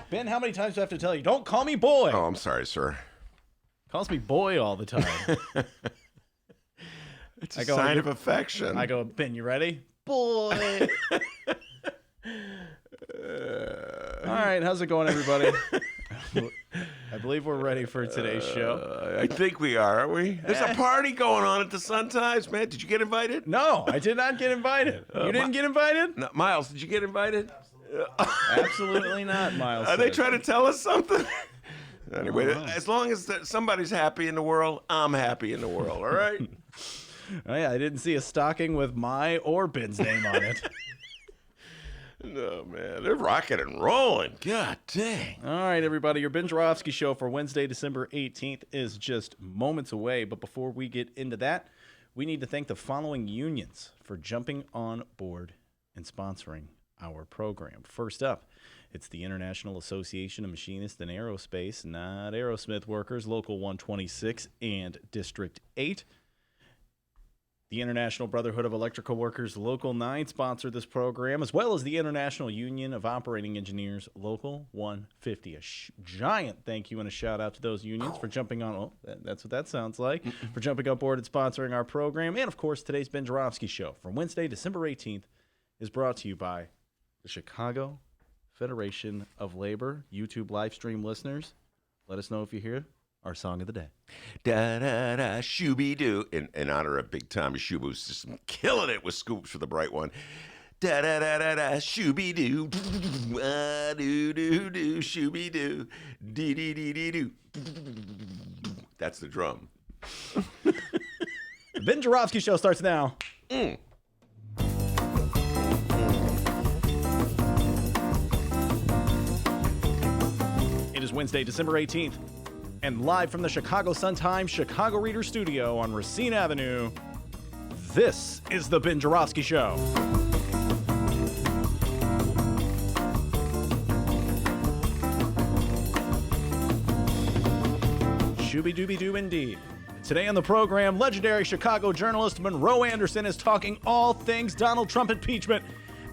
Ben, how many times do I have to tell you? Don't call me boy. Oh, I'm sorry, sir. Calls me boy all the time. It's a sign of affection. I go, Ben, you ready? Boy. All right, how's it going, everybody? I believe we're ready for today's show. I think we are, aren't we? There's a party going on at the Sun Times, man. Did you get invited? No, I did not get invited. You didn't get invited? No, Miles, did you get invited? Absolutely not, Miles. Are they trying to tell us something? Anyway, as long as somebody's happy in the world, I'm happy in the world, all right? Oh, yeah, I didn't see a stocking with my or Ben's name on it. No, man, they're rocking and rolling. God dang. All right, everybody, your Ben Joravsky show for Wednesday, December 18th is just moments away. But before we get into that, we need to thank the following unions for jumping on board and sponsoring our program. First up, it's the International Association of Machinists in Aerospace, not Aerosmith Workers, Local 126 and District 8. The International Brotherhood of Electrical Workers, Local 9, sponsored this program, as well as the International Union of Operating Engineers, Local 150. A giant thank you and a shout out to those unions for jumping on, that's what that sounds like, for jumping on board and sponsoring our program. And, of course, today's Ben Joravsky show for Wednesday, December 18th is brought to you by the Chicago Federation of Labor. YouTube live stream listeners, let us know if you hear our song of the day. Da-da-da, shooby-doo. In honor of Big Tommy Shoob, who's just killing it with scoops for the bright one. Da-da-da-da-da, shooby-doo. Do-do-do-do, shooby-doo. Dee-dee-dee-dee-doo. That's the drum. The Ben Joravsky show starts now. It is Wednesday, December 18th, and live from the Chicago Sun-Times Chicago Reader Studio on Racine Avenue, this is the Ben Joravsky Show. Shooby-dooby-doo indeed. Today on the program, legendary Chicago journalist Monroe Anderson is talking all things Donald Trump impeachment,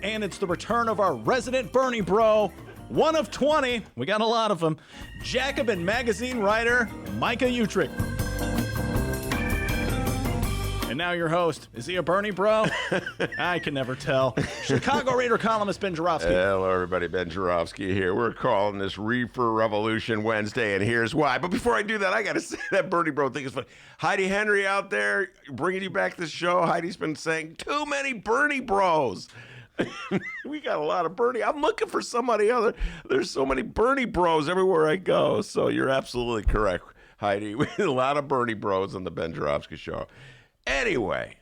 and it's the return of our resident Bernie bro, one of 20, we got a lot of them, Jacobin magazine writer Micah Uetricht. And now your host. Is he a Bernie bro? I can never tell. Chicago Reader columnist Ben Joravsky. Hello, everybody. Ben Joravsky here. We're calling this Reefer Revolution Wednesday, and here's why. But before I do that, I got to say that Bernie bro thing is funny. Heidi Henry out there bringing you back this show. Heidi's been saying, too many Bernie bros. We got a lot of Bernie. I'm looking for somebody other. There's so many Bernie bros everywhere I go. So you're absolutely correct. Heidi. We had a lot of Bernie bros on the Ben Joravsky Show. Anyway,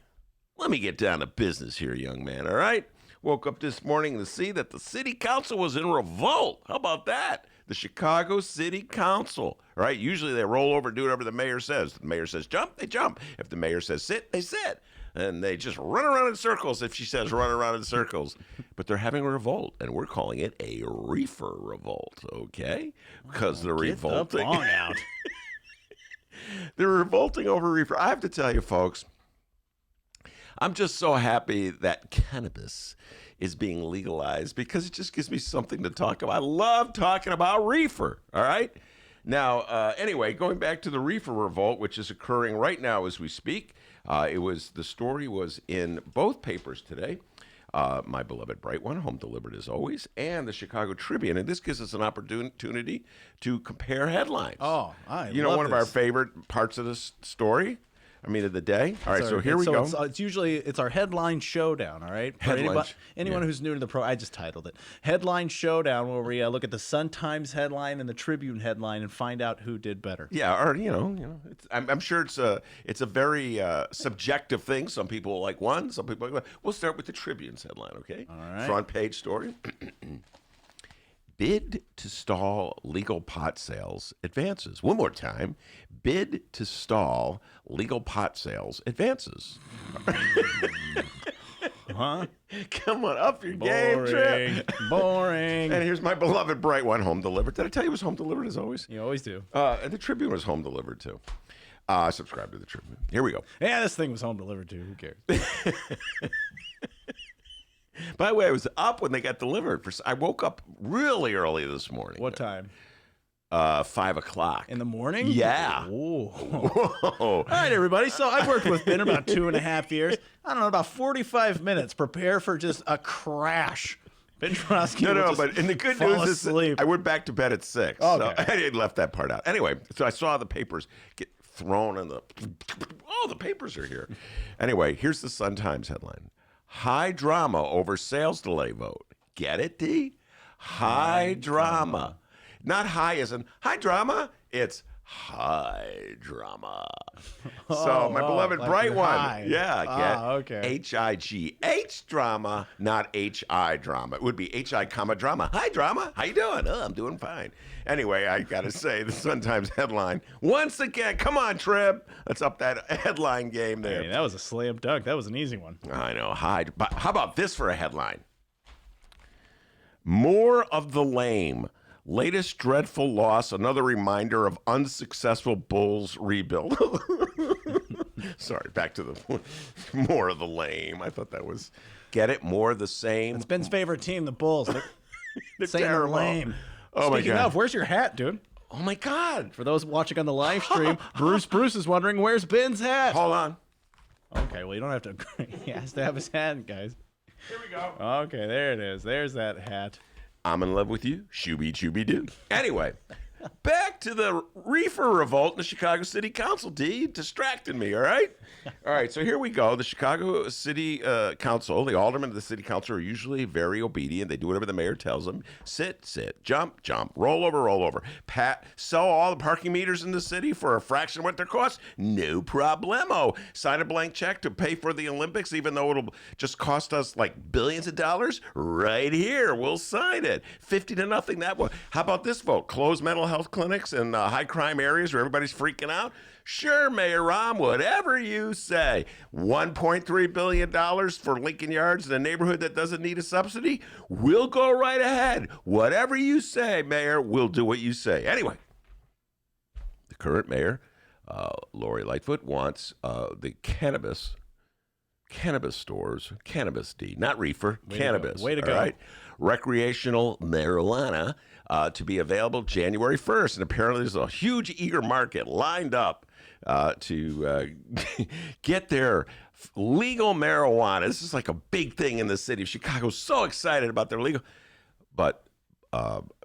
let me get down to business here, young man, all right? Woke up this morning to see that the city council was in revolt. How about that? The Chicago City Council, all right? Usually they roll over and do whatever the mayor says. If the mayor says jump, they jump. If the mayor says sit, they sit. And they just run around in circles if she says run around in circles. But they're having a revolt, and we're calling it a reefer revolt, okay? Because they're revolting. Get the bong out. They're revolting over reefer. I have to tell you, folks, I'm just so happy that cannabis is being legalized because it just gives me something to talk about. I love talking about reefer, all right? Now, anyway, going back to the reefer revolt, which is occurring right now as we speak, the story was in both papers today. My beloved Bright One, home delivered as always, and the Chicago Tribune. And this gives us an opportunity to compare headlines. Oh, one of our favorite parts of this story. I mean, of the day. All right, so here we go. It's our headline showdown, all right? For anyone who's new to the pro, I just titled it Headline Showdown, where we look at the Sun-Times headline and the Tribune headline and find out who did better. Yeah, or I'm sure it's a very subjective thing. Some people like one, some people like one. We'll start with the Tribune's headline, okay? All right. Front page story. Bid to stall legal pot sales advances. One more time. Bid to stall legal pot sales advances. Huh? Come on, up your game, Trip. Boring. And here's my beloved Bright One, home delivered. Did I tell you it was home delivered as always? You always do. And the Tribune was home delivered too. Subscribe to the Tribune. Here we go. Yeah, this thing was home delivered too. Who cares? By the way, I was up when they got delivered. I woke up really early this morning. What time? 5 o'clock. In the morning? Yeah. Whoa. Whoa. All right, everybody. So I've worked with Ben about 2.5 years. I don't know, about 45 minutes. Prepare for just a crash. Ben Joravsky but in the good news is I went back to bed at 6. Okay. So I left that part out. Anyway, so I saw the papers get thrown in the... Oh, the papers are here. Anyway, here's the Sun-Times headline. High drama over sales delay vote. Get it, D? High drama. Not high as in high drama. It's high drama. So my beloved like Bright One. high. Yeah. Okay. H-I-G-H drama, not H-I drama. It would be H-I comma drama. Hi, drama. How you doing? Oh, I'm doing fine. Anyway, I got to say, the Sun-Times headline, once again, come on, Trib. Let's up that headline game there. Hey, that was a slam dunk. That was an easy one. I know. But how about this for a headline? More of the lame. Latest dreadful loss, another reminder of unsuccessful Bulls rebuild. Sorry, back to the more of the lame. I thought that was, get it? More of the same. It's Ben's favorite team, the Bulls. They're saying they're terrible. lame. Oh, Speaking my God. of, where's your hat, dude? Oh, my God. For those watching on the live stream, Bruce is wondering, where's Ben's hat? Hold on. Okay, well, you don't have to agree. He has to have his hat, guys. Here we go. Okay, there it is. There's that hat. I'm in love with you. Shooby chooby doo. Anyway, back to the reefer revolt in the Chicago City Council. D, distracted me, all right? All right, so here we go. The Chicago City Council, the aldermen of the city council are usually very obedient. They do whatever the mayor tells them. Sit, jump, roll over. Sell all the parking meters in the city for a fraction of what they cost? No problemo. Sign a blank check to pay for the Olympics, even though it'll just cost us like billions of dollars? Right here, we'll sign it. 50-0 that one. How about this vote? Close mental health clinics in high crime areas where everybody's freaking out? Sure, Mayor Rahm, whatever you say. $1.3 billion for Lincoln Yards in a neighborhood that doesn't need a subsidy? We'll go right ahead. Whatever you say, Mayor, we'll do what you say. Anyway, the current mayor, Lori Lightfoot, wants the cannabis stores, cannabis D, not reefer, cannabis. Way to go. Right? Recreational marijuana to be available January 1st. And apparently there's a huge eager market lined up to get their legal marijuana. This is like a big thing in the city of Chicago. So excited about their legal. But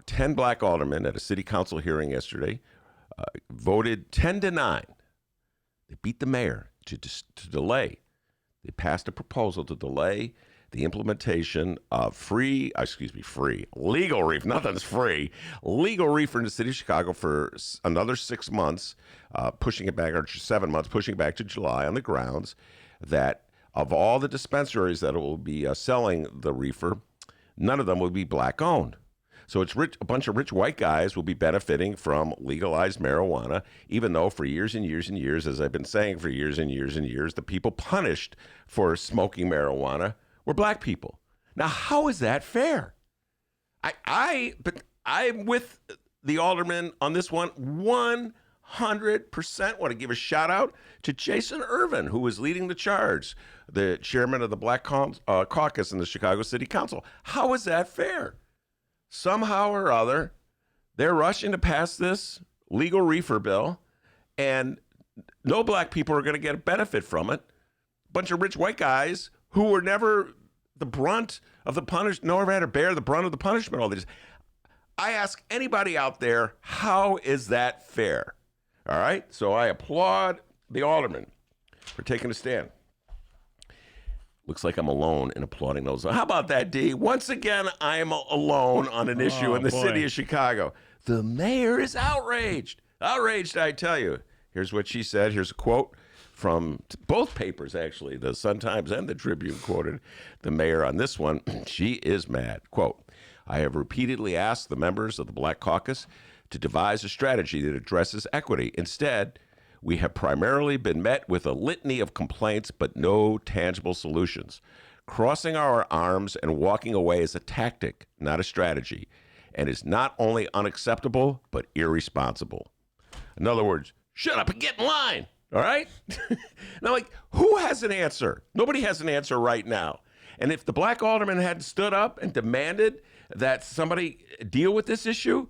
10 black aldermen at a city council hearing yesterday voted 10-9. They beat the mayor to delay. They passed a proposal to delay the implementation of legal reefer. Nothing's free. Legal reefer in the city of Chicago for another 6 months, pushing it back, or 7 months, pushing it back to July on the grounds that of all the dispensaries that will be selling the reefer, none of them will be black owned. So it's a bunch of rich white guys will be benefiting from legalized marijuana, even though for years and years and years, as I've been saying for years and years and years, the people punished for smoking marijuana were black people. Now, how is that fair? But I'm with the alderman on this one 100%. Want to give a shout out to Jason Irvin, who was leading the charge, the chairman of the Black Caucus in the Chicago City Council. How is that fair? Somehow or other, they're rushing to pass this legal reefer bill, and no black people are going to get a benefit from it. A bunch of rich white guys who were never the brunt of the punishment, nor had to bear the brunt of the punishment all these. I ask anybody out there, how is that fair? All right? So I applaud the alderman for taking a stand. Looks like I'm alone in applauding those. How about that, D? Once again, I am alone on an issue in the city of Chicago. The mayor is outraged. Outraged, I tell you. Here's what she said. Here's a quote from both papers, actually. The Sun-Times and the Tribune quoted the mayor on this one. She is mad. Quote, I have repeatedly asked the members of the Black Caucus to devise a strategy that addresses equity. Instead, we have primarily been met with a litany of complaints, but no tangible solutions. Crossing our arms and walking away is a tactic, not a strategy, and is not only unacceptable, but irresponsible. In other words, shut up and get in line, all right? Now, who has an answer? Nobody has an answer right now. And if the black alderman had stood up and demanded that somebody deal with this issue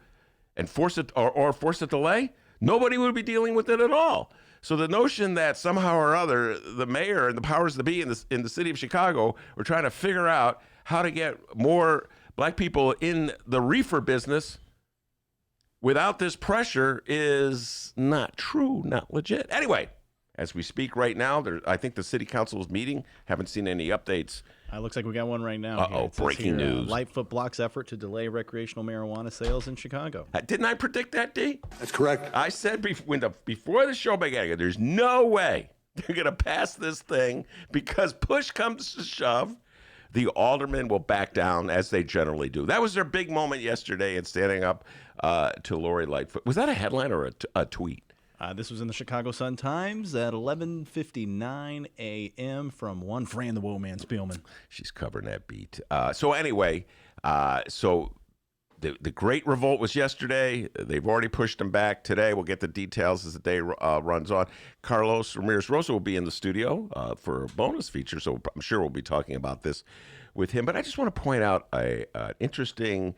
and force it or force a delay, nobody would be dealing with it at all. So the notion that somehow or other the mayor and the powers that be in the city of Chicago were trying to figure out how to get more black people in the reefer business without this pressure is not true, not legit. Anyway, as we speak right now, I think the city council is meeting. Haven't seen any updates. Looks like we got one right now. Uh-oh, breaking news. Lightfoot blocks effort to delay recreational marijuana sales in Chicago. Didn't I predict that, D? That's correct. I said before the show began, there's no way they're going to pass this thing because push comes to shove. The aldermen will back down as they generally do. That was their big moment yesterday in standing up to Lori Lightfoot. Was that a headline or a tweet? This was in the Chicago Sun-Times at 11:59 a.m. from one Fran the Woman Spielman. She's covering that beat. So anyway, so the great revolt was yesterday. They've already pushed them back today. We'll get the details as the day runs on. Carlos Ramirez-Rosa will be in the studio for a bonus feature, so I'm sure we'll be talking about this with him. But I just want to point out an interesting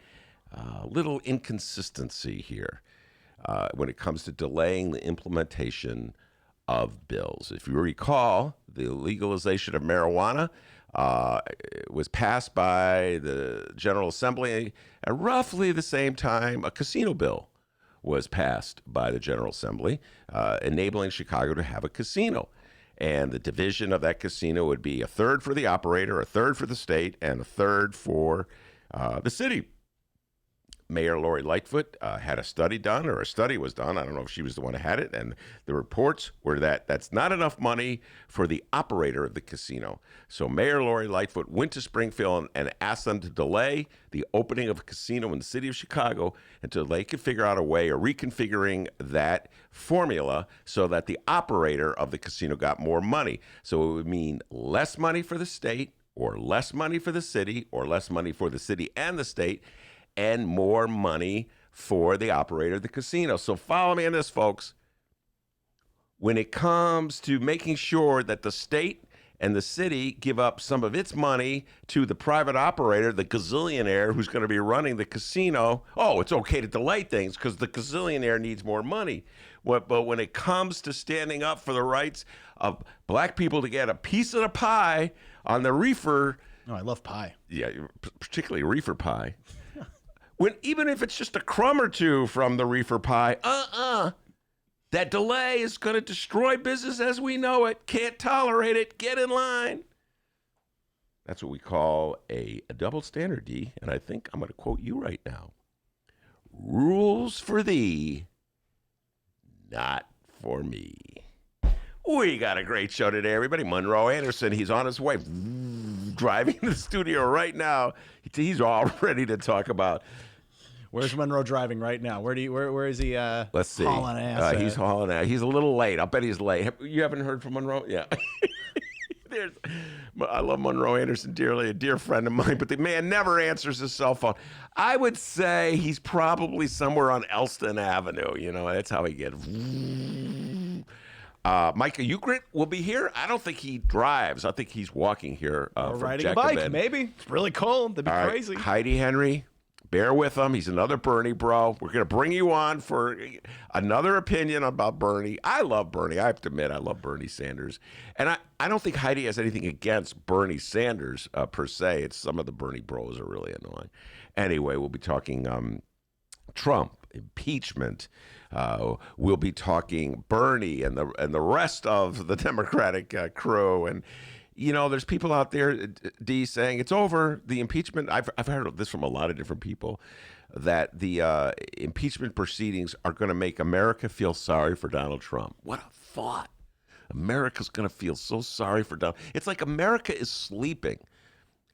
little inconsistency here. When it comes to delaying the implementation of bills. If you recall, the legalization of marijuana was passed by the General Assembly at roughly the same time a casino bill was passed by the General Assembly, enabling Chicago to have a casino. And the division of that casino would be a third for the operator, a third for the state, and a third for the city. Mayor Lori Lightfoot had a study done, or a study was done. I don't know if she was the one who had it. And the reports were that that's not enough money for the operator of the casino. So Mayor Lori Lightfoot went to Springfield and asked them to delay the opening of a casino in the city of Chicago until they could figure out a way of reconfiguring that formula so that the operator of the casino got more money. So it would mean less money for the state, or less money for the city, or less money for the city and the state, and more money for the operator of the casino. So follow me on this, folks. When it comes to making sure that the state and the city give up some of its money to the private operator, the gazillionaire who's going to be running the casino, it's okay to delay things because the gazillionaire needs more money. But when it comes to standing up for the rights of black people to get a piece of the pie on the reefer... Oh, I love pie. Yeah, particularly reefer pie. Even if it's just a crumb or two from the reefer pie, that delay is going to destroy business as we know it. Can't tolerate it. Get in line. That's what we call a double standard, D. And I think I'm going to quote you right now. Rules for thee, not for me. We got a great show today, everybody. Monroe Anderson, he's on his way, driving to the studio right now. He's all ready to talk about. Where's Monroe driving right now? Where is he? Let's see. Hauling ass. He's hauling ass. He's a little late. I'll bet he's late. You haven't heard from Monroe? Yeah. I love Monroe Anderson dearly, a dear friend of mine, but the man never answers his cell phone. I would say he's probably somewhere on Elston Avenue. You know, that's how he gets. Micah Uetricht will be here. I don't think he drives. I think he's walking here. Or from riding a Jacobin. bike, maybe. It's really cold. That'd be All right, crazy. Heidi Henry, bear with him. He's another Bernie bro. We're going to bring you on for another opinion about Bernie. I love Bernie. I have to admit, I love Bernie Sanders. And I don't think Heidi has anything against Bernie Sanders per se. It's some of the Bernie bros are really annoying. Anyway, we'll be talking Trump, impeachment. We'll be talking Bernie and the rest of the Democratic crew. And you know, there's people out there, D, saying it's over. The impeachment. I've heard this from a lot of different people, that the impeachment proceedings are going to make America feel sorry for Donald Trump. What a thought! America's going to feel so sorry for Donald. It's like America is sleeping.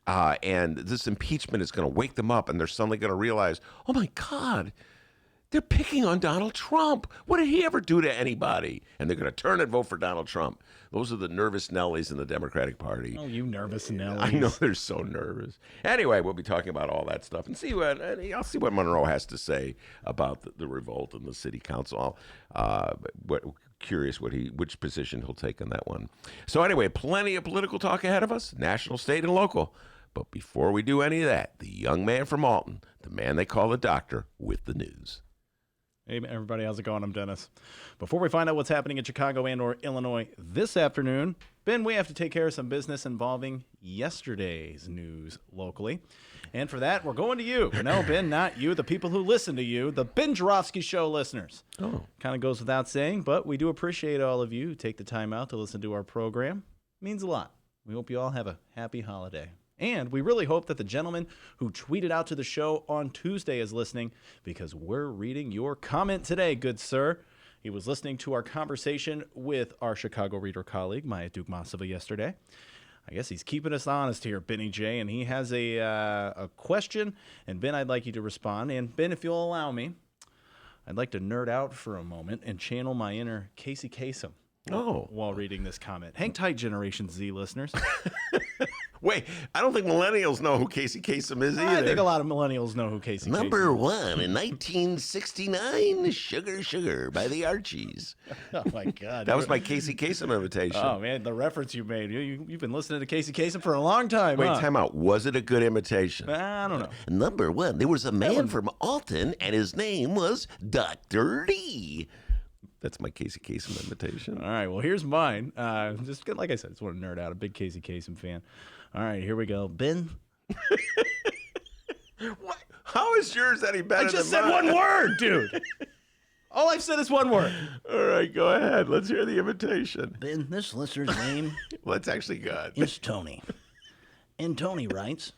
And this impeachment is going to wake them up, and they're suddenly going to realize, oh my God, they're picking on Donald Trump. What did he ever do to anybody? And they're going to turn and vote for Donald Trump. Those are the nervous Nellies in the Democratic Party. Oh, you nervous Nellies. I know they're so nervous. Anyway, we'll be talking about all that stuff and I'll see what Monroe has to say about the revolt in the city council. Curious which position he'll take on that one. So anyway, plenty of political talk ahead of us, national, state, and local. But before we do any of that, the young man from Alton, the man they call the doctor, with the news. Hey, everybody, how's it going? I'm Dennis. Before we find out what's happening in Chicago and or Illinois this afternoon, Ben, we have to take care of some business involving yesterday's news locally. And for that, we're going to you. No, Ben, not you, the people who listen to you, the Ben Joravsky Show listeners. Oh. Kind of goes without saying, but we do appreciate all of you who take the time out to listen to our program. It means a lot. We hope you all have a happy holiday. And we really hope that the gentleman who tweeted out to the show on Tuesday is listening, because we're reading your comment today, good sir. He was listening to our conversation with our Chicago Reader colleague, Maya Dukmasova, yesterday. I guess he's keeping us honest here, Benny J, and he has a question. And Ben, I'd like you to respond. And Ben, if you'll allow me, I'd like to nerd out for a moment and channel my inner Casey Kasem while reading this comment. Hang tight, Generation Z listeners. Wait, I don't think millennials know who Casey Kasem is either. I think a lot of millennials know who Casey Kasem is. Number one in 1969, Sugar Sugar by the Archies. Oh, my God. That was my Casey Kasem invitation. Oh, man, the reference you made. You've been listening to Casey Kasem for a long time, Wait, huh? time out. Was it a good imitation? I don't know. Number one, there was a man from Alton, and his name was Dr. Lee. That's my Casey Kasem invitation. All right, well, here's mine. Just like I said, just want to nerd out. A big Casey Kasem fan. All right, here we go. Ben. What? How is yours any better I just than said mine? one word, dude. All I've said is one word. All right, go ahead. Let's hear the invitation. Ben, this listener's name Well, that's actually good. is Tony. And Tony writes,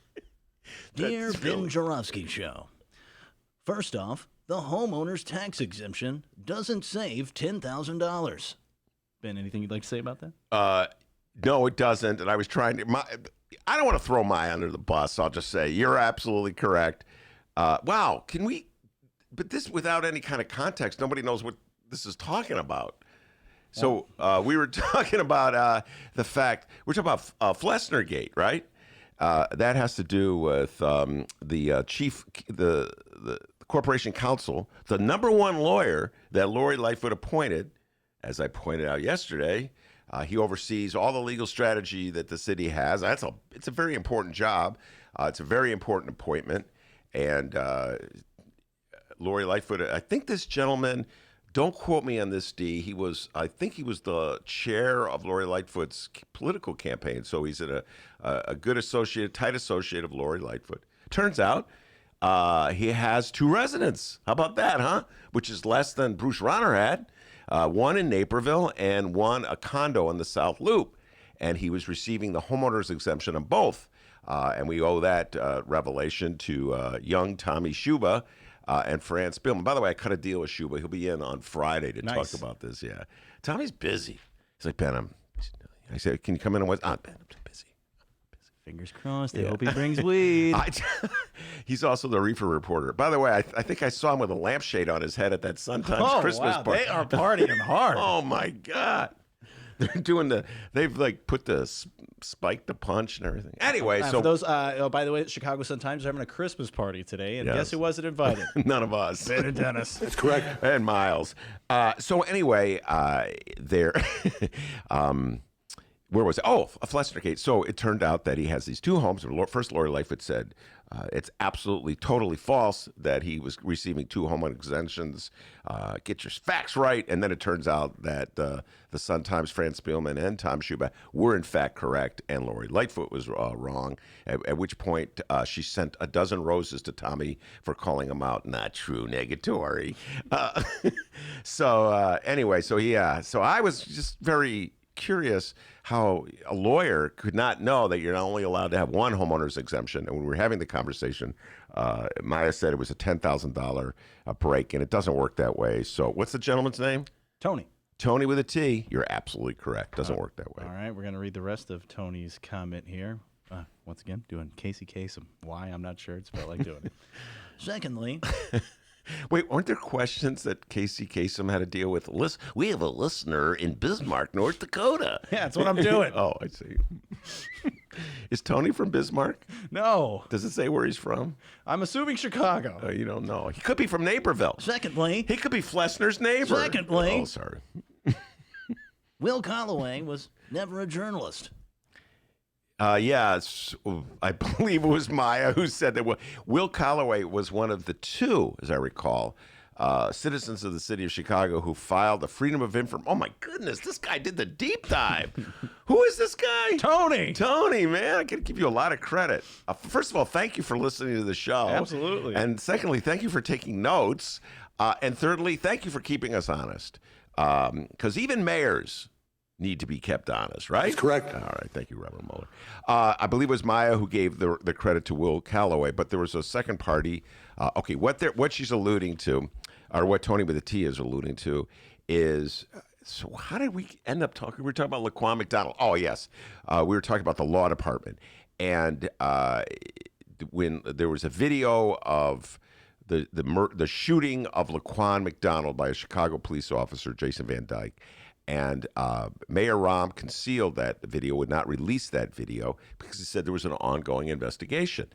Dear That's Ben really- Joravsky Show, first off, the homeowner's tax exemption doesn't save $10,000. Ben, anything you'd like to say about that? No, it doesn't. And I was trying to. I don't want to throw Maya under the bus. I'll just say you're absolutely correct. Wow, can we? But this without any kind of context, nobody knows what this is talking about. So we were talking about the fact we're talking about Flessner Gate, right? That has to do with the chief, the corporation counsel, the number one lawyer that Lori Lightfoot appointed. As I pointed out yesterday, he oversees all the legal strategy that the city has. It's a very important job. It's a very important appointment. And Lori Lightfoot, I think this gentleman, don't quote me on this, D. I think he was the chair of Lori Lightfoot's political campaign. So he's a good associate, tight associate of Lori Lightfoot. Turns out he has two residents. How about that, huh? Which is less than Bruce Rauner had. One in Naperville and one a condo in the South Loop. And he was receiving the homeowner's exemption on both. And we owe that revelation to young Tommy Schuba and Franz Billman. By the way, I cut a deal with Schuba. He'll be in on Friday to talk about this. Yeah. Tommy's busy. He's like, Ben, I said, can you come in on Wednesday? Ben, I'm busy. Fingers crossed. I hope he brings weed. He's also the reefer reporter. By the way, I think I saw him with a lampshade on his head at that Sun-Times Christmas party. They are partying hard. Oh my God. They're doing they've like put the spike the punch and everything. Anyway, so for those, by the way, Chicago Sun-Times are having a Christmas party today, and guess who wasn't invited? None of us. Ben and Dennis. That's correct. And Miles. So anyway, there. Where was it? Oh, a Flesner case. So it turned out that he has these two homes. First, Lori Lightfoot said it's absolutely, totally false that he was receiving two home exemptions. Get your facts right. And then it turns out that the Sun-Times, Franz Spielman, and Tom Schuba were in fact correct, and Lori Lightfoot was wrong, at which point she sent a dozen roses to Tommy for calling him out. Not true, negatory. Anyway, so I was just very curious how a lawyer could not know that you're not only allowed to have one homeowner's exemption. And when we were having the conversation, Maya said it was a $10,000 break, and it doesn't work that way. So what's the gentleman's name? Tony. Tony with a T. You're absolutely correct. Doesn't work that way. All right, we're going to read the rest of Tony's comment here. Once again, doing Casey Kasem. Why? I'm not sure. It's felt like doing it. Secondly, wait, weren't there questions that Casey Kasem had to deal with? We have a listener in Bismarck, North Dakota. Yeah, that's what I'm doing. Oh, I see. Is Tony from Bismarck? No. Does it say where he's from? I'm assuming Chicago. Oh, you don't know. He could be from Naperville. secondly, He could be Flesner's neighbor. Secondly. Oh, sorry. Will Calloway was never a journalist. Yes, I believe it was Maya who said that Will Calloway was one of the two, as I recall, citizens of the city of Chicago who filed the Freedom of Information. Oh, my goodness, this guy did the deep dive. Who is this guy? Tony, man, I got to give you a lot of credit. First of all, thank you for listening to the show. Absolutely. And secondly, thank you for taking notes. And thirdly, thank you for keeping us honest. Because even mayors need to be kept honest, right? That's correct. All right. Thank you, Reverend Mueller. I believe it was Maya who gave the credit to Will Calloway, but there was a second party. Okay, what she's alluding to, or what Tony with a T is alluding to, is, so how did we end up talking? We were talking about Laquan McDonald. Oh, yes. We were talking about the law department. And when there was a video of the shooting of Laquan McDonald by a Chicago police officer, Jason Van Dyke, and Mayor Rahm concealed that the video, would not release that video because he said there was an ongoing investigation.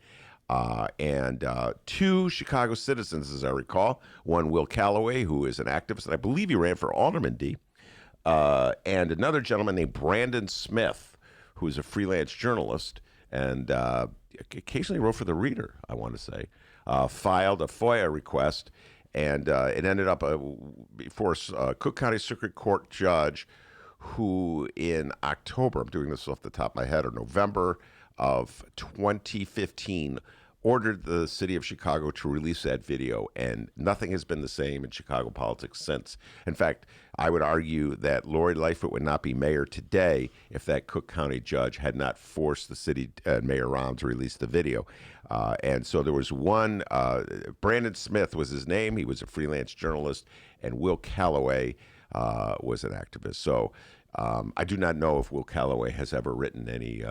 And two Chicago citizens, as I recall, one Will Calloway, who is an activist, and I believe he ran for alderman, and another gentleman named Brandon Smith, who is a freelance journalist and occasionally wrote for The Reader, I want to say, filed a FOIA request. And it ended up before a Cook County Circuit Court judge who in October, I'm doing this off the top of my head, or November of 2015, ordered the city of Chicago to release that video. And nothing has been the same in Chicago politics since. In fact, I would argue that Lori Lightfoot would not be mayor today if that Cook County judge had not forced the city Mayor Rahm to release the video. And so there was one, Brandon Smith was his name. He was a freelance journalist, and Will Calloway was an activist. So I do not know if Will Calloway has ever written any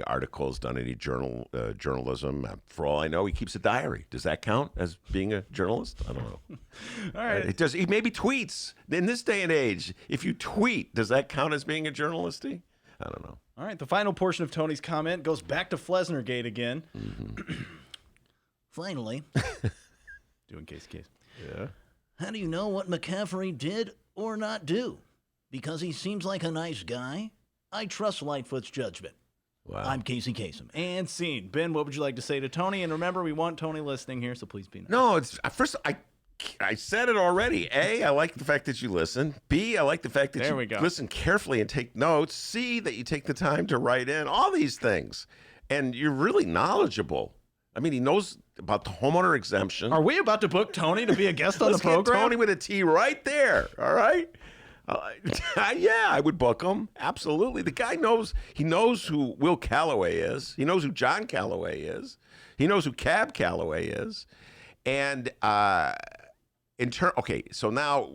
articles, done any journalism. For all I know, he keeps a diary. Does that count as being a journalist? I don't know. All right. It does. He maybe tweets. In this day and age, if you tweet, does that count as being a journalist? I don't know. All right. The final portion of Tony's comment goes back to Flesnergate again. Mm-hmm. Finally, Doing case. Yeah. how do you know what McCaffrey did or not do? Because he seems like a nice guy. I trust Lightfoot's judgment. Wow. I'm Casey Kasem. And scene. Ben, what would you like to say to Tony? And remember, we want Tony listening here, so please be nice. No, it's first. I said it already. A, I like the fact that you listen. B, I like the fact that There you we go. listen carefully and take notes. C, that you take the time to write in. All these things, and you're really knowledgeable. I mean, he knows about the homeowner exemption. Are we about to book Tony to be a guest on the Let's get program? Tony with a T right there. All right. Yeah, I would book him. Absolutely. The guy knows, he knows who Will Calloway is. He knows who John Calloway is. He knows who Cab Calloway is. And okay, so now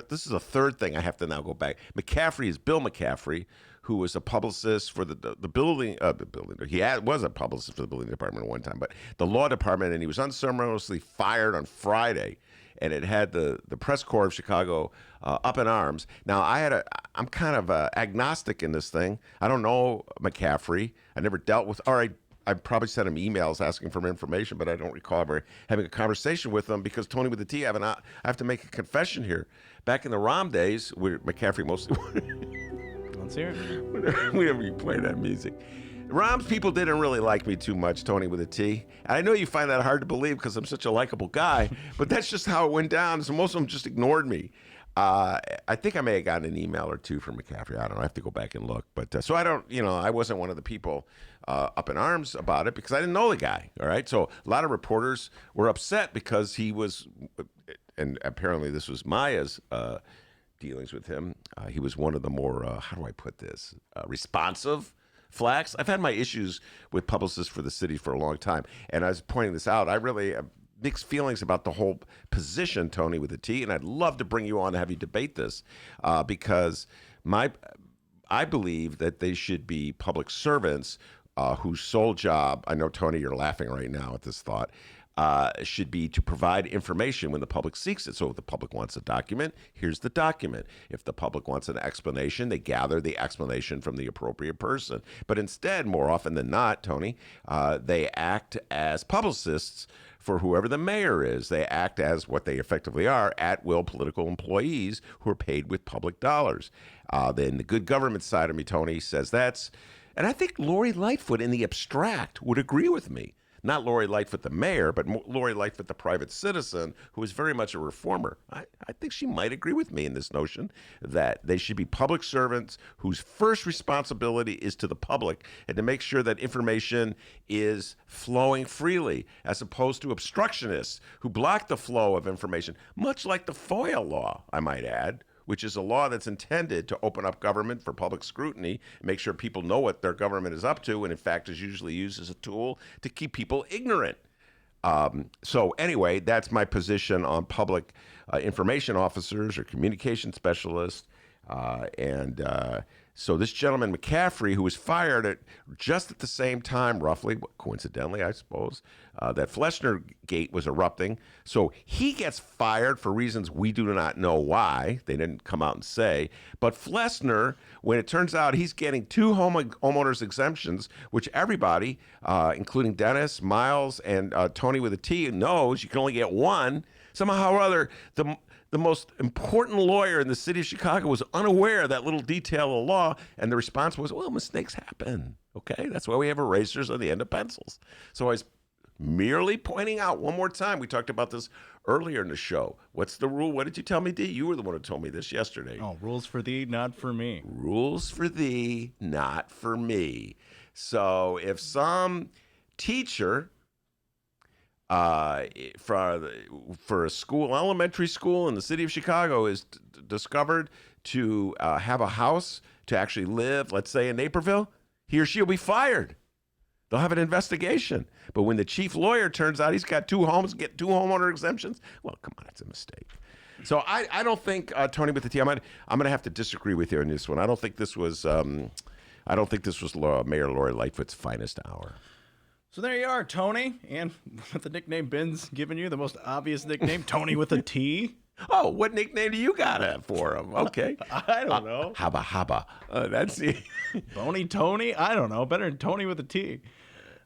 this is a third thing I have to now go back. McCaffrey is Bill McCaffrey, who was a publicist for the building. Was a publicist for the building department at one time, but the law department, and he was unceremoniously fired on Friday. And it had the press corps of Chicago up in arms. Now, I'm kind of agnostic in this thing. I don't know McCaffrey. I never dealt with, I probably sent him emails asking for information, but I don't recall ever having a conversation with him because Tony with the T, I have to make a confession here. Back in the ROM days, where McCaffrey mostly... Let's hear it. Whenever you play that music. ROM's people didn't really like me too much, Tony with a T. And I know you find that hard to believe because I'm such a likable guy, but that's just how it went down. So most of them just ignored me. I think I may have gotten an email or two from McCaffrey. I don't know. I have to go back and look. But so I don't, I wasn't one of the people up in arms about it because I didn't know the guy. All right. So a lot of reporters were upset because he was, and apparently this was Maya's dealings with him. He was one of the more, how do I put this, responsive flax. I've had my issues with publicists for the city for a long time. And I was pointing this out. I really have mixed feelings about the whole position, Tony with a T, and I'd love to bring you on to have you debate this because I believe that they should be public servants whose sole job, I know, Tony, you're laughing right now at this thought, should be to provide information when the public seeks it. So if the public wants a document, here's the document. If the public wants an explanation, they gather the explanation from the appropriate person. But instead, more often than not, Tony, they act as publicists for whoever the mayor is. They act as what they effectively are, at-will political employees who are paid with public dollars. Then the good government side of me, Tony, says and I think Lori Lightfoot in the abstract would agree with me. Not Lori Lightfoot, the mayor, but Lori Lightfoot, the private citizen, who is very much a reformer. I think she might agree with me in this notion that they should be public servants whose first responsibility is to the public and to make sure that information is flowing freely, as opposed to obstructionists who block the flow of information, much like the FOIA law, I might add, which is a law that's intended to open up government for public scrutiny, make sure people know what their government is up to, and in fact is usually used as a tool to keep people ignorant. So anyway, that's my position on public information officers or communication specialists. So this gentleman, McCaffrey, who was fired just at the same time, roughly, coincidentally, I suppose, that Fleshner Gate was erupting. So he gets fired for reasons we do not know why. They didn't come out and say. But Fleshner, when it turns out he's getting 2 homeowners exemptions, which everybody, including Dennis, Miles, and Tony with a T, knows you can only get one, somehow or other, the most important lawyer in the city of Chicago was unaware of that little detail of the law, and the response was, well, mistakes happen, okay? That's why we have erasers on the end of pencils. So I was merely pointing out one more time, we talked about this earlier in the show. What's the rule? What did you tell me, D? You were the one who told me this yesterday. Oh, rules for thee, not for me. Rules for thee, not for me. So if some teacher... for a school, elementary school in the city of Chicago is discovered to have a house to actually live, let's say in Naperville, he or she will be fired. They'll have an investigation. But when the chief lawyer turns out he's got 2 homes, get 2 homeowner exemptions, well, come on, it's a mistake. So I don't think, Tony with the T, I'm going to have to disagree with you on this one. I don't think this was Mayor Lori Lightfoot's finest hour. So there you are, Tony, and with the nickname Ben's given you, the most obvious nickname, Tony with a T. Oh, what nickname do you got for him? Okay. I don't know. Haba. That's it. Bony Tony? I don't know. Better than Tony with a T.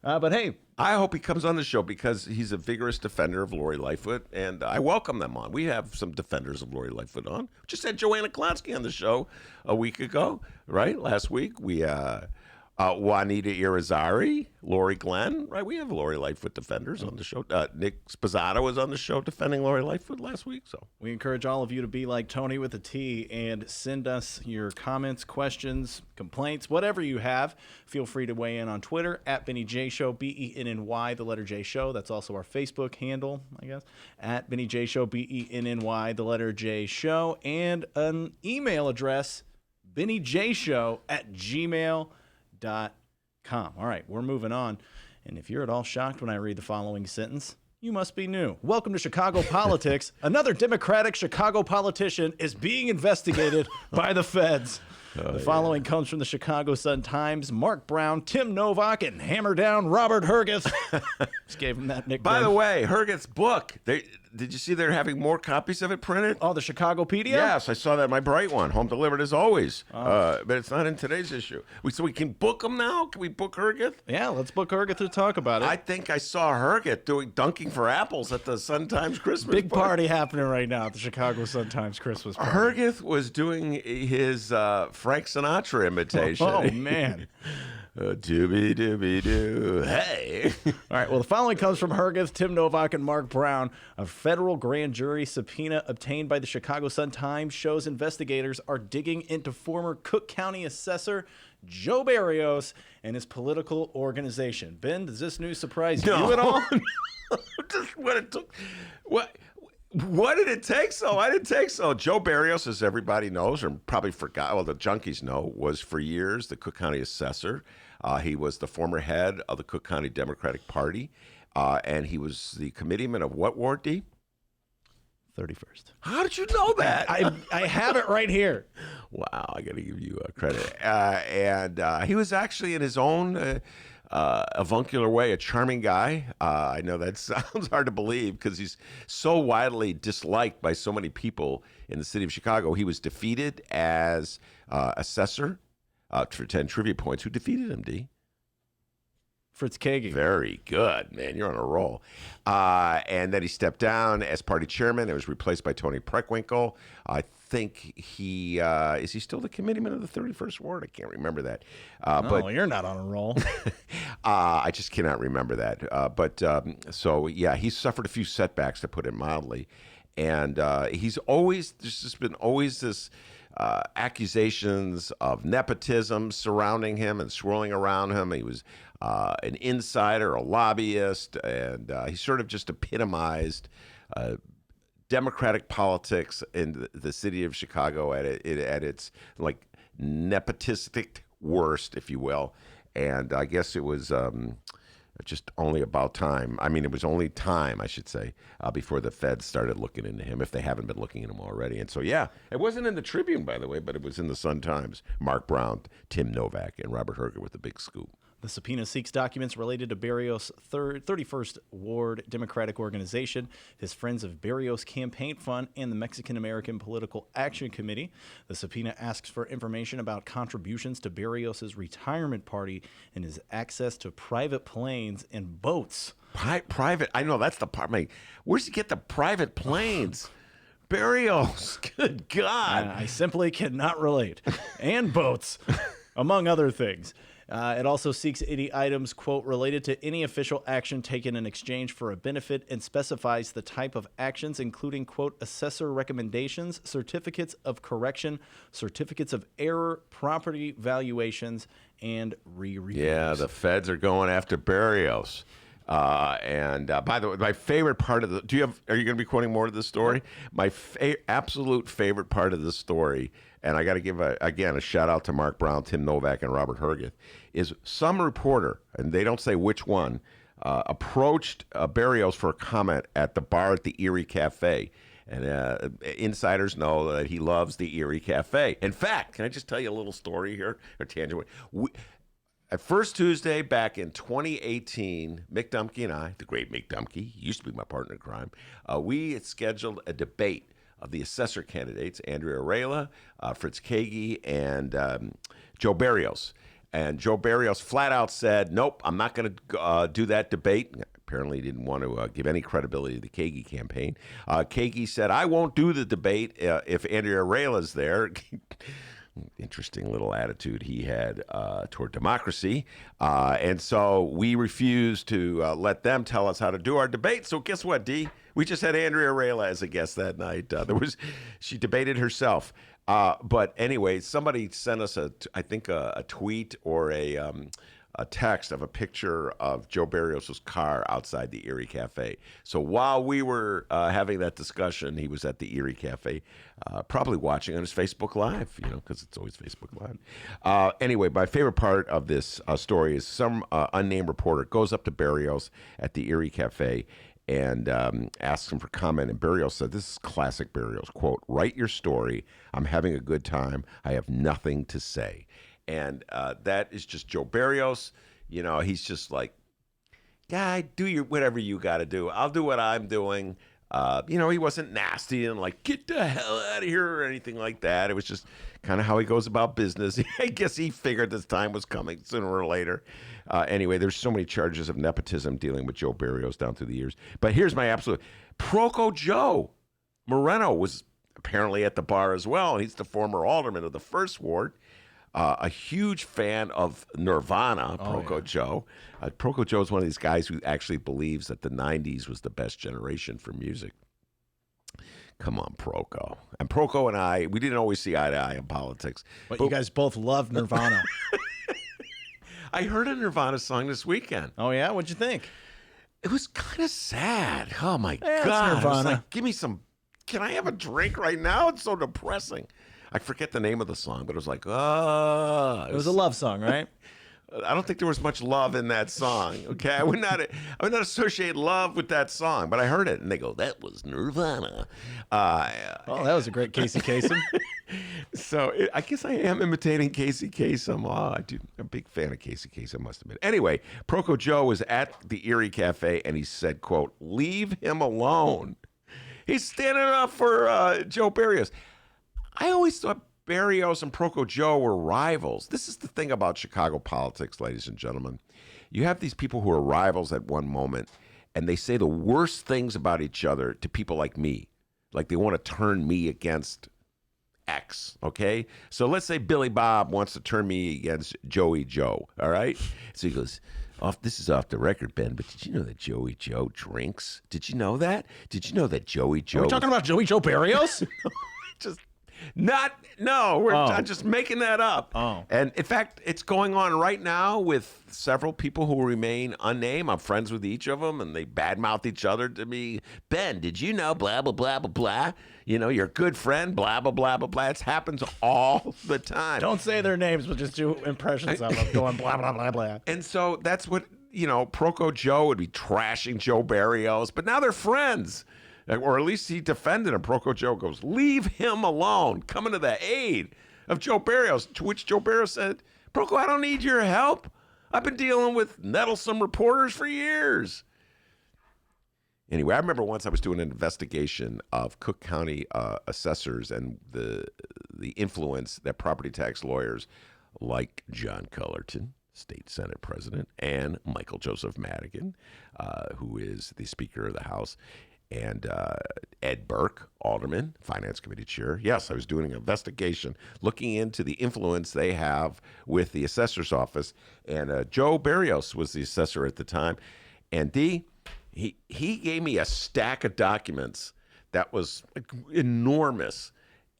But hey. I hope he comes on the show because he's a vigorous defender of Lori Lightfoot, and I welcome them on. We have some defenders of Lori Lightfoot on. We just had Joanna Klonsky on the show a week ago, right? Last week. We Juanita Irizarry, Lori Glenn, right? We have Lori Lightfoot defenders on the show. Nick Spazzato was on the show defending Lori Lightfoot last week. So We encourage all of you to be like Tony with a T and send us your comments, questions, complaints, whatever you have. Feel free to weigh in on Twitter at Benny J Show, BENNY, the letter J Show. That's also our Facebook handle, I guess, at Benny J Show, BENNY, the letter J Show, and an email address, bennyjshow@gmail.com. All right, we're moving on. And if you're at all shocked when I read the following sentence, you must be new. Welcome to Chicago Politics. Another Democratic Chicago politician is being investigated by the feds. The following comes from the Chicago Sun-Times. Mark Brown, Tim Novak, and hammer down Robert Herguth. Just gave him that nickname. by the way, Herguth's book, did you see they're having more copies of it printed? Oh, the Chicagopedia? Yes, I saw that in my bright one, home delivered as always. But it's not in today's issue. So we can book them now? Can we book Herguth? Yeah, let's book Herguth to talk about it. I think I saw Herguth dunking for apples at the Sun-Times Christmas Big party happening right now at the Chicago Sun-Times Christmas party. Herguth was doing his Frank Sinatra imitation. Oh, man. Doobie-doobie-doo, hey. All right, well, the following comes from Herguth, Tim Novak, and Mark Brown. A federal grand jury subpoena obtained by the Chicago Sun-Times shows investigators are digging into former Cook County assessor Joe Barrios and his political organization. Ben, does this news surprise you at all? Just what it took. What did it take so? I didn't take so. Joe Barrios, as everybody knows, or probably forgot, well, the junkies know, was for years the Cook County assessor. He was the former head of the Cook County Democratic Party, and he was the committeeman of what ward, D? 31st. How did you know that? I have it right here. Wow, I got to give you credit. And he was actually in his own avuncular way a charming guy. I know that sounds hard to believe because he's so widely disliked by so many people in the city of Chicago. He was defeated as assessor for 10 trivia points. Who defeated him, D? Fritz Kagi. Very good, man. You're on a roll. And then he stepped down as party chairman. It was replaced by Tony Preckwinkle. I think is he still the committeeman of the 31st Ward? I can't remember that. But you're not on a roll. I just cannot remember that. So he suffered a few setbacks, to put it mildly. And there's just been always this accusations of nepotism surrounding him and swirling around him. He was an insider, a lobbyist, and he sort of just epitomized Democratic politics in the city of Chicago at its like nepotistic worst, if you will. And I guess it was just only about time. I mean, it was only time, I should say, before the feds started looking into him, if they haven't been looking into him already. And so, it wasn't in the Tribune, by the way, but it was in the Sun-Times. Mark Brown, Tim Novak, and Robert Herguth with the big scoop. The subpoena seeks documents related to Barrios' 31st Ward Democratic Organization, his Friends of Barrios Campaign Fund, and the Mexican-American Political Action Committee. The subpoena asks for information about contributions to Barrios' retirement party and his access to private planes and boats. Private? I know, that's the part. Where's he get the private planes? Barrios, good God. I simply cannot relate. And boats, among other things. It also seeks any items, quote, related to any official action taken in exchange for a benefit and specifies the type of actions, including, quote, assessor recommendations, certificates of correction, certificates of error, property valuations, and re-reviews. Yeah, the feds are going after Barrios. And by the way, my favorite part of are you going to be quoting more of the story? My absolute favorite part of the story, and I got to give a shout out to Mark Brown, Tim Novak, and Robert Herguth, is some reporter, and they don't say which one, approached Barrios for a comment at the bar at the Erie Cafe. And insiders know that he loves the Erie Cafe. In fact, can I just tell you a little story here? Or tangent? At First Tuesday back in 2018, Mick Dumke and I, the great Mick Dumke, he used to be my partner in crime, we had scheduled a debate of the assessor candidates, Andrea Arela, Fritz Kagi, and Joe Barrios. And Joe Barrios flat out said, nope, I'm not going to do that debate. Apparently he didn't want to give any credibility to the Kagi campaign. Kagi said, I won't do the debate if Andrea Arela's there. Interesting little attitude he had toward democracy. And so we refused to let them tell us how to do our debate. So guess what, D? We just had Andrea Rayla as a guest that night. She debated herself. But anyway, somebody sent us I think a tweet or a text of a picture of Joe Barrios' car outside the Erie Cafe. So while we were having that discussion, he was at the Erie Cafe, probably watching on his Facebook Live, because it's always Facebook Live. Anyway, my favorite part of this story is some unnamed reporter goes up to Barrios at the Erie Cafe and asks him for comment. And Barrios said, this is classic Barrios, quote, "Write your story. I'm having a good time. I have nothing to say." And that is just Joe Barrios. He's just like, guy, do whatever you got to do. I'll do what I'm doing. He wasn't nasty and like, get the hell out of here or anything like that. It was just kind of how he goes about business. I guess he figured this time was coming sooner or later. Anyway, there's so many charges of nepotism dealing with Joe Barrios down through the years. But here's my absolute Proco Joe Moreno was apparently at the bar as well. He's the former alderman of the 1st Ward. A huge fan of Nirvana, Proco Joe. Proco Joe is one of these guys who actually believes that the 90s was the best generation for music. Come on, Proco. And Proco and I, we didn't always see eye to eye in politics. But you guys both love Nirvana. I heard a Nirvana song this weekend. Oh, yeah? What'd you think? It was kind of sad. Oh, my Yeah, God. it's Nirvana. I was like, give me some, can I have a drink right now? It's so depressing. I forget the name of the song, but it was like, It was a love song, right? I don't think there was much love in that song. Okay, I would not associate love with that song, but I heard it and they go, "That was Nirvana." That was a great Casey Kasem. So I guess I am imitating Casey Kasem. I'm a big fan of Casey Kasem, must admit. Anyway, Proco Joe was at the Erie Cafe and he said, quote, "Leave him alone." He's standing up for Joe Barrios. I always thought Barrios and Proco Joe were rivals. This is the thing about Chicago politics, ladies and gentlemen. You have these people who are rivals at one moment, and they say the worst things about each other to people like me. Like they want to turn me against X, okay? So let's say Billy Bob wants to turn me against Joey Joe, all right? So he goes, this is off the record, Ben, but did you know that Joey Joe drinks? Did you know that? Did you know that Joey Joe... Are we talking about Joey Joe Barrios? I'm just making that up. Oh. And in fact, it's going on right now with several people who remain unnamed. I'm friends with each of them, and they badmouth each other to me. Ben, did you know blah, blah, blah, blah, blah? Your good friend, blah, blah, blah, blah, blah. It happens all the time. Don't say their names, but just do impressions of them going blah, blah, blah, blah. And so that's what, Proco Joe would be trashing Joe Barrios, but now they're friends. Or at least he defended him. Proco Joe goes, "Leave him alone," coming to the aid of Joe Barrios, to which Joe Barrios said, "Proco, I don't need your help. I've been dealing with nettlesome reporters for years." Anyway, I remember once I was doing an investigation of Cook County assessors and the influence that property tax lawyers like John Cullerton, State Senate President, and Michael Joseph Madigan, who is the Speaker of the House, and Ed Burke, Alderman, Finance Committee Chair. Yes, I was doing an investigation looking into the influence they have with the assessor's office. And Joe Barrios was the assessor at the time. And he gave me a stack of documents that was enormous.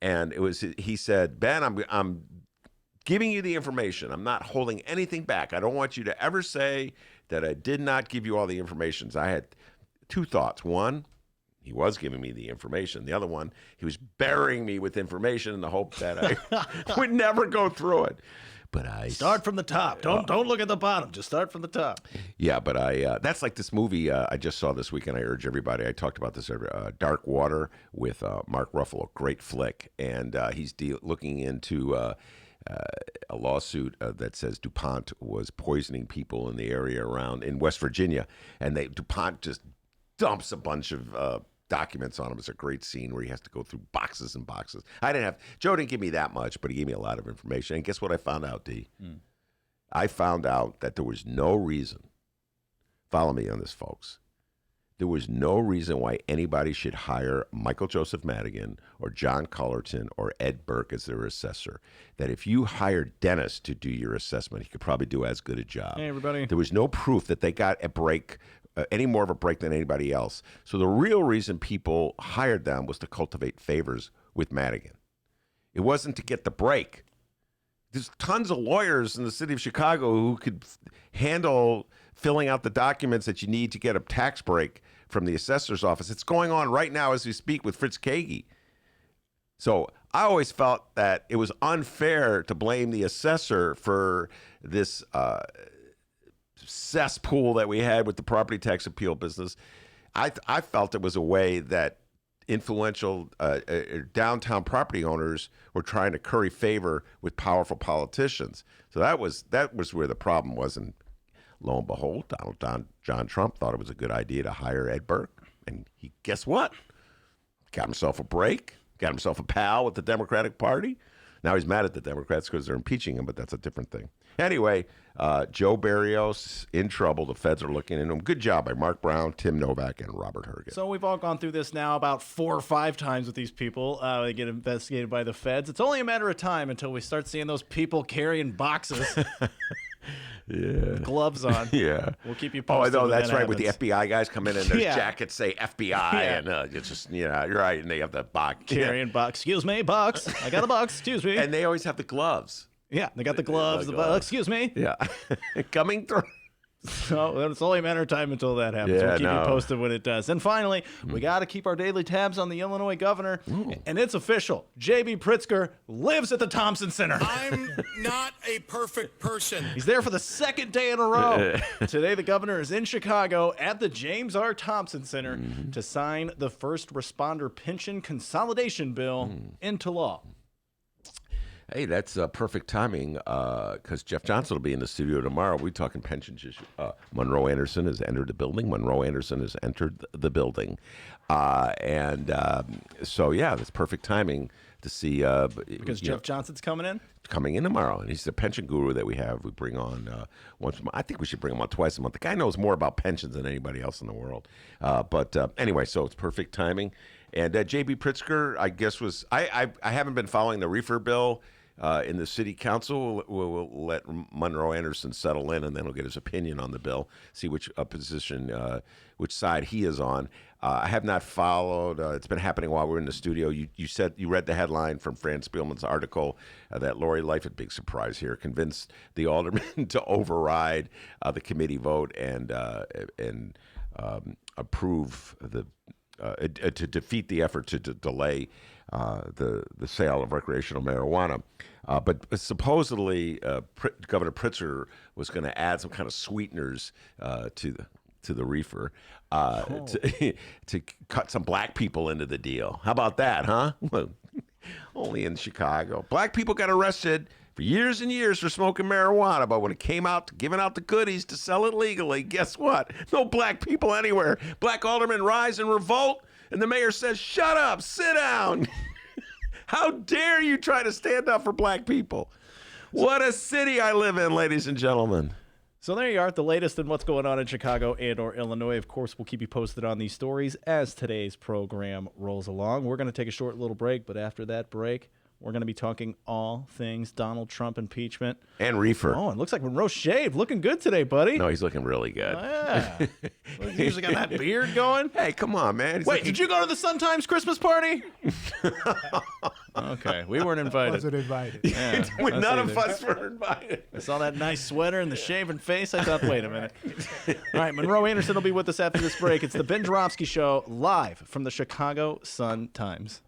And he said, "Ben, I'm giving you the information. I'm not holding anything back. I don't want you to ever say that I did not give you all the information." So I had two thoughts. One, he was giving me the information. The other one, he was burying me with information in the hope that I would never go through it. But I start from the top. Don't look at the bottom. Just start from the top. Yeah, but that's like this movie I just saw this weekend. I urge everybody. I talked about this. Dark Water with Mark Ruffalo. Great flick, and he's looking into a lawsuit that says DuPont was poisoning people in the area around in West Virginia, and DuPont just dumps a bunch of documents on him. It's a great scene where he has to go through boxes and boxes. Joe didn't give me that much, but he gave me a lot of information. And guess what I found out, D? I found out that there was no reason, follow me on this, folks, there was no reason why anybody should hire Michael Joseph Madigan or John Cullerton or Ed Burke as their assessor. That if you hired Dennis to do your assessment, he could probably do as good a job. Hey, everybody. There was no proof that they got a break, any more of a break than anybody else. So the real reason people hired them was to cultivate favors with Madigan. It wasn't to get the break. There's tons of lawyers in the city of Chicago who could handle filling out the documents that you need to get a tax break from the assessor's office. It's going on right now as we speak with Fritz Kagi. So I always felt that it was unfair to blame the assessor for this cesspool that we had with the property tax appeal business. I felt it was a way that influential downtown property owners were trying to curry favor with powerful politicians. So that was where the problem was. And lo and behold, John Trump thought it was a good idea to hire Ed Burke. And guess what? Got himself a break, got himself a pal with the Democratic Party. Now he's mad at the Democrats because they're impeaching him, but that's a different thing. Anyway, Joe Barrios in trouble. The feds are looking into him. Good job by Mark Brown, Tim Novak, and Robert Herget. So we've all gone through this now about 4 or 5 times with these people. They get investigated by the feds. It's only a matter of time until we start seeing those people carrying boxes. Yeah. Gloves on. Yeah. We'll keep you Oh, I posted. know. when That's that right. With the happens. FBI guys come in and their Yeah. jackets say FBI, Yeah. and it's just, you're right. And they have the box. Carrying box. Excuse me, box. I got a box. Excuse me. And they always have the gloves. Yeah, they got the gloves. the The gloves. Excuse me. Yeah. Coming through. So it's only a matter of time until that happens. Yeah, We'll keep no. you posted when it does. And finally, we got to keep our daily tabs on the Illinois governor. And it's official. J.B. Pritzker lives at the Thompson Center. I'm not a perfect person. He's there for the second day in a row. Today, the governor is in Chicago at the James R. Thompson Center to sign the first responder pension consolidation bill into law. Hey, that's perfect timing because Jeff Johnson will be in the studio tomorrow. We're talking pensions issue. Monroe Anderson has entered the building. So, yeah, that's perfect timing to see. Because Jeff Johnson's coming in? Coming in tomorrow, and he's the pension guru that we have. We bring on once a month. I think we should bring him on twice a month. The guy knows more about pensions than anybody else in the world. But anyway, so it's perfect timing. And J.B. Pritzker, I guess, was I haven't been following the reefer bill in the city council. We'll let Monroe Anderson settle in, and then we'll get his opinion on the bill, see which position, which side he is on. I have not followed. It's been happening while we're in the studio. You said you read the headline from Fran Spielman's article that Lori Lightfoot, big surprise here, convinced the aldermen to override the committee vote and approve to defeat the effort to delay the sale of recreational marijuana. But supposedly Governor Pritzker was going to add some kind of sweeteners to the reefer to cut some black people into the deal. How about that, huh? Well, only in Chicago. Black people got arrested for years and years for smoking marijuana, but when it came out to giving out the goodies to sell it legally, guess what? No black people anywhere. Black aldermen rise and revolt, and the mayor says, "Shut up, sit down." How dare you try to stand up for black people? What a city I live in, ladies and gentlemen. So there you are, the latest in what's going on in Chicago and or Illinois. Of course, we'll keep you posted on these stories as today's program rolls along. We're going to take a short little break, but after that break, we're going to be talking all things Donald Trump impeachment. And reefer. Oh, it looks like Monroe shaved. Looking good today, buddy. No, he's looking really good. Oh, yeah. He's usually got that beard going. Hey, come on, man. Wait, did you go to the Sun Times Christmas party? Okay, we weren't invited. Wasn't invited. Yeah, When us none either. of us were invited. I saw that nice sweater and the shaven face. I thought, wait a minute. All right, Monroe Anderson will be with us after this break. It's the Ben Joravsky Show, live from the Chicago Sun-Times.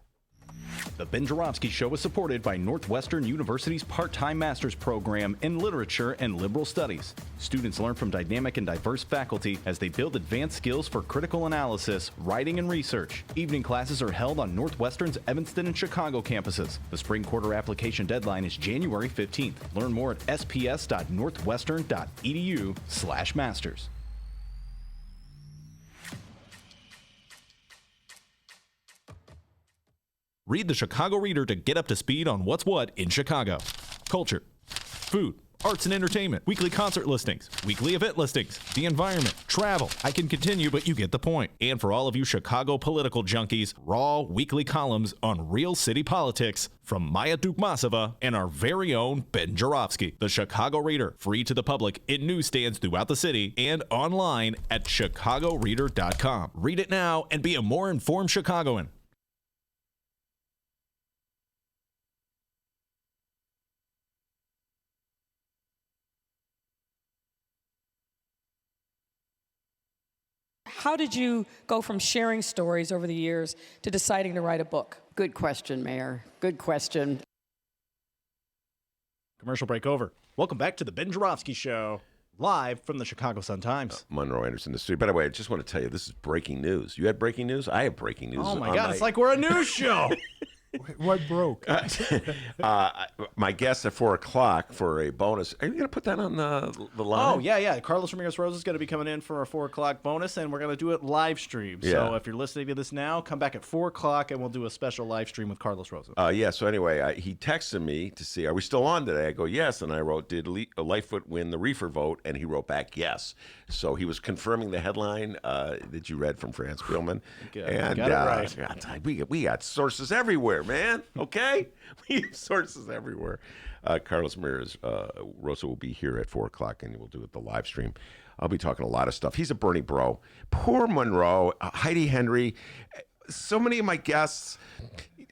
The Ben Joravsky Show is supported by Northwestern University's part-time master's program in literature and liberal studies. Students learn from dynamic and diverse faculty as they build advanced skills for critical analysis, writing, and research. Evening classes are held on Northwestern's Evanston and Chicago campuses. The spring quarter application deadline is January 15th. Learn more at sps.northwestern.edu/masters. Read the Chicago Reader to get up to speed on what's what in Chicago. Culture, food, arts and entertainment, weekly concert listings, weekly event listings, the environment, travel. I can continue, but you get the point. And for all of you Chicago political junkies, raw weekly columns on real city politics from Maya Dukmasova and our very own Ben Joravsky. The Chicago Reader, free to the public in newsstands throughout the city and online at chicagoreader.com. Read it now and be a more informed Chicagoan. How did you go from sharing stories over the years to deciding to write a book? Good question, Mayor. Good question. Commercial break over. Welcome back to the Ben Joravsky Show, live from the Chicago Sun-Times. Monroe Anderson, the studio. By the way, I just want to tell you, this is breaking news. You had breaking news? I have breaking news. Oh, my God. It's like we're a news show. What broke? My guest at 4 o'clock for a bonus. Are you going to put that on the line? Oh, yeah. Carlos Ramirez-Rose is going to be coming in for a 4 o'clock bonus, and we're going to do it live stream. Yeah. So if you're listening to this now, come back at 4 o'clock, and we'll do a special live stream with Carlos Rosa. Yeah, so anyway, he texted me to see, are we still on today? I go, yes. And I wrote, did Lightfoot win the reefer vote? And he wrote back, yes. So he was confirming the headline that you read from Franz Spielman. Got it right. We got sources everywhere, man. Okay? We have sources everywhere. Carlos Ramirez Rosa will be here at 4 o'clock, and we'll do it the live stream. I'll be talking a lot of stuff. He's a Bernie bro. Poor Monroe, Heidi Henry. So many of my guests,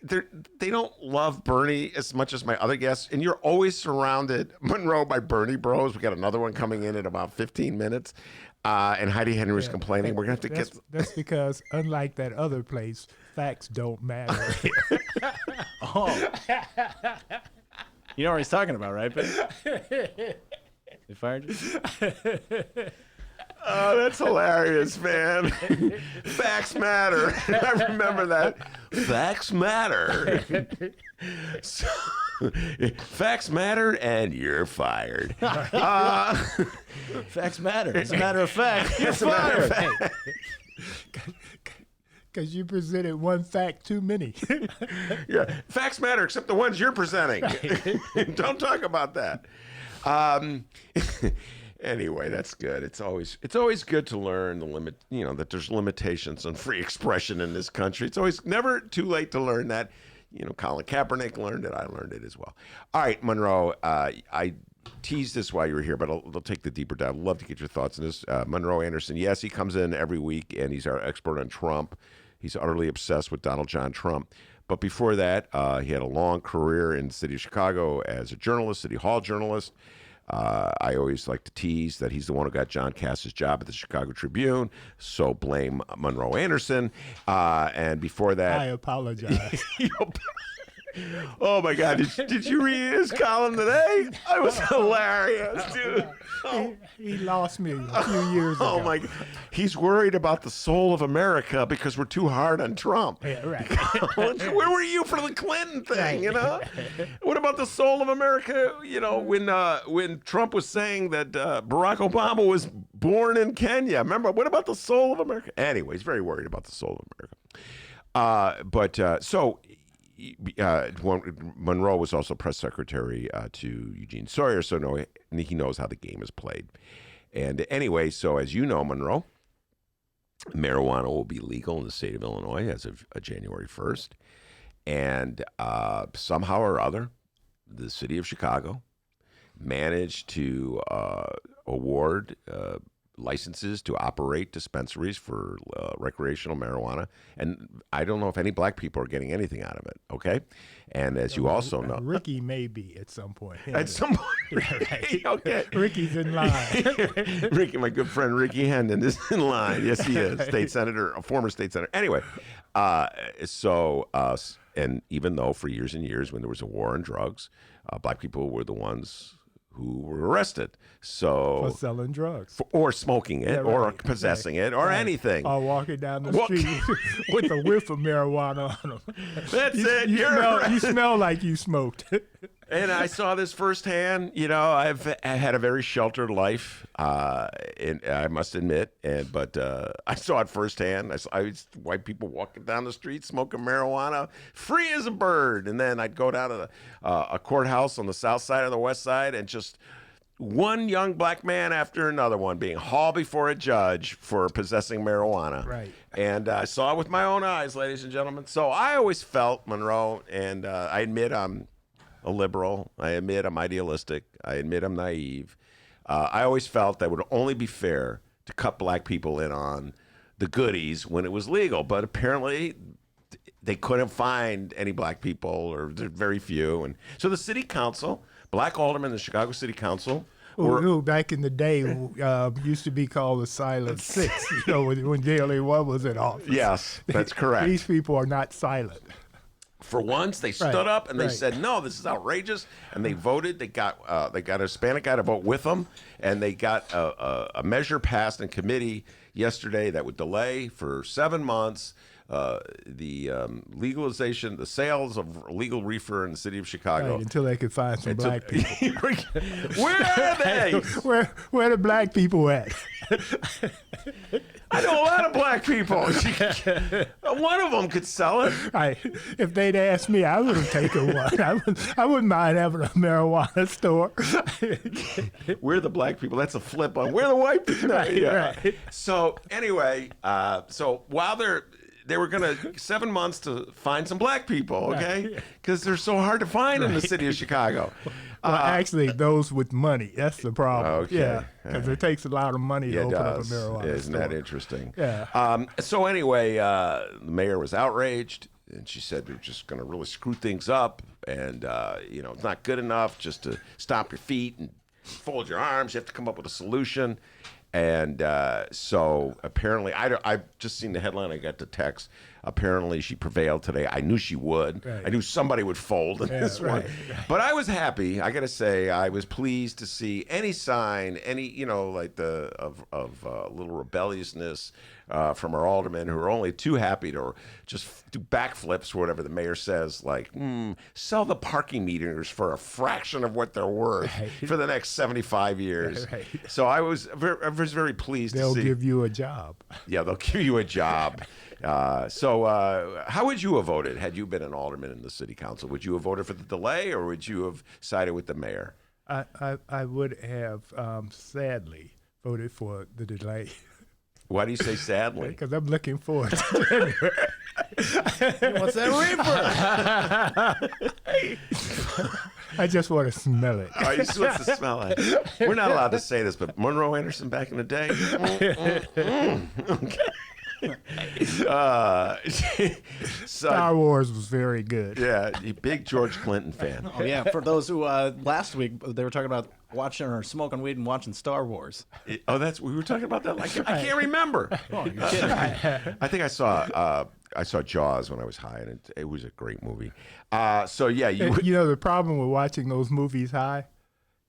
they don't love Bernie as much as my other guests, and you're always surrounded, Monroe, by Bernie bros. We got another one coming in about 15 minutes, and Heidi Henry's complaining. We're going to have to get... That's because, unlike that other place, facts don't matter. Oh. You know what he's talking about, right, Ben? They fired you? Oh, that's hilarious, man. Facts matter. I remember that. Facts matter. So, facts matter, and you're fired. Facts matter. As a matter of fact, you're As a matter of fired. fact. Because you presented one fact too many. Yeah, facts matter, except the ones you're presenting. Don't talk about that. Anyway, that's good. It's always good to learn that there's limitations on free expression in this country. It's always never too late to learn that. Colin Kaepernick learned it. I learned it as well. All right, Monroe. I teased this while you were here, but I'll take the deeper dive. I'd love to get your thoughts on this. Monroe Anderson. Yes, he comes in every week, and he's our expert on Trump. He's utterly obsessed with Donald John Trump. But before that, he had a long career in the city of Chicago as a journalist, City Hall journalist. I always like to tease that he's the one who got John Cass's job at the Chicago Tribune, so blame Monroe Anderson. And before that... I apologize. Oh, my God. Did you read his column today? It was hilarious, dude. He lost me a few years ago. Oh, my God. He's worried about the soul of America because we're too hard on Trump. Yeah, right. Where were you for the Clinton thing, What about the soul of America, when Trump was saying that Barack Obama was born in Kenya? Remember, what about the soul of America? Anyway, he's very worried about the soul of America. Monroe was also press secretary to Eugene Sawyer, so he knows how the game is played. And anyway, so as you know, Monroe, marijuana will be legal in the state of Illinois as of January 1st. And somehow or other, the city of Chicago managed to award licenses to operate dispensaries for recreational marijuana. And I don't know if any black people are getting anything out of it, okay? And as you also know... Ricky may be at some point. At some point. Right. Okay. Ricky's in line. Ricky, my good friend Ricky Hendon is in line. Yes, he is. State senator, a former state senator. Anyway, and even though for years and years when there was a war on drugs, black people were the ones who were arrested. So For selling drugs. Or smoking it, Yeah, or right, possessing it, or anything. Or walking down the street with a whiff of marijuana on them. That's it. You're You smell like you smoked. And I saw this firsthand. I had a very sheltered life, and I must admit. But I saw it firsthand. I saw white people walking down the street smoking marijuana, free as a bird. And then I'd go down to a courthouse on the south side or the west side and just one young black man after another one being hauled before a judge for possessing marijuana. Right. And I saw it with my own eyes, ladies and gentlemen. So I always felt, Monroe, and I admit I'm a liberal. I admit I'm idealistic. I admit I'm naive. I always felt that it would only be fair to cut black people in on the goodies when it was legal. But apparently they couldn't find any black people, or very few. And so the city council, black aldermen, the Chicago City Council, Who back in the day used to be called the Silent Six, when Daly One was in office. Yes, that's correct. These people are not silent. For once, they stood up and they said, "No, this is outrageous," and they voted. They got a Hispanic guy to vote with them, and they got a measure passed in committee yesterday that would delay for 7 months the legalization, the sales of legal reefer in the city of Chicago. Right, until they could find some black people. Where are they? Where the black people at? I know a lot of black people. One of them could sell it. If they'd asked me, I would have taken one. I wouldn't mind having a marijuana store. We're the black people. That's a flip on. We're the white people. Right. So anyway, so while they were going to 7 months to find some black people, okay? Because they're so hard to find in the city of Chicago. Well, actually, those with money. That's the problem. Okay. Yeah, because it takes a lot of money to open up a marijuana Isn't store. that interesting? Yeah. So anyway, the mayor was outraged, and she said they're just going to really screw things up, and it's not good enough just to stomp your feet and fold your arms. You have to come up with a solution. And so apparently, I've just seen the headline. I got the text. Apparently, she prevailed today. I knew she would. Right. I knew somebody would fold in this one. But I was happy. I got to say, I was pleased to see any sign, like of a little rebelliousness from our aldermen, who are only too happy to just do backflips or whatever the mayor says, like sell the parking meters for a fraction of what they're worth for the next 75 years. Right. So I was very pleased They'll to see. give you a job. Yeah, they'll give you a job. So how would you have voted had you been an alderman in the city council? Would you have voted for the delay, or would you have sided with the mayor? I would have sadly voted for the delay. Why do you say sadly? Because I'm looking forward to January. What's that reefer? I just want to smell it. Oh, you just want to smell it. We're not allowed to say this, but Monroe Anderson back in the day. Okay. Star Wars was very good. Yeah, a big George Clinton fan. Oh yeah, for those who last week they were talking about watching or smoking weed and watching Star Wars. We were talking about that. Like, I can't remember. Oh, you're kidding. I think I saw Jaws when I was high, and it was a great movie. So yeah, The problem with watching those movies high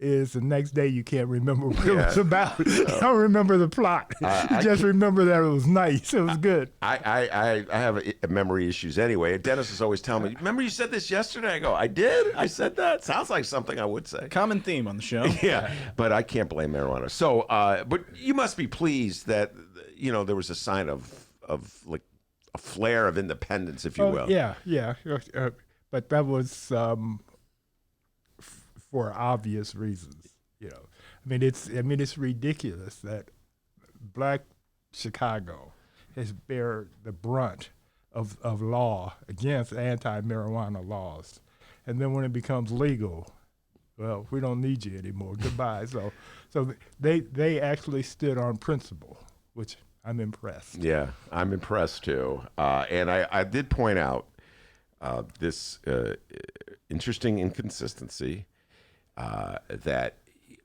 is the next day you can't remember what it was about. You don't remember the plot. You just remember that it was nice. It was good. I have memory issues anyway. Dennis is always telling me, remember you said this yesterday? I go, I did? I said that? Sounds like something I would say. Common theme on the show. Yeah, but I can't blame marijuana. So, but you must be pleased that, there was a sign of like a flare of independence, if you will. Yeah. But that was for obvious reasons. It's ridiculous that Black Chicago has bear the brunt of law against anti-marijuana laws, and then when it becomes legal, well, we don't need you anymore. Goodbye. So they actually stood on principle, which I'm impressed. Yeah, I'm impressed too. And I did point out this interesting inconsistency that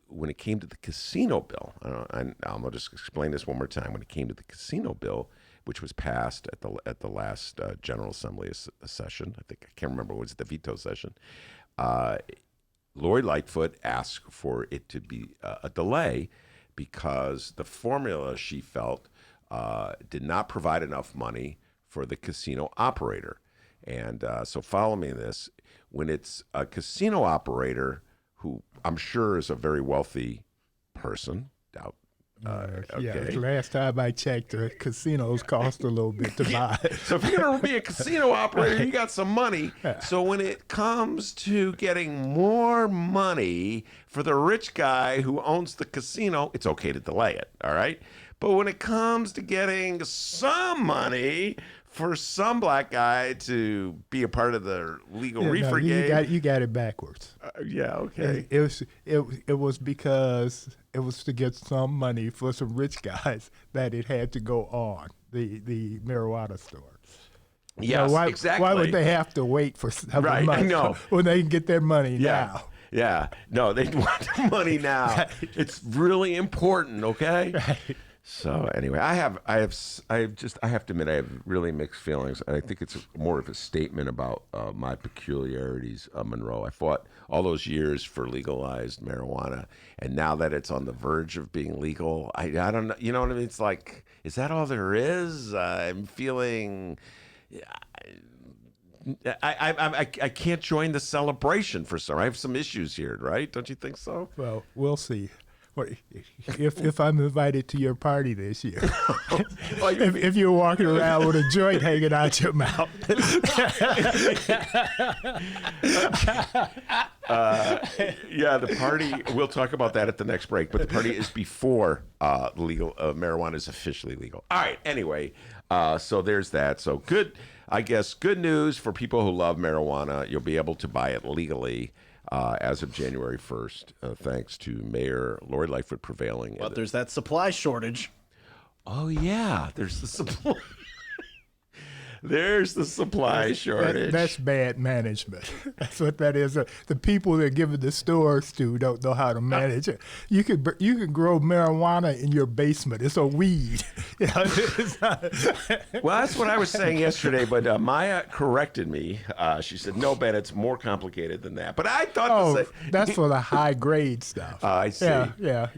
when it came to the casino bill, I'm gonna just explain this one more time. When it came to the casino bill, which was passed at the last General Assembly session, I can't remember, was it the veto session? Lori Lightfoot asked for it to be a delay because the formula, she felt, did not provide enough money for the casino operator. And so follow me in this. When it's a casino operator who I'm sure is a very wealthy person, doubt Yeah, last time I checked, the casinos cost a little bit to buy. So if you're going to be a casino operator, you got some money. So when it comes to getting more money for the rich guy who owns the casino, it's okay to delay it, all right? But when it comes to getting some money for some black guy to be a part of the legal reefer game, you got it backwards. yeah, okay. It was because it was to get some money for some rich guys that it had to go on the marijuana store. Yes, exactly. Why would they have to wait for 7 months when they can get their money now? Yeah, no, they want the money now. It's really important, okay? Right. So anyway, I have to admit, I have really mixed feelings, and I think it's more of a statement about my peculiarities, Monroe. I fought all those years for legalized marijuana, and now that it's on the verge of being legal, I don't know. You know what I mean? It's like, is that all there is? I'm feeling. I can't join the celebration for some. I have some issues here, right? Don't you think so? Well, we'll see. If I'm invited to your party this year, if you're walking around with a joint hanging out your mouth. Yeah, the party, we'll talk about that at the next break, but the party is before legal marijuana is officially legal. All right, anyway, so there's that. So good, I guess, good news for people who love marijuana. You'll be able to buy it legally as of January 1st, thanks to Mayor Lori Lightfoot prevailing. But there's that supply shortage. Oh, yeah, there's the supply. There's the supply shortage. That's bad management. That's what that is. The people they're giving the stores to don't know how to manage it. You can grow marijuana in your basement. It's a weed. It's not. Well, that's what I was saying yesterday, but Maya corrected me. She said, "No, Ben, it's more complicated than that." But I thought that's for the high grade stuff. I see. Yeah.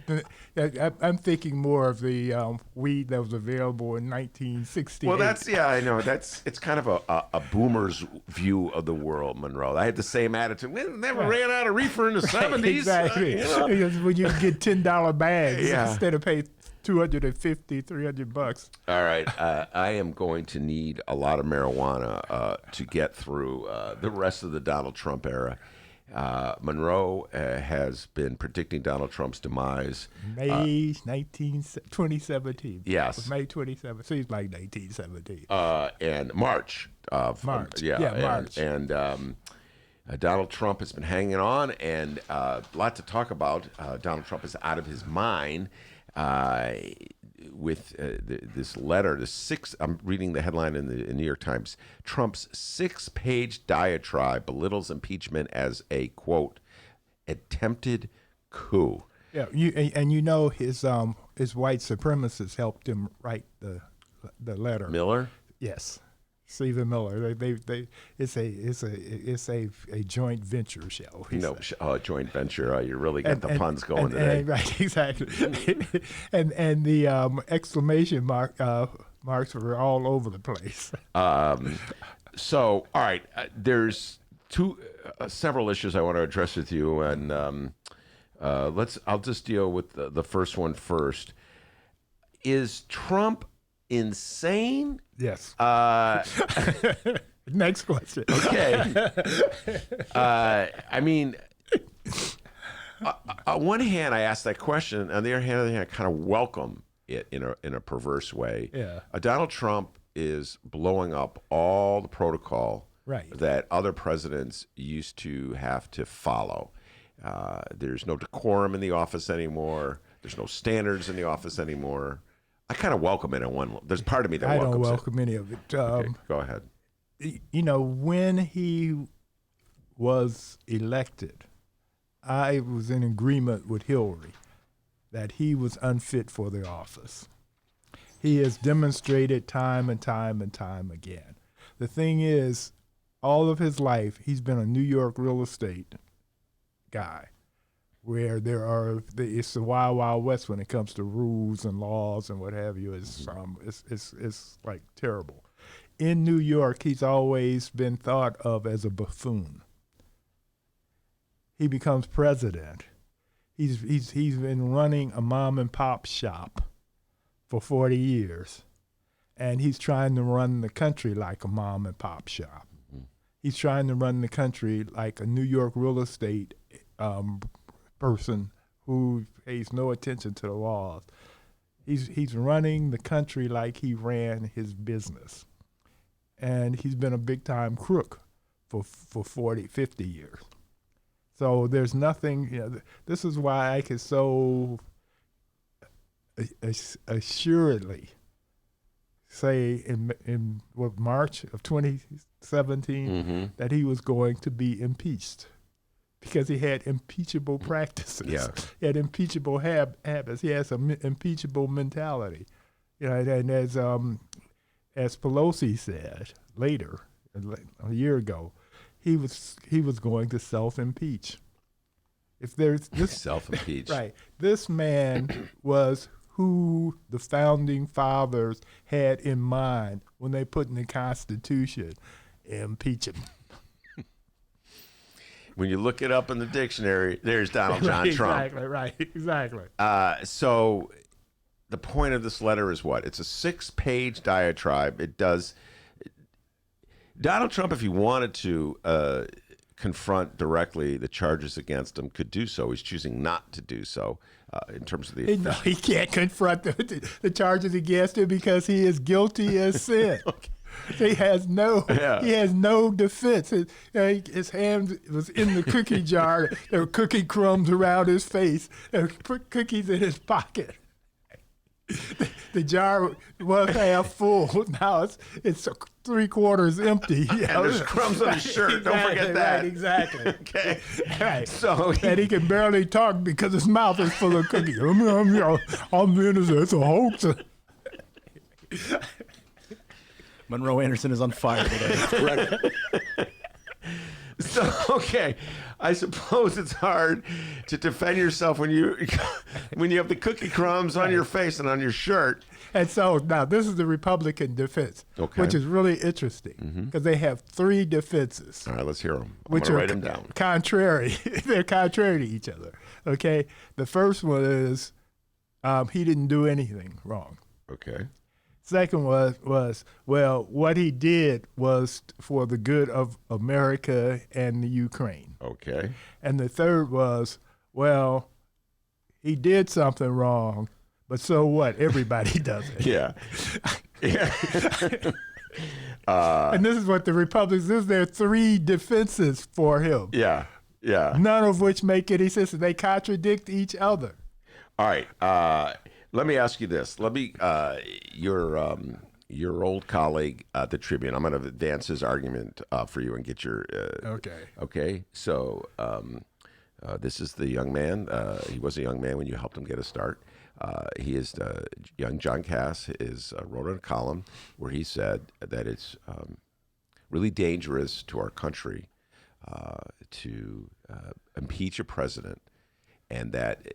I'm thinking more of the weed that was available in 1968. Well, I know. It's kind of a boomer's view of the world, Monroe. I had the same attitude. We never ran out of reefer in the 70s. Exactly. Because when you get $10 bags instead of pay $250, $300. All right. I am going to need a lot of marijuana to get through the rest of the Donald Trump era. Monroe has been predicting Donald Trump's demise. May 2017. Yes. May 27. Seems like 1917. And March. March. March. And Donald Trump has been hanging on, and a lot to talk about. Donald Trump is out of his mind. With this letter, I'm reading the headline in the New York Times. Trump's 6-page diatribe belittles impeachment as a, quote, attempted coup. Yeah, his white supremacists helped him write the letter. Miller? Yes. Stephen Miller. It's a joint venture show. Joint venture. You really got the puns going today. Right, exactly. and the exclamation marks were all over the place. So, all right, there's several issues I want to address with you, and I'll just deal with the first one first. Is Trump insane? Yes. Next question. Okay. I mean, on one hand, I ask that question. On the other hand, I kind of welcome it in a perverse way. Yeah. Donald Trump is blowing up all the protocol that other presidents used to have to follow. There's no decorum in the office anymore. There's no standards in the office anymore. I kind of welcome it in one. There's part of me that welcomes it. I don't welcome any of it. Okay, go ahead. When he was elected, I was in agreement with Hillary that he was unfit for the office. He has demonstrated time and time and time again. The thing is, all of his life, he's been a New York real estate guy, where it's the wild, wild west when it comes to rules and laws and what have you. It's like terrible. In New York, he's always been thought of as a buffoon. He becomes president. He's been running a mom and pop shop for 40 years, and he's trying to run the country like a mom and pop shop. He's trying to run the country like a New York real estate person who pays no attention to the laws. He's running the country like he ran his business. And he's been a big-time crook for 40, 50 years. So there's nothing, this is why I can so assuredly say in March of 2017 that he was going to be impeached because he had impeachable practices. Yeah. He had impeachable habits. He has an impeachable mentality. And as Pelosi said later, a year ago, he was going to self-impeach. If there's this Self-impeach. right, this man was who the founding fathers had in mind when they put in the Constitution, impeach him. When you look it up in the dictionary, there's Donald John Trump. Exactly. So the point of this letter is what? It's a 6-page diatribe. It does. Donald Trump, if he wanted to confront directly the charges against him, could do so. He's choosing not to do so in terms of the. No, he can't confront the charges against him because he is guilty as sin. Okay. He has no defense. His hand was in the cookie jar. There were cookie crumbs around his face. There were cookies in his pocket. The jar was half full. Now it's 3/4 empty. And there's crumbs on his shirt. Don't forget that. Right, exactly. Okay. Right. So and he can barely talk because his mouth is full of cookies. I'm innocent. It's a hoax. Monroe Anderson is on fire today. So, okay, I suppose it's hard to defend yourself when you have the cookie crumbs on your face and on your shirt. And so now this is the Republican defense, which is really interesting because they have 3 defenses. All right, let's hear them. Which are are write them down. Contrary. They're contrary to each other. Okay, the first one is he didn't do anything wrong. Okay. Second was well, what he did was for the good of America and the Ukraine. Okay. And the third was, well, he did something wrong, but so what? Everybody does it. Yeah. Yeah. And this is what the Republicans, this is their 3 defenses for him. Yeah. Yeah. None of which make any sense. They contradict each other. All right. Let me ask you this. Let me your old colleague at the Tribune. I'm going to advance his argument for you and get your. Okay. Okay. So this is the young man. He was a young man when you helped him get a start. He is young John Cass wrote a column where he said that it's really dangerous to our country to impeach a president, and that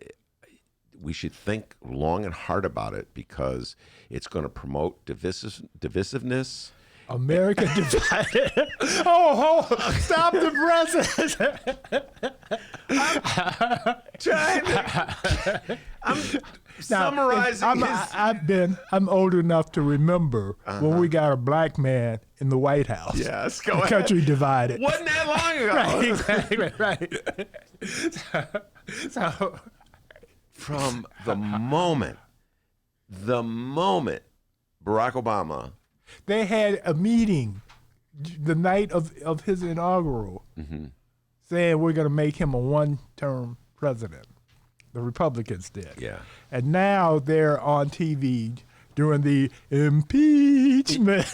we should think long and hard about it because it's going to promote divisiveness. America divided. Oh, stop the president. I'm summarizing I'm old enough to remember when we got a black man in the White House. Yes, go the ahead. Country divided. Wasn't that long ago? Right, exactly, right. So from the moment Barack Obama. They had a meeting the night of his inaugural saying we're going to make him a one-term president. The Republicans did. Yeah. And now they're on TV during the impeachment,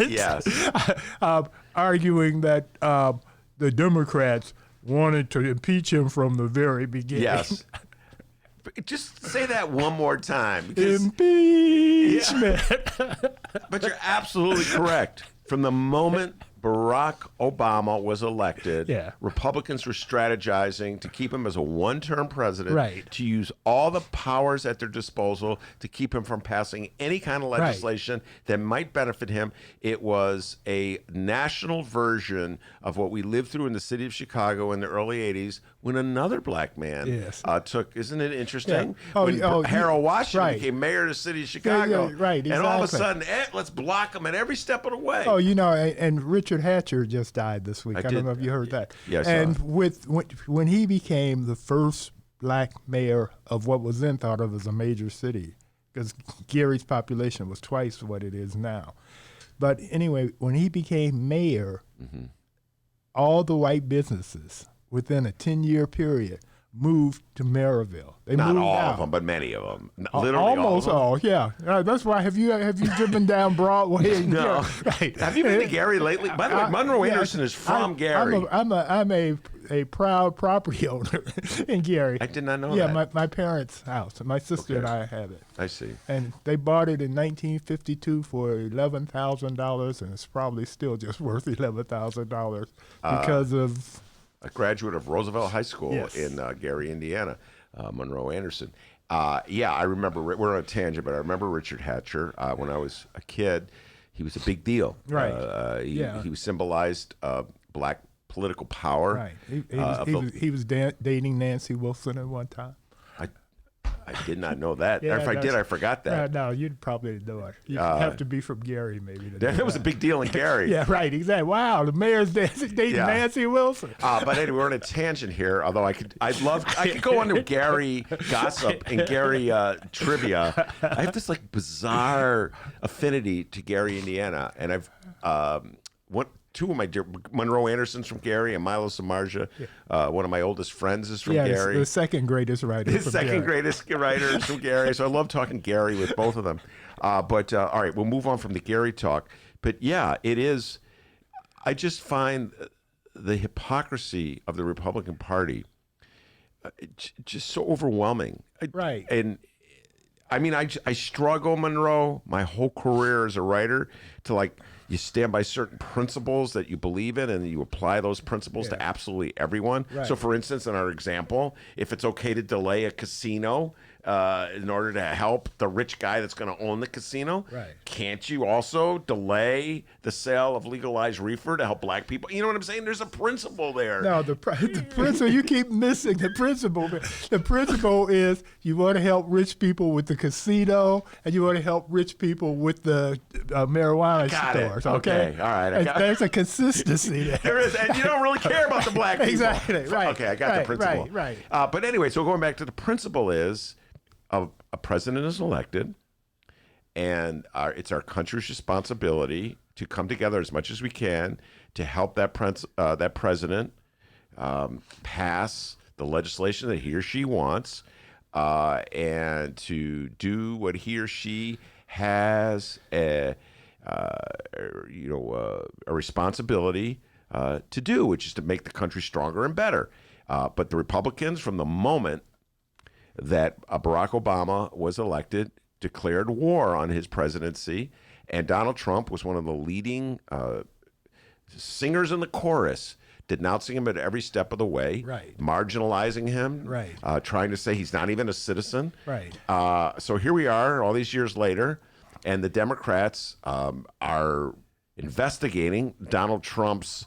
arguing that the Democrats wanted to impeach him from the very beginning. Yes. Just say that one more time. Impeachment. Yeah. But you're absolutely correct. From the moment Barack Obama was elected, Yeah. Republicans were strategizing to keep him as a one-term president, Right. to use all the powers at their disposal to keep him from passing any kind of legislation that might benefit him. It was a national version of what we lived through in the city of Chicago in the early 80s when another black man Yes. took, isn't it interesting? Yeah. Oh, when Harold Washington right. became mayor of the city of Chicago. Yeah, right, And all of a exactly. sudden, let's block him at every step of the way. Oh, and Richard Hatcher just died this week. I did. don't know if you heard that. Yeah, I saw and it. when he became the first black mayor of what was then thought of as a major city, because Gary's population was twice what it is now. But anyway, when he became mayor, all the white businesses within a 10-year period moved to Maryville. They Not moved all out. of them, but many of them. Literally Almost all of them. all, yeah. That's why. Have you driven down Broadway? No. Right. Have you been to Gary lately? By the way, Monroe Yes, Anderson is from Gary. I'm a proud property owner in Gary. I did not know Yeah, that. my parents' house. My sister and Okay. I have it. I see. And they bought it in 1952 for $11,000, and it's probably still just worth $11,000 because of. A graduate of Roosevelt High School Yes. in Gary, Indiana, Monroe Anderson. Yeah, I remember, we're on a tangent, but I remember Richard Hatcher. When I was a kid, he was a big deal. Right. He symbolized black political power. Right. He was dating Nancy Wilson at one time. I did not know that. Yeah, If I did, I forgot that. No, you'd probably know it. You have to be from Gary, maybe. To That know was a that. big deal in Gary. Yeah, right, exactly. Wow, the mayor's dating Yeah. Nancy Wilson. But anyway, we're on a tangent here. Although I could go into Gary gossip and Gary trivia. I have this like bizarre affinity to Gary, Indiana, and I've two of my dear Monroe Anderson's from Gary, and Milo Samardzija, one of my oldest friends, is from Gary. The second greatest writer. His from second Gary. greatest writer is from Gary, so I love talking Gary with both of them. But all right, we'll move on from the Gary talk. But yeah, it is. I just find the hypocrisy of the Republican Party just so overwhelming. Right. And I mean, I struggle, Monroe, my whole career as a writer to you stand by certain principles that you believe in and you apply those principles to absolutely everyone. Right. So for instance, in our example, if it's okay to delay a casino in order to help the rich guy that's going to own the casino, Right. can't you also delay the sale of legalized reefer to help black people? You know what I'm saying? There's a principle there. No, the principle, you keep missing the principle. The principle is you want to help rich people with the casino and you want to help rich people with the marijuana Got it. stores. Okay? All right. There's a consistency there. There is, and you don't really care about the black people. Exactly, right. Okay, I got the principle. Right. But anyway, so going back to the principle is a president is elected, and it's our country's responsibility to come together as much as we can to help that president pass the legislation that he or she wants, and to do what he or she has a responsibility to do, which is to make the country stronger and better. But the Republicans, from the moment that Barack Obama was elected, declared war on his presidency, and Donald Trump was one of the leading singers in the chorus, denouncing him at every step of the way, Right. marginalizing him, Right. Trying to say he's not even a citizen. Right. So here we are, all these years later, and the Democrats are investigating Donald Trump's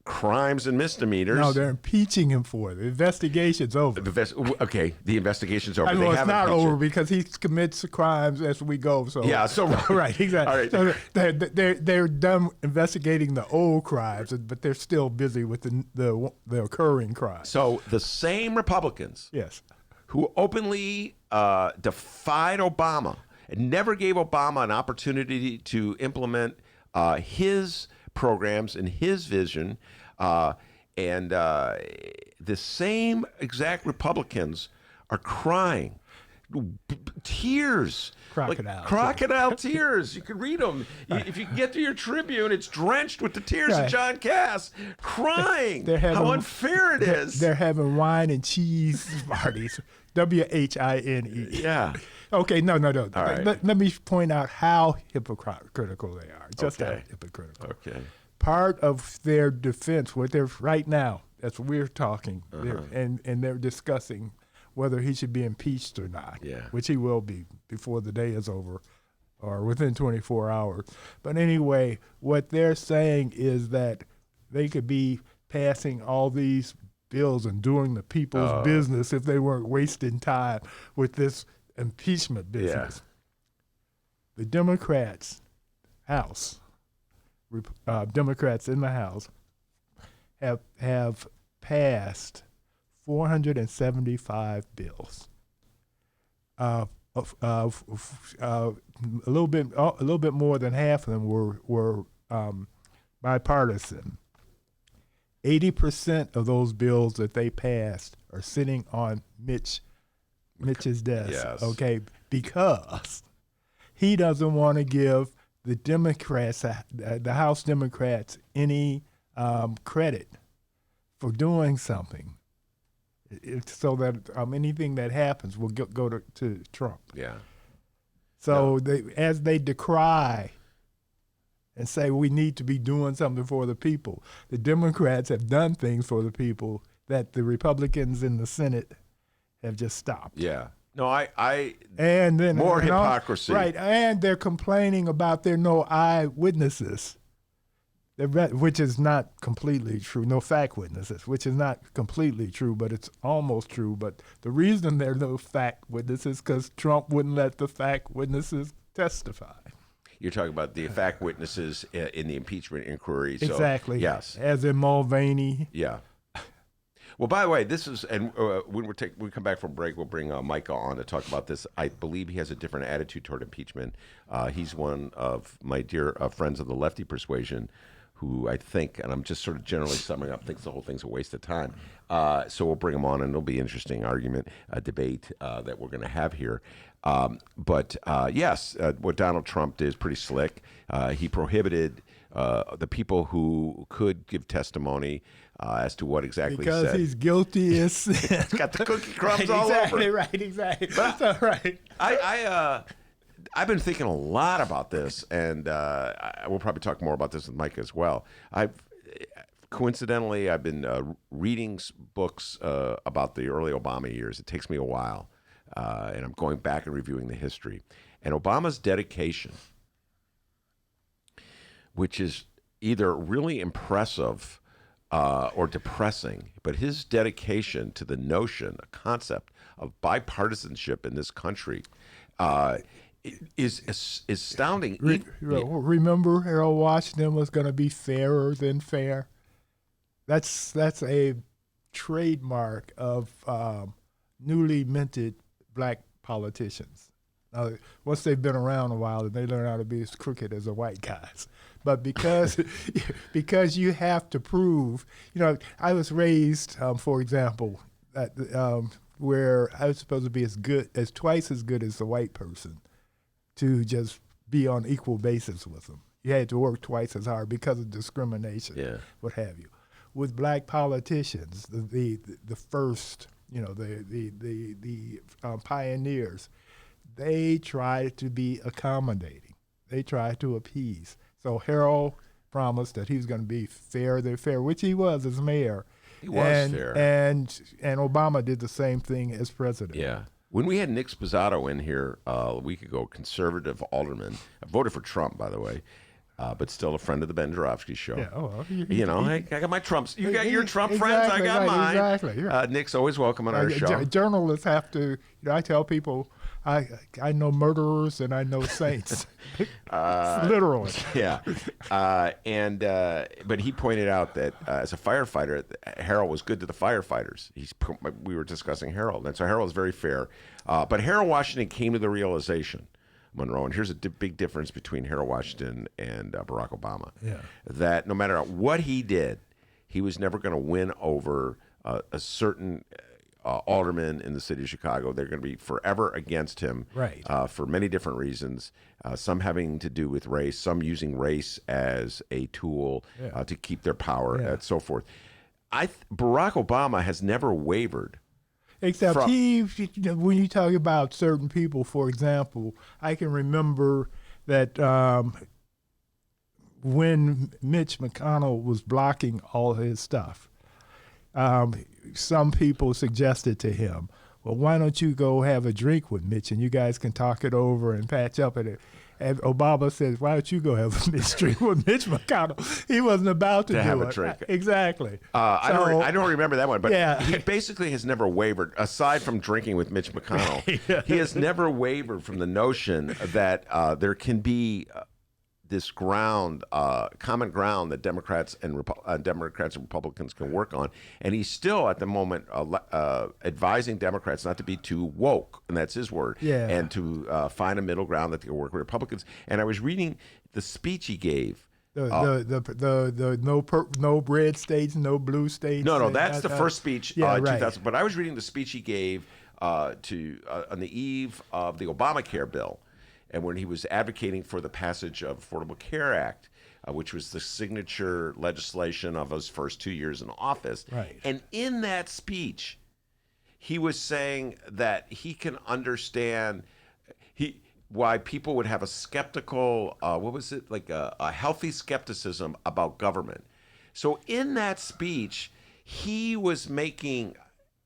crimes and misdemeanors. No, they're impeaching him for it. The investigation's over. Okay, the investigation's over. I mean, They well, it's haven't not impeached over him. because he commits crimes as we go. So Yeah, so- right, exactly. All right. So they're done investigating the old crimes, but they're still busy with the occurring crimes. So the same Republicans Yes. who openly defied Obama and never gave Obama an opportunity to implement his programs and his vision, and the same exact Republicans are crying. Tears. Crocodile tears. You can read them. If you get to your Tribune, it's drenched with the tears of Right. John Cass crying. They're having- How unfair it is. They're having wine and cheese parties. WHINE. Yeah. Okay, no. All right. Let me point out how hypocritical they are. Just Okay. how hypocritical. Okay. part of their defense, what they're right now, that's what we're talking, and they're discussing whether he should be impeached or not, which he will be before the day is over or within 24 hours. But anyway, what they're saying is that they could be passing all these bills and doing the people's business if they weren't wasting time with this impeachment business. The Democrats, Democrats in the House have passed 475 bills. A little bit more than half of them were bipartisan. 80% of those bills that they passed are sitting on Mitch's desk. Okay, because he doesn't want to give the Democrats, the House Democrats, any credit for doing something. So that anything that happens will go to Trump. So as they decry and say we need to be doing something for the people, the Democrats have done things for the people that the Republicans in the Senate have just stopped. No, and then more hypocrisy. Right, and they're complaining about there are no eyewitnesses, which is not completely true. No fact witnesses, which is not completely true, but it's almost true. But the reason there are no fact witnesses is because Trump wouldn't let the fact witnesses testify. You're talking about the fact witnesses in the impeachment inquiry. So, exactly. Yes. As in Mulvaney. Yeah. Well, by the way, this is, and when we come back from break, we'll bring Micah on to talk about this. I believe he has a different attitude toward impeachment. He's one of my dear friends of the lefty persuasion, who I think, and I'm just sort of generally summing up, thinks the whole thing's a waste of time. So we'll bring him on, and it'll be an interesting argument, debate that we're going to have here. But yes, what Donald Trump did is pretty slick. He prohibited the people who could give testimony as to what exactly because he said. He's guilty as sin. He's got the cookie crumbs all over. Exactly. But That's right. I've been thinking a lot about this, and we'll probably talk more about this with Mike as well. Coincidentally, I've been reading books about the early Obama years. It takes me a while, and I'm going back and reviewing the history. And Obama's dedication, which is either really impressive or depressing, but his dedication to the notion, a concept of bipartisanship in this country is astounding. Remember, Harold Washington was going to be fairer than fair. That's a trademark of newly minted black politicians. Once they've been around a while, they learn how to be as crooked as the white guys. But because you have to prove, I was raised, for example, where I was supposed to be twice as good as the white person, to just be on equal basis with them. You had to work twice as hard because of discrimination, what have you. With black politicians, the first, the pioneers, they tried to be accommodating. They tried to appease. So Harold promised that he was going to be fairer than fair, which he was as mayor. He was fair. And Obama did the same thing as president. Yeah. When we had Nick Sposato in here a week ago, conservative alderman, I voted for Trump, by the way, but still a friend of the Ben Joravsky show. Yeah, I got my Trumps. You got your Trump friends, I got mine. Exactly. Yeah. Nick's always welcome on our show. Journalists have to, I tell people, I know murderers and I know saints. Literally. Yeah. But he pointed out that as a firefighter, Harold was good to the firefighters. We were discussing Harold. And so Harold is very fair. But Harold Washington came to the realization, Monroe, and here's a big difference between Harold Washington and Barack Obama, that no matter what he did, he was never going to win over a certain aldermen in the city of Chicago. They're going to be forever against him, right? For many different reasons, some having to do with race, some using race as a tool to keep their power, and so forth. Barack Obama has never wavered. Except when you talk about certain people, for example, I can remember that when Mitch McConnell was blocking all his stuff, some people suggested to him, well, why don't you go have a drink with Mitch and you guys can talk it over and patch up at it. And Obama says, why don't you go have a drink with Mitch McConnell? He wasn't about to do have it. a drink. Exactly. I don't remember that one, but Yeah. he basically has never wavered, aside from drinking with Mitch McConnell. Yeah. He has never wavered from the notion that there can be this ground, common ground that Democrats and Republicans can work on. And he's still, at the moment, advising Democrats not to be too woke, and that's his word, Yeah. and to find a middle ground that they can work with Republicans. And I was reading the speech he gave. The no red states, no blue states. No, that's the first speech in right. 2000. But I was reading the speech he gave on the eve of the Obamacare bill, and when he was advocating for the passage of Affordable Care Act, which was the signature legislation of his first 2 years in office. Right. And in that speech, he was saying that he can understand why people would have a skeptical, a healthy skepticism about government. So in that speech, he was making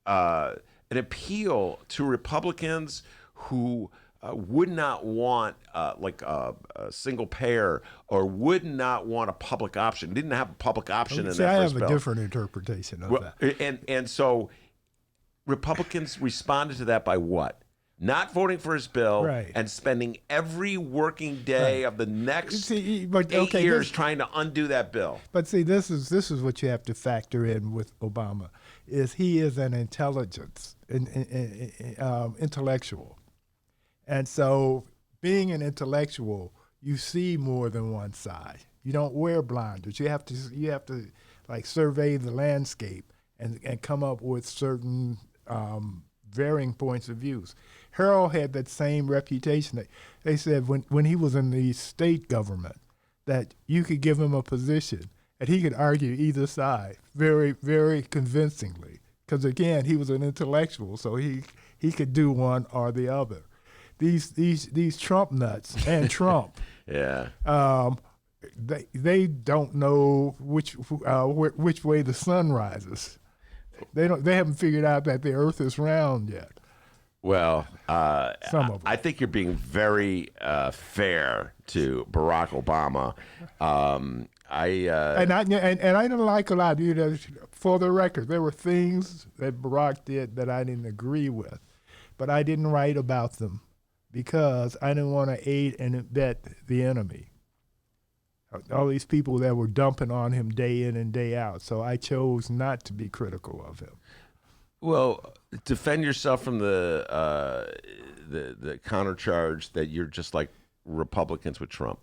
an appeal to Republicans who would not want a single payer, or would not want a public option. Didn't have a public option in that I first have bill. a different interpretation of that. And so Republicans responded to that by what? Not voting for his bill, Right. and spending every working day of the next 8 okay, years trying to undo that bill. But see, this is what you have to factor in with Obama, is he is an intellectual. And so being an intellectual, you see more than one side. You don't wear blinders. You have to like survey the landscape and come up with certain varying points of views. Harold had that same reputation. They said when he was in the state government that you could give him a position and he could argue either side very, very convincingly. Because again, he was an intellectual, so he could do one or the other. These Trump nuts and Trump, Yeah. they don't know which way the sun rises. They haven't figured out that the Earth is round yet. Well, Some of them. I think you're being very fair to Barack Obama. And I didn't like a lot. For the record, there were things that Barack did that I didn't agree with, but I didn't write about them because I didn't want to aid and abet the enemy. All these people that were dumping on him day in and day out. So I chose not to be critical of him. Well, defend yourself from the countercharge that you're just like Republicans with Trump.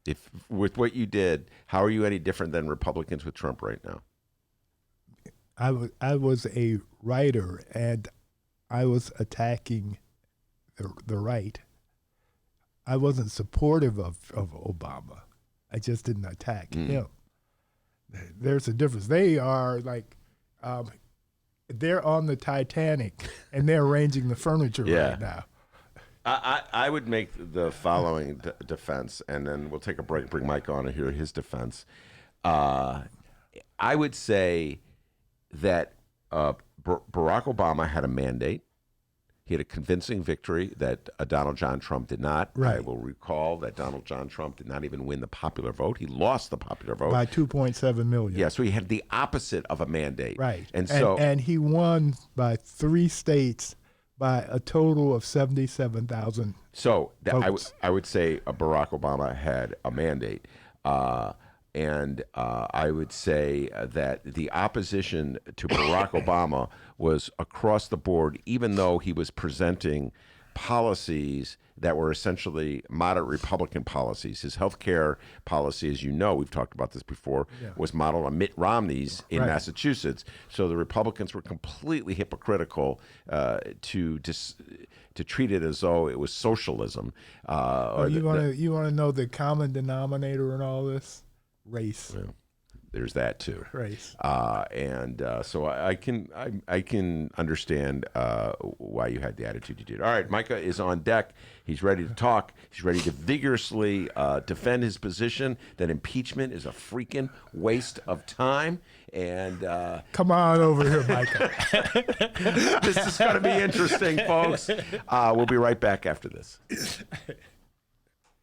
If with what you did, how are you any different than Republicans with Trump right now? I was a writer, and I was attacking the right. I wasn't supportive of Obama. I just didn't attack him. There's a difference. They are like, they're on the Titanic, and they're arranging the furniture right now. I would make the following defense, and then we'll take a break, bring Micah on to hear his defense. I would say that Barack Obama had a mandate. He had a convincing victory that Donald John Trump did not. Right. I will recall that Donald John Trump did not even win the popular vote. He lost the popular vote. By 2.7 million. Yeah, so he had the opposite of a mandate. Right. And he won by 3 states by a total of 77,000 votes. I would say Barack Obama had a mandate. And I would say that the opposition to Barack Obama was across the board, even though he was presenting policies that were essentially moderate Republican policies. His health care policy, as you know, we've talked about this before, was modeled on Mitt Romney's in Massachusetts. So the Republicans were completely hypocritical to treat it as though it was socialism. You want to know the common denominator in all this? Race. There's that too. Race. So I can understand why you had the attitude you did. All right, Micah is on deck. He's ready to talk. He's ready to vigorously defend his position that impeachment is a freaking waste of time. And come on over here, Micah. This is going to be interesting, folks. We'll be right back after this.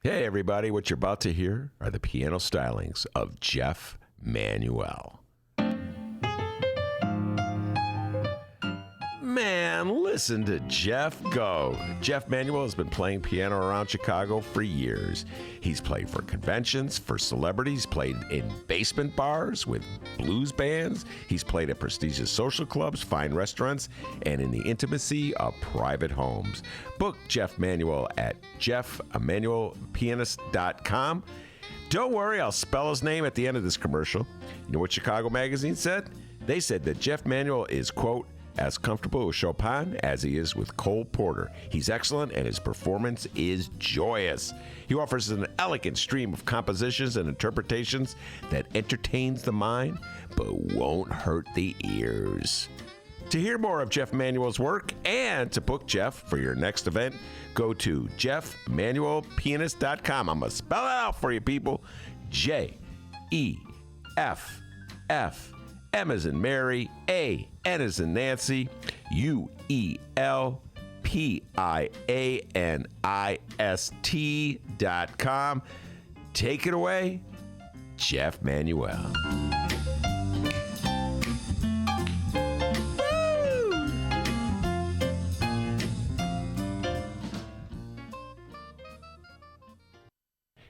Hey, everybody. What you're about to hear are the piano stylings of Jeff Manuel. Man, listen to Jeff go. Jeff Manuel has been playing piano around Chicago for years. He's played for conventions, for celebrities, played in basement bars with blues bands. He's played at prestigious social clubs, fine restaurants, and in the intimacy of private homes. Book Jeff Manuel at jeffemanuelpianist.com. Don't worry, I'll spell his name at the end of this commercial. You know what Chicago Magazine said? They said that Jeff Manuel is, quote, as comfortable with Chopin as he is with Cole Porter. He's excellent and his performance is joyous. He offers an elegant stream of compositions and interpretations that entertains the mind but won't hurt the ears. To hear more of Jeff Manuel's work and to book Jeff for your next event, go to jeffmanuelpianist.com. I'm going to spell it out for you, people. J-E-F-F, M as in Mary, A, N as in Nancy, UELPIANIST.com. Take it away, Jeff Manuel.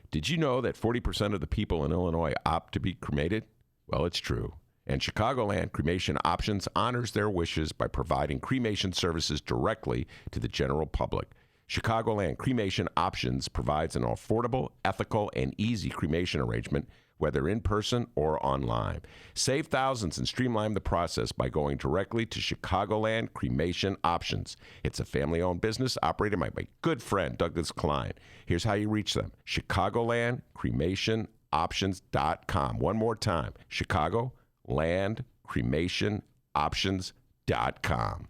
Did you know that 40% of the people in Illinois opt to be cremated? Well, it's true. And Chicagoland Cremation Options honors their wishes by providing cremation services directly to the general public. Chicagoland Cremation Options provides an affordable, ethical, and easy cremation arrangement, whether in person or online. Save thousands and streamline the process by going directly to Chicagoland Cremation Options. It's a family-owned business operated by my good friend, Douglas Klein. Here's how you reach them. ChicagolandCremationOptions.com. One more time. ChicagolandCremationOptions.com.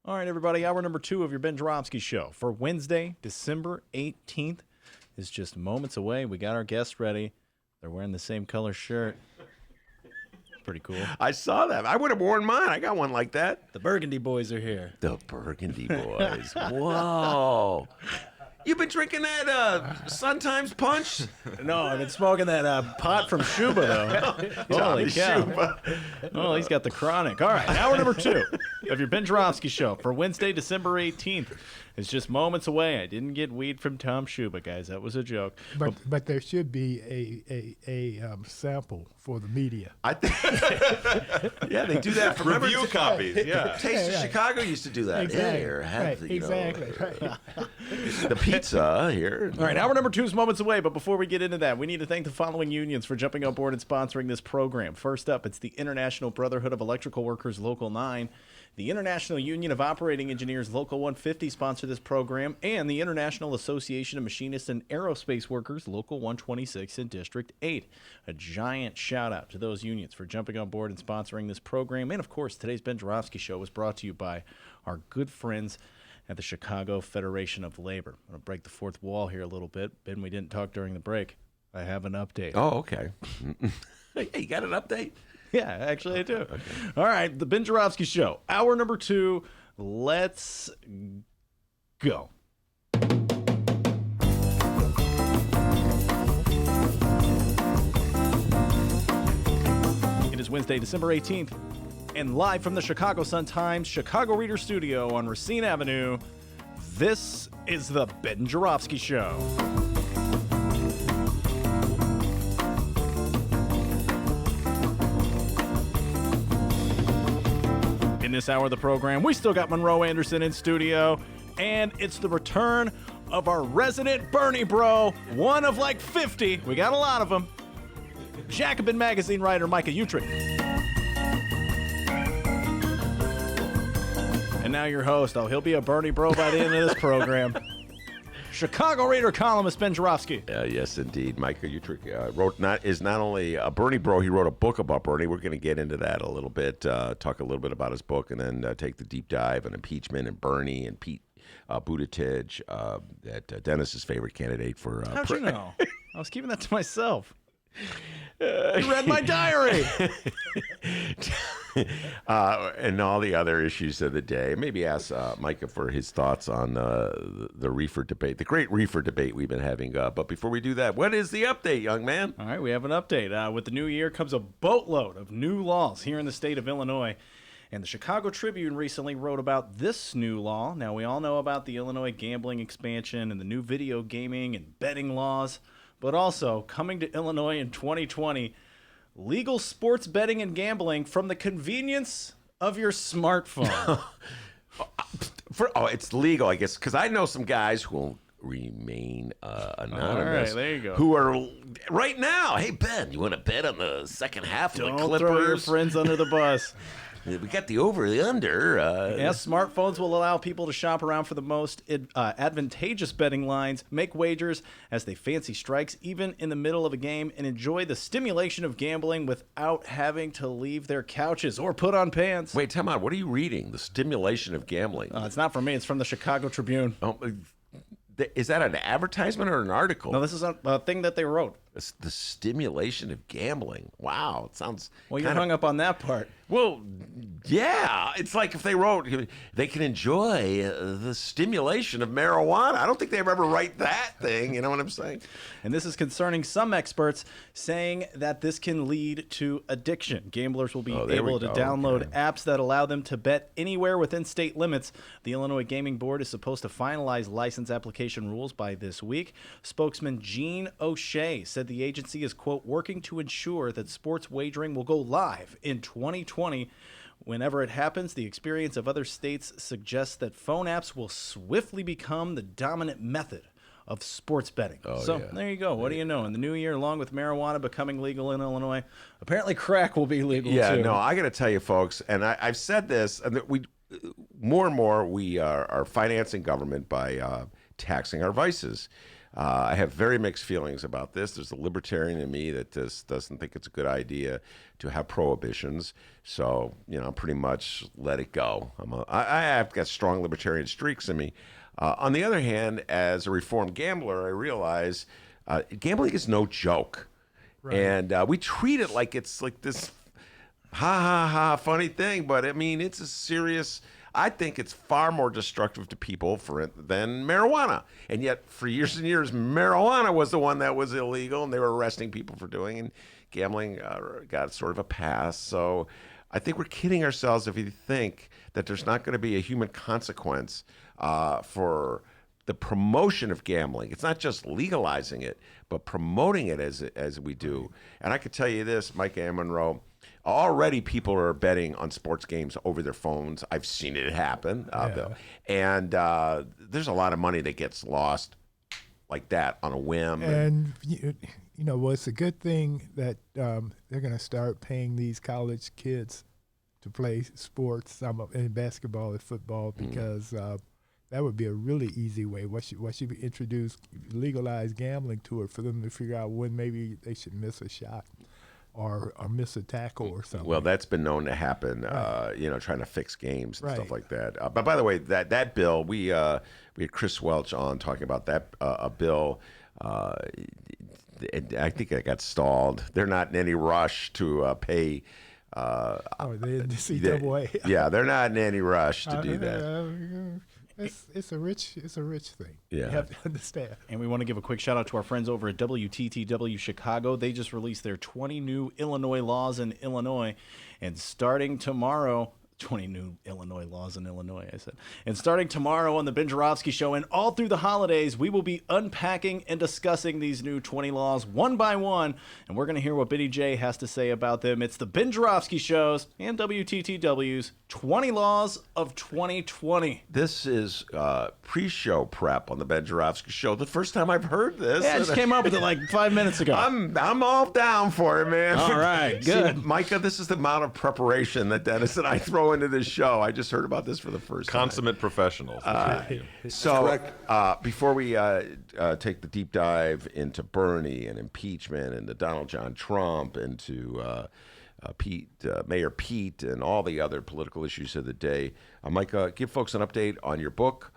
All right, everybody, hour number 2 of your Ben Joravsky Show for Wednesday, December 18th is just moments away. We got our guests ready. They're wearing the same color shirt. Pretty cool. I saw that. I would have worn mine. I got one like that. The Burgundy Boys are here. The Burgundy Boys. Whoa. You've been drinking that Sun Times Punch? No, I've been smoking that pot from Shuba, though. Holy cow. Oh, he's got the chronic. All right, hour number 2 of your Ben Joravsky Show for Wednesday, December 18th. It's just moments away. I didn't get weed from Tom Shuba, guys. That was a joke. But there should be a sample for the media. I think. Yeah, they do that for review copies. Yeah. Taste of Chicago used to do that. Exactly. Here, have, Right. you know, Exactly. Right. the pizza here. All right, hour number 2 is moments away, but before we get into that, we need to thank the following unions for jumping on board and sponsoring this program. First up, it's the International Brotherhood of Electrical Workers, Local 9. The International Union of Operating Engineers, Local 150, sponsor this program, and the International Association of Machinists and Aerospace Workers, Local 126 in District 8. A giant shout-out to those unions for jumping on board and sponsoring this program. And, of course, today's Ben Joravsky Show was brought to you by our good friends at the Chicago Federation of Labor. I'm going to break the fourth wall here a little bit. Ben, we didn't talk during the break. I have an update. Oh, okay. Hey, you got an update? Yeah, actually I do. Okay. All right, the Ben Joravsky Show, hour number 2. Let's go. It is Wednesday, December 18th, and live from the Chicago Sun-Times Chicago Reader Studio on Racine Avenue, this is the Ben Joravsky Show. In this hour of the program, we still got Monroe Anderson in studio, and it's the return of our resident Bernie bro, one of like 50. We got a lot of them. Jacobin magazine writer Micah Uetricht. And And now your host. Oh, he'll be a Bernie bro by the end of this program. Chicago Reader columnist Ben Joravsky. Yes, indeed. Micah Uetricht is not only a Bernie bro, he wrote a book about Bernie. We're going to get into that a little bit, talk a little bit about his book, and then take the deep dive on impeachment and Bernie and Pete Buttigieg, that Dennis's favorite candidate for. How'd you know? I was keeping that to myself. You read my diary. And all the other issues of the day. Maybe ask Micah for his thoughts on the reefer debate, the great reefer debate we've been having. But before we do that, what is the update, young man? All right, we have an update. With the new year comes a boatload of new laws here in the state of Illinois. And the Chicago Tribune recently wrote about this new law. Now, we all know about the Illinois gambling expansion and the new video gaming and betting laws. But also, coming to Illinois in 2020, legal sports betting and gambling from the convenience of your smartphone. It's legal, I guess, because I know some guys who will remain anonymous. All right, there you go. Who are right now, hey, Ben, you want to bet on the second half of the Clippers? Don't throw your friends under the bus. We got the over, the under. Yes, smartphones will allow people to shop around for the most advantageous betting lines, make wagers as they fancy strikes, even in the middle of a game, and enjoy the stimulation of gambling without having to leave their couches or put on pants. Wait, time out. What are you reading? The stimulation of gambling. It's not from me. It's from the Chicago Tribune. Oh, is that an advertisement or an article? No, this is a thing that they wrote. It's the stimulation of gambling. Wow, it sounds. Well, you're hung up on that part. Well, yeah, it's like if they wrote, they can enjoy the stimulation of marijuana. I don't think they ever write that thing. You know what I'm saying? And this is concerning some experts saying that this can lead to addiction. Gamblers will be able to download apps that allow them to bet anywhere within state limits. The Illinois Gaming Board is supposed to finalize license application rules by this week. Spokesman Gene O'Shea said the agency is, quote, working to ensure that sports wagering will go live in 2020. Whenever it happens, the experience of other states suggests that phone apps will swiftly become the dominant method of sports betting. There you go. What do you know? In the new year, along with marijuana becoming legal in Illinois, apparently crack will be legal too. Yeah, no, I got to tell you, folks, and I've said this, and that we more and more we are financing government by taxing our vices. I have very mixed feelings about this. There's a libertarian in me that just doesn't think it's a good idea to have prohibitions. So, pretty much let it go. I've got strong libertarian streaks in me. On the other hand, as a reformed gambler, I realize gambling is no joke. Right. And we treat it like it's like this ha funny thing. But, it's a serious... I think it's far more destructive to people than marijuana. And yet, for years and years, marijuana was the one that was illegal, and they were arresting people for doing, and gambling got sort of a pass. So I think we're kidding ourselves if we think that there's not going to be a human consequence for the promotion of gambling. It's not just legalizing it, but promoting it as we do. And I could tell you this, Micah and Monroe, already people are betting on sports games over their phones. I've seen it happen. And there's a lot of money that gets lost like that on a whim. And, it's a good thing that they're going to start paying these college kids to play sports, in basketball and football, because that would be a really easy way. Once you introduce legalized gambling to it, for them to figure out when maybe they should miss a shot. Or miss a tackle or something. Well, that's been known to happen, trying to fix games and stuff like that. But by the way, that bill, we had Chris Welch on talking about that a bill. I think it got stalled. They're not in any rush to pay. The CAA. Yeah, they're not in any rush to do that. It's a rich thing. Yeah. You have to understand. And we want to give a quick shout out to our friends over at WTTW Chicago. They just released their 20 new Illinois laws in Illinois. And starting tomorrow, 20 new Illinois laws in Illinois, I said. And starting tomorrow on the Ben Joravsky Show and all through the holidays, we will be unpacking and discussing these new 20 laws one by one. And we're going to hear what Benny J has to say about them. It's the Ben Joravsky Show's and WTTW's 20 Laws of 2020. This is pre-show prep on the Ben Joravsky Show. The first time I've heard this. Yeah, I just came up with it like 5 minutes ago. I'm all down for it, man. All right, good. See, Micah, this is the amount of preparation that Dennis and I throw go into this show. I just heard about this for the first time. Consummate professionals. So before we take the deep dive into Bernie and impeachment and to Donald John Trump and to Mayor Pete and all the other political issues of the day, Micah, give folks an update on your book.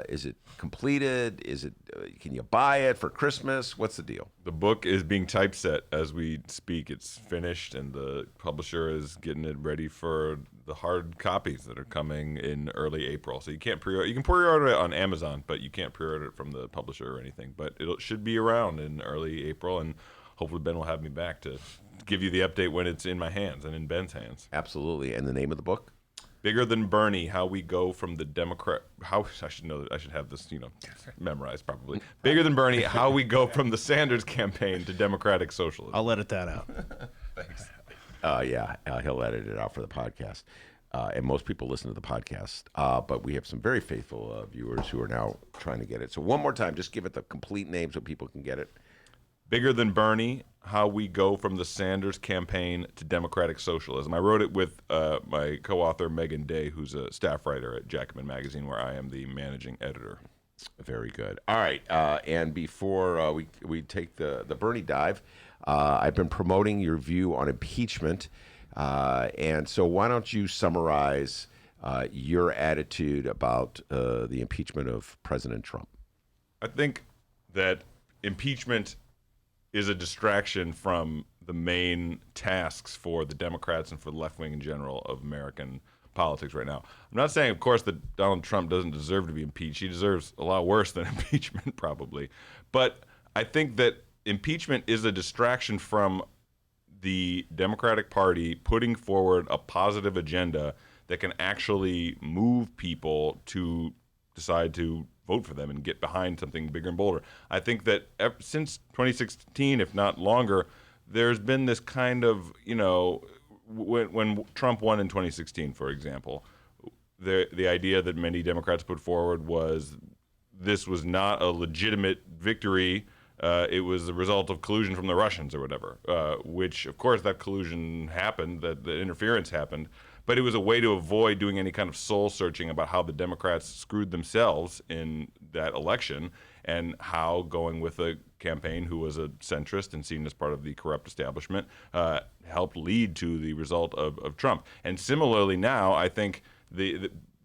Is it completed? Is it? Can you buy it for Christmas? What's the deal? The book is being typeset as we speak. It's finished, and the publisher is getting it ready for the hard copies that are coming in early April. So you can't pre-order. You can pre-order it on Amazon, but you can't pre-order it from the publisher or anything. But it should be around in early April, and hopefully Ben will have me back to give you the update when it's in my hands and in Ben's hands. Absolutely. And the name of the book? Bigger Than Bernie, How We Go from the Democrat... I should know that. I should have this, memorized probably. Bigger Than Bernie, How We Go from the Sanders Campaign to Democratic Socialism. I'll edit that out. Thanks. He'll edit it out for the podcast. And most people listen to the podcast. But we have some very faithful viewers who are now trying to get it. So one more time, just give it the complete name so people can get it. Bigger Than Bernie, How We Go from the Sanders Campaign to Democratic Socialism. I wrote it with my co-author, Megan Day, who's a staff writer at Jacobin Magazine, where I am the managing editor. Very good. All right. And before we take the Bernie dive, I've been promoting your view on impeachment. And so why don't you summarize your attitude about the impeachment of President Trump? I think that impeachment is a distraction from the main tasks for the Democrats and for the left wing in general of American politics right now. I'm not saying, of course, that Donald Trump doesn't deserve to be impeached. He deserves a lot worse than impeachment, probably. But I think that impeachment is a distraction from the Democratic Party putting forward a positive agenda that can actually move people to decide to vote for them and get behind something bigger and bolder. I think that since 2016, if not longer, there's been this kind of, when Trump won in 2016, for example, the idea that many Democrats put forward was this was not a legitimate victory. It was the result of collusion from the Russians or whatever, which, of course, that collusion happened, that the interference happened. But it was a way to avoid doing any kind of soul searching about how the Democrats screwed themselves in that election and how going with a campaign who was a centrist and seen as part of the corrupt establishment helped lead to the result of Trump. And similarly now, I think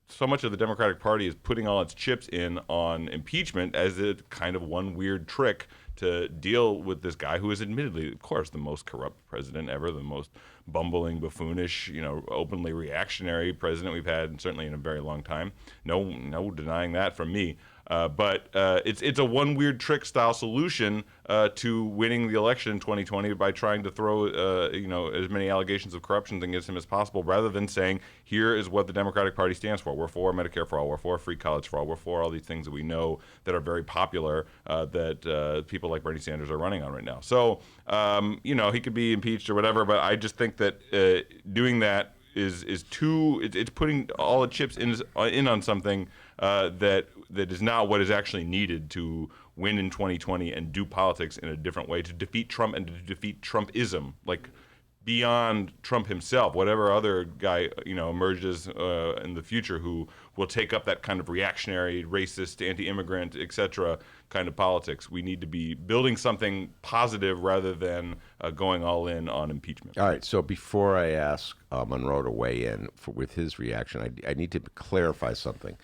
so much of the Democratic Party is putting all its chips in on impeachment as a kind of one weird trick to deal with this guy who is admittedly, of course, the most corrupt president ever, the most bumbling, buffoonish, openly reactionary president we've had certainly in a very long time. No denying that from me. But it's a one weird trick style solution to winning the election in 2020 by trying to throw as many allegations of corruption against him as possible, rather than saying, here is what the Democratic Party stands for. We're for Medicare for all. We're for free college for all. We're for all these things that we know that are very popular that people like Bernie Sanders are running on right now. So he could be impeached or whatever, but I just think that doing that is too. It's putting all the chips in on something that is not what is actually needed to win in 2020 and do politics in a different way, to defeat Trump and to defeat Trumpism, like beyond Trump himself, whatever other guy emerges in the future who will take up that kind of reactionary, racist, anti-immigrant, etc. kind of politics. We need to be building something positive rather than going all in on impeachment. All right. So before I ask Monroe to weigh in with his reaction, I need to clarify something.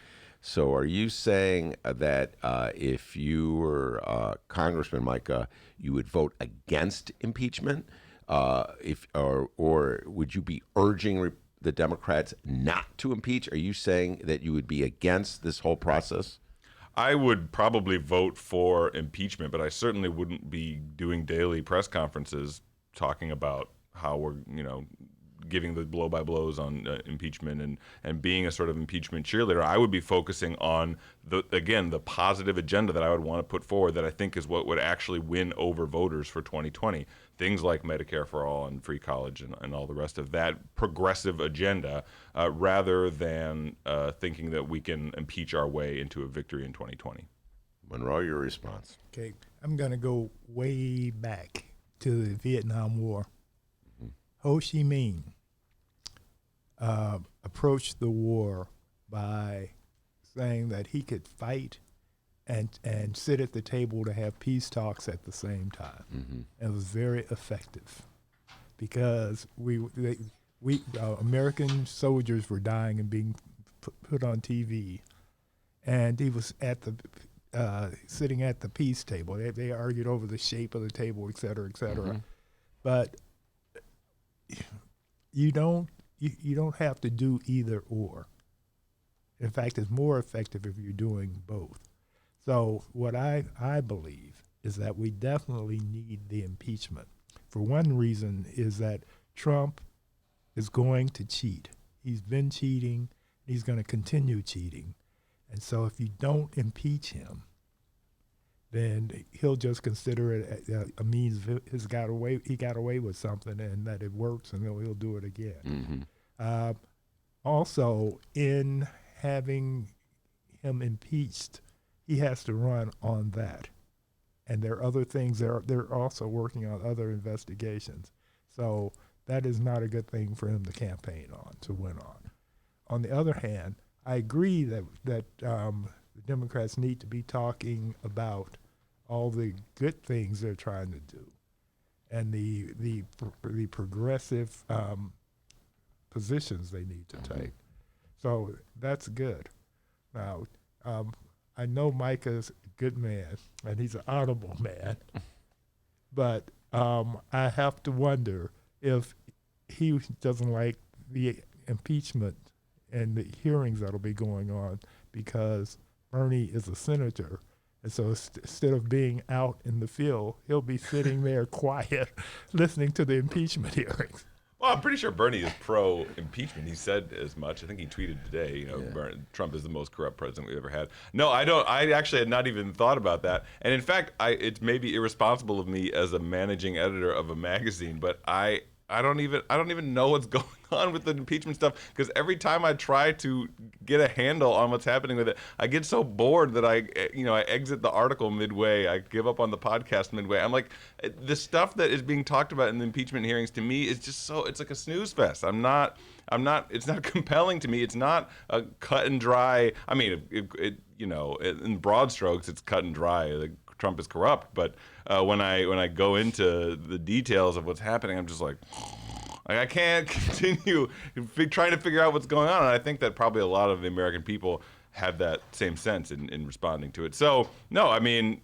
So are you saying that if you were Congressman Micah, you would vote against impeachment? Or would you be urging the Democrats not to impeach? Are you saying that you would be against this whole process? I would probably vote for impeachment, but I certainly wouldn't be doing daily press conferences talking about how we're, giving the blow-by-blows on impeachment and being a sort of impeachment cheerleader. I would be focusing on, the positive agenda that I would want to put forward that I think is what would actually win over voters for 2020. Things like Medicare for all and free college and all the rest of that progressive agenda, rather than thinking that we can impeach our way into a victory in 2020. Monroe, your response. Okay, I'm going to go way back to the Vietnam War. Ho Chi Minh approached the war by saying that he could fight and sit at the table to have peace talks at the same time. Mm-hmm. It was very effective because we American soldiers were dying and being put on TV, and he was at the sitting at the peace table. They argued over the shape of the table, et cetera, et cetera. Mm-hmm. But you don't have to do either or. In fact, it's more effective if you're doing both. So what I believe is that we definitely need the impeachment. For one reason is that Trump is going to cheat. He's been cheating. He's going to continue cheating. And so if you don't impeach him, then he'll just consider it a means he got away with something and that it works, and he'll do it again. Mm-hmm. Also, in having him impeached, he has to run on that. And there are other things. They're also working on other investigations. So that is not a good thing for him to campaign on, to win on. On the other hand, I agree that the Democrats need to be talking about all the good things they're trying to do, and the progressive positions they need to take. So that's good. Now, I know Micah's a good man, and he's an honorable man, but I have to wonder if he doesn't like the impeachment and the hearings that'll be going on, because Bernie is a senator. And so instead of being out in the field, he'll be sitting there quiet, listening to the impeachment hearings. Well, I'm pretty sure Bernie is pro-impeachment. He said as much. I think he tweeted today, Trump is the most corrupt president we've ever had. No, I don't. I actually had not even thought about that. And in fact, it's maybe irresponsible of me as a managing editor of a magazine, but I don't even know what's going on with the impeachment stuff, because every time I try to get a handle on what's happening with it, I get so bored that I exit the article midway. I give up on the podcast midway. I'm like, the stuff that is being talked about in the impeachment hearings to me is just it's like a snooze fest. it's not compelling to me. It's not a cut and dry. I mean, in broad strokes, it's cut and dry. Trump is corrupt, but when I go into the details of what's happening, I'm just like I can't continue trying to figure out what's going on. And I think that probably a lot of the American people have that same sense in responding to it. So no, I mean,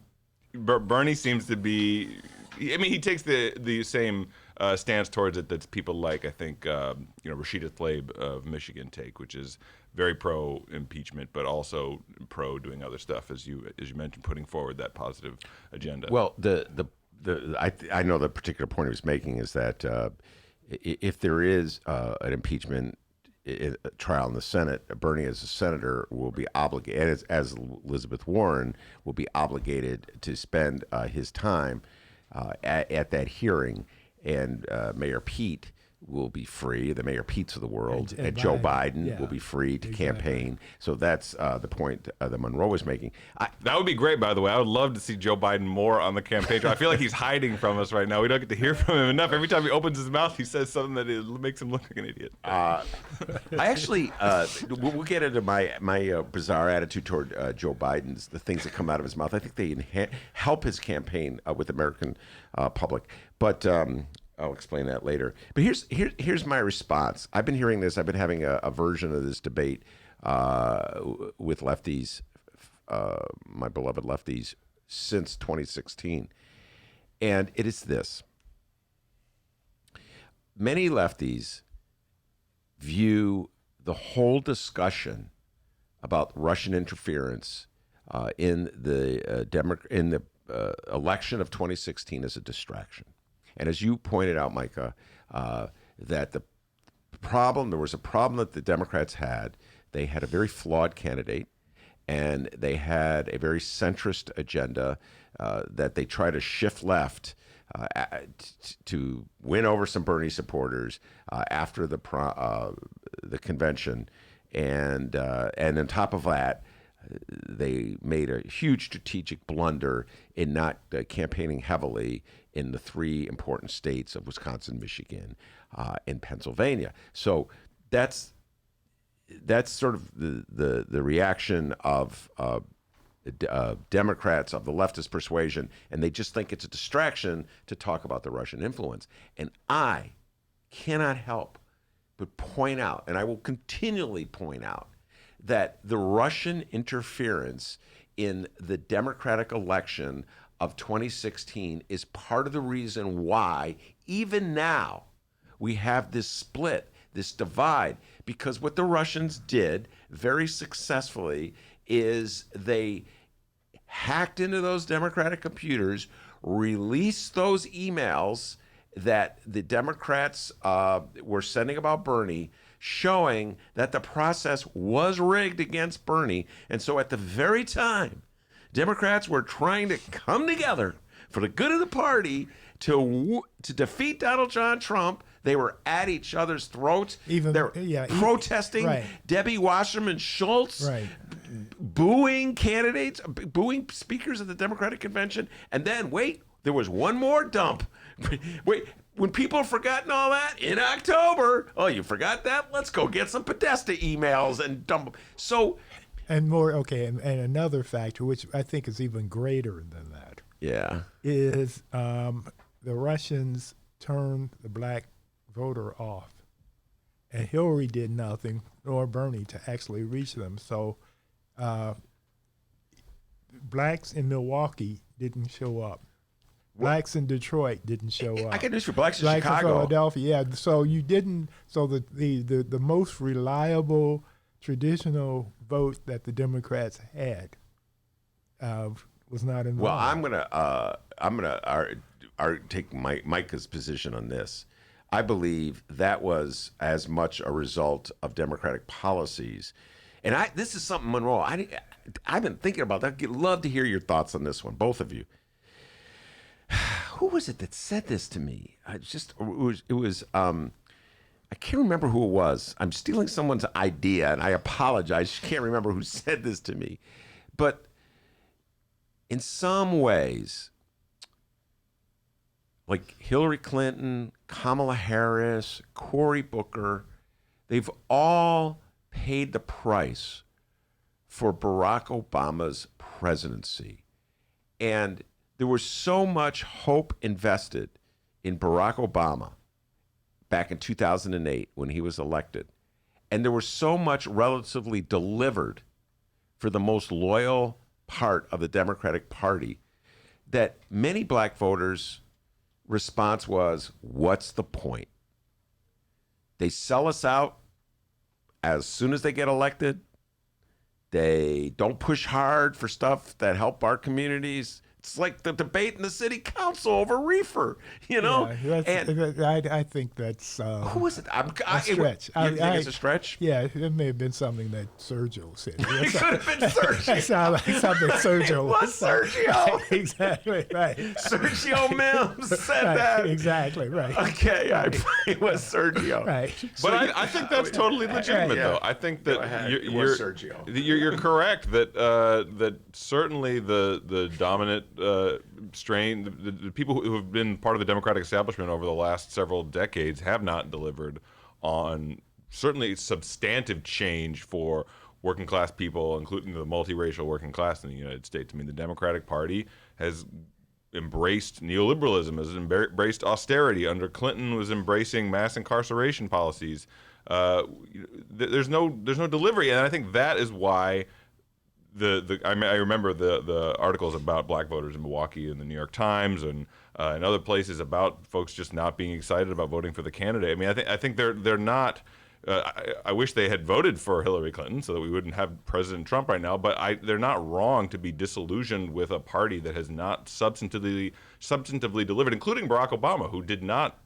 Bernie seems to be. I mean, he takes the same stance towards it that people like, I think, Rashida Tlaib of Michigan take, which is very pro impeachment, but also pro doing other stuff, as you mentioned, putting forward that positive agenda. Well, I know the particular point he was making is that if there is an impeachment trial in the Senate, Bernie as a senator will be obligated, as Elizabeth Warren will be obligated to spend his time at that hearing, and Mayor Pete will be free, the Mayor Petes of the world, and Joe Biden will be free to campaign. So that's the point that Monroe was making. That would be great, by the way. I would love to see Joe Biden more on the campaign trail. I feel like he's hiding from us right now. We don't get to hear from him enough. Every time he opens his mouth, he says something that makes him look like an idiot. I actually, we'll get into my bizarre attitude toward Joe Biden's, the things that come out of his mouth. I think they help his campaign with the American public. But I'll explain that later. But here's my response. I've been hearing this. I've been having a version of this debate with lefties, my beloved lefties, since 2016. And it is this. Many lefties view the whole discussion about Russian interference in the election of 2016 as a distraction. And as you pointed out, Micah, that there was a problem that the Democrats had. They had a very flawed candidate, and they had a very centrist agenda that they try to shift left to win over some Bernie supporters after the convention, and on top of that, they made a huge strategic blunder in not campaigning heavily in the three important states of Wisconsin, Michigan, and Pennsylvania. So that's sort of the reaction of Democrats of the leftist persuasion, and they just think it's a distraction to talk about the Russian influence. And I cannot help but point out, and I will continually point out, that the Russian interference in the Democratic election of 2016 is part of the reason why, even now, we have this split, this divide, because what the Russians did very successfully is they hacked into those Democratic computers, released those emails that the Democrats were sending about Bernie, showing that the process was rigged against Bernie. And so at the very time Democrats were trying to come together for the good of the party to defeat Donald John Trump, they were at each other's throats. They're protesting right. Debbie Wasserman Schultz, Right. booing candidates, booing speakers at the Democratic convention. And then, wait, there was one more dump. Wait, when people have forgotten all that in October, oh, you forgot that? Let's go get some Podesta emails and dump them. So, and more, okay, and another factor, which I think is even greater than that, yeah, is the Russians turned the black voter off. And Hillary did nothing, nor Bernie, to actually reach them. So blacks in Milwaukee didn't show up. Blacks in Detroit didn't show up. I got news for blacks in Blacks Chicago. in Philadelphia, yeah. So you didn't. So the most reliable traditional vote that the Democrats had was not involved. Well, I'm gonna take Micah's position on this. I believe that was as much a result of Democratic policies, and this is something, Monroe. I've been thinking about that. I'd love to hear your thoughts on this one, both of you. Who was it that said this to me? I can't remember who it was. I'm stealing someone's idea, and I apologize. I can't remember who said this to me. But in some ways, like Hillary Clinton, Kamala Harris, Cory Booker, they've all paid the price for Barack Obama's presidency. And there was so much hope invested in Barack Obama back in 2008 when he was elected. And there was so much relatively delivered for the most loyal part of the Democratic Party that many black voters' response was, what's the point? They sell us out as soon as they get elected. They don't push hard for stuff that help our communities. It's like the debate in the city council over reefer, you know? Yeah, and I think that's who was it? a stretch. You think it's a stretch? Yeah, it may have been something that Sergio said. It could have been Sergio. That sounded like something Sergio It was Sergio. Exactly, right. Sergio Mims said Right, that. Exactly, right. Okay, it was Sergio. Right. But I think that's totally legitimate, yeah. though. I think that It was Sergio. You're correct that that certainly the dominant strain, the people who have been part of the Democratic establishment over the last several decades have not delivered on certainly substantive change for working class people, including the multiracial working class in the United States. I mean, the Democratic Party has embraced neoliberalism, has embraced austerity. Under Clinton, was embracing mass incarceration policies. There's no delivery, and I think that is why I remember the articles about black voters in Milwaukee in the New York Times and in other places about folks just not being excited about voting for the candidate. I mean, I think they're not. I wish they had voted for Hillary Clinton so that we wouldn't have President Trump right now. But they're not wrong to be disillusioned with a party that has not substantively delivered, including Barack Obama, who did not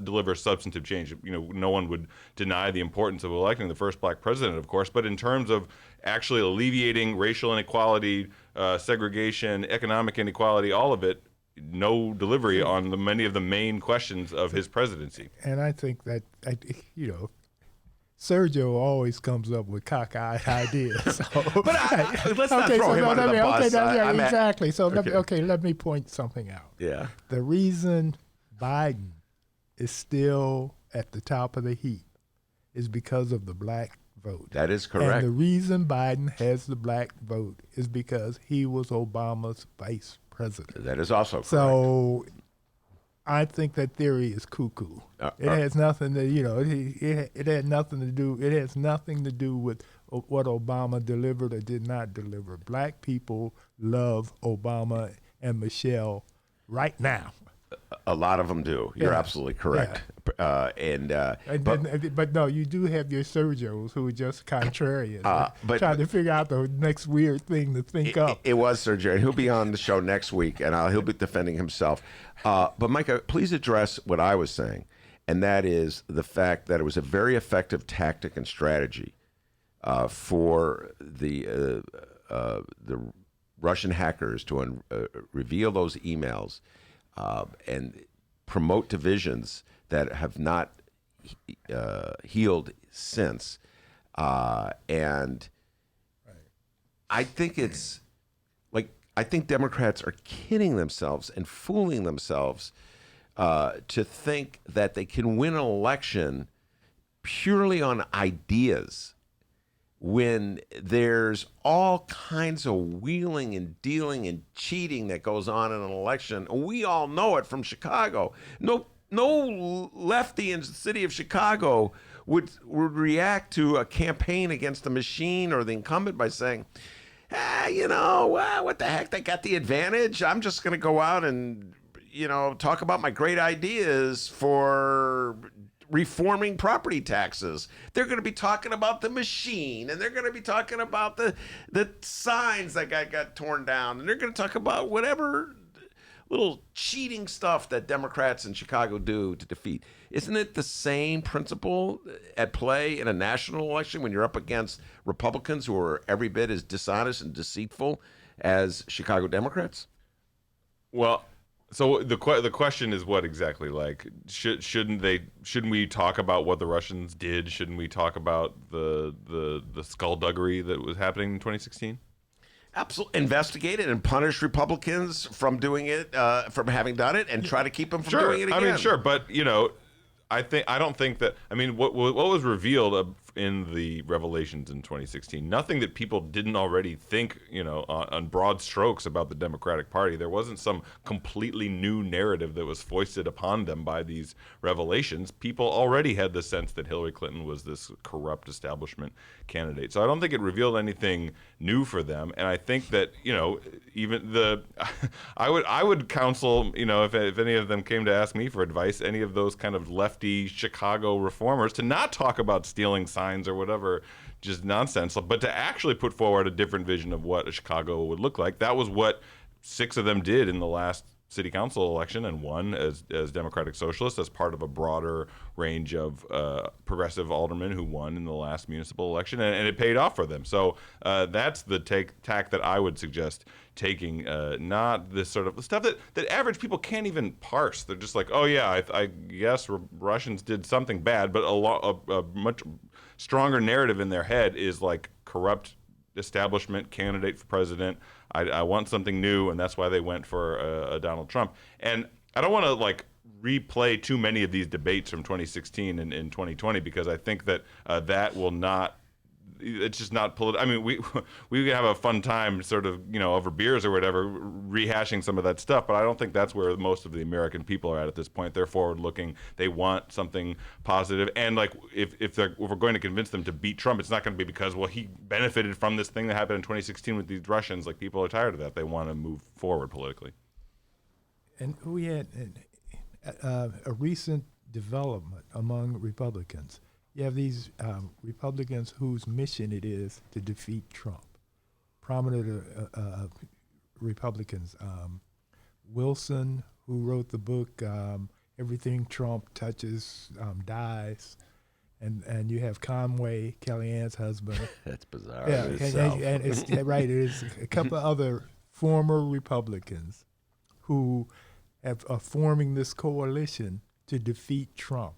deliver substantive change. You know, no one would deny the importance of electing the first black president, of course, but in terms of actually alleviating racial inequality, segregation, economic inequality, all of it, no delivery on many of the main questions of his presidency. And I think that, Sergio always comes up with cockeyed ideas. So, But let's not throw him under the bus. Exactly. So Okay. let me point something out. Yeah. The reason Biden is still at the top of the heap is because of the black vote. That is correct. And the reason Biden has the black vote is because he was Obama's vice president. That is also correct. So I think that theory is cuckoo. It has nothing to, it had nothing to do. It has nothing to do with what Obama delivered or did not deliver. Black people love Obama and Michelle right now. A lot of them do. You're absolutely correct. But no, you do have your Sergios who are just contrarian, trying to figure out the next weird thing to think up. It was Sergio, and he'll be on the show next week, and he'll be defending himself. But Micah, please address what I was saying, and that is the fact that it was a very effective tactic and strategy for the Russian hackers to reveal those emails and promote divisions that have not healed since. And I think it's like, I think Democrats are kidding themselves and fooling themselves to think that they can win an election purely on ideas when there's all kinds of wheeling and dealing and cheating that goes on in an election. We all know it from Chicago. No lefty in the city of Chicago would react to a campaign against the machine or the incumbent by saying, what the heck, they got the advantage. I'm just going to go out and, talk about my great ideas for reforming property taxes. They're going to be talking about the machine, and they're going to be talking about the signs that got torn down, and they're going to talk about whatever little cheating stuff that Democrats in Chicago do to defeat. Isn't it the same principle at play in a national election when you're up against Republicans who are every bit as dishonest and deceitful as Chicago Democrats? Well, so the question is what exactly? Like, shouldn't we talk about what the Russians did? Shouldn't we talk about the skullduggery that was happening in 2016? Absolutely, investigate it and punish Republicans from doing it, from having done it, and try to keep them from doing it again. I mean, sure, but I don't think that. I mean, what was revealed in the revelations in 2016? Nothing that people didn't already think, on broad strokes about the Democratic Party. There wasn't some completely new narrative that was foisted upon them by these revelations. People already had the sense that Hillary Clinton was this corrupt establishment candidate. So I don't think it revealed anything new for them. And I think that even I would counsel, if any of them came to ask me for advice, any of those kind of lefty Chicago reformers, to not talk about stealing signs or whatever, just nonsense, but to actually put forward a different vision of what a Chicago would look like. That was what 6 of them did in the last city council election, and won as Democratic Socialists as part of a broader range of progressive aldermen who won in the last municipal election, and it paid off for them. So that's the tack that I would suggest taking, not this sort of stuff that average people can't even parse. They're just like, oh yeah, I guess Russians did something bad, but a much stronger narrative in their head is like corrupt establishment candidate for president. I want something new, and that's why they went for a Donald Trump. And I don't want to replay too many of these debates from 2016 and in 2020, because I think that that will not. It's just not political. I mean, we can have a fun time, sort of, over beers or whatever, rehashing some of that stuff. But I don't think that's where most of the American people are at this point. They're forward-looking. They want something positive. And if we're going to convince them to beat Trump, it's not going to be because he benefited from this thing that happened in 2016 with these Russians. People are tired of that. They want to move forward politically. And we had a recent development among Republicans. You have these Republicans whose mission it is to defeat Trump. Prominent Republicans, Wilson, who wrote the book Everything Trump Touches Dies, and you have Conway, Kellyanne's husband. That's bizarre. Yeah, and it's right. There's a couple of other former Republicans who are forming this coalition to defeat Trump.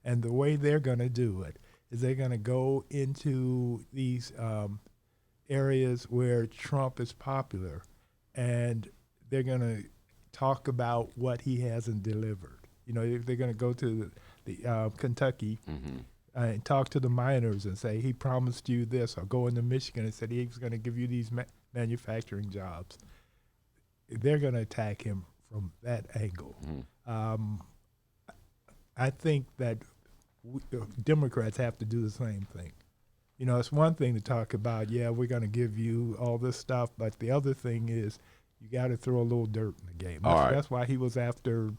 And the way they're going to do it is they're going to go into these areas where Trump is popular, and they're going to talk about what he hasn't delivered. They're going to go to the Kentucky, and talk to the miners and say he promised you this, or go into Michigan and said he was going to give you these manufacturing jobs, they're going to attack him from that angle. I think that Democrats have to do the same thing. You know, it's one thing to talk about, yeah, we're going to give you all this stuff, but the other thing is you got to throw a little dirt in the game. That's why he was after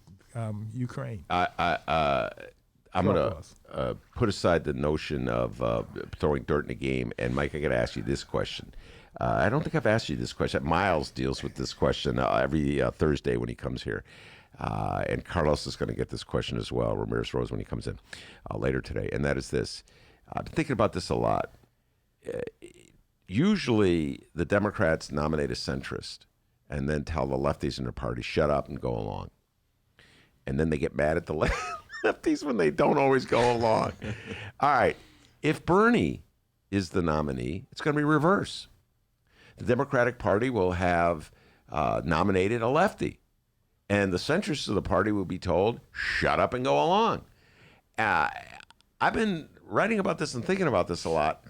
Ukraine. I'm going to put aside the notion of throwing dirt in the game, and Mike, I got to ask you this question. I don't think I've asked you this question. Miles deals with this question every Thursday when he comes here. And Carlos is going to get this question as well, Ramirez Rose, when he comes in later today. And that is this. I've been thinking about this a lot. Usually the Democrats nominate a centrist and then tell the lefties in their party, shut up and go along. And then they get mad at the lefties when they don't always go along. All right. If Bernie is the nominee, it's going to be reverse. The Democratic Party will have nominated a lefty. And the centrists of the party will be told, shut up and go along. I've been writing about this and thinking about this a lot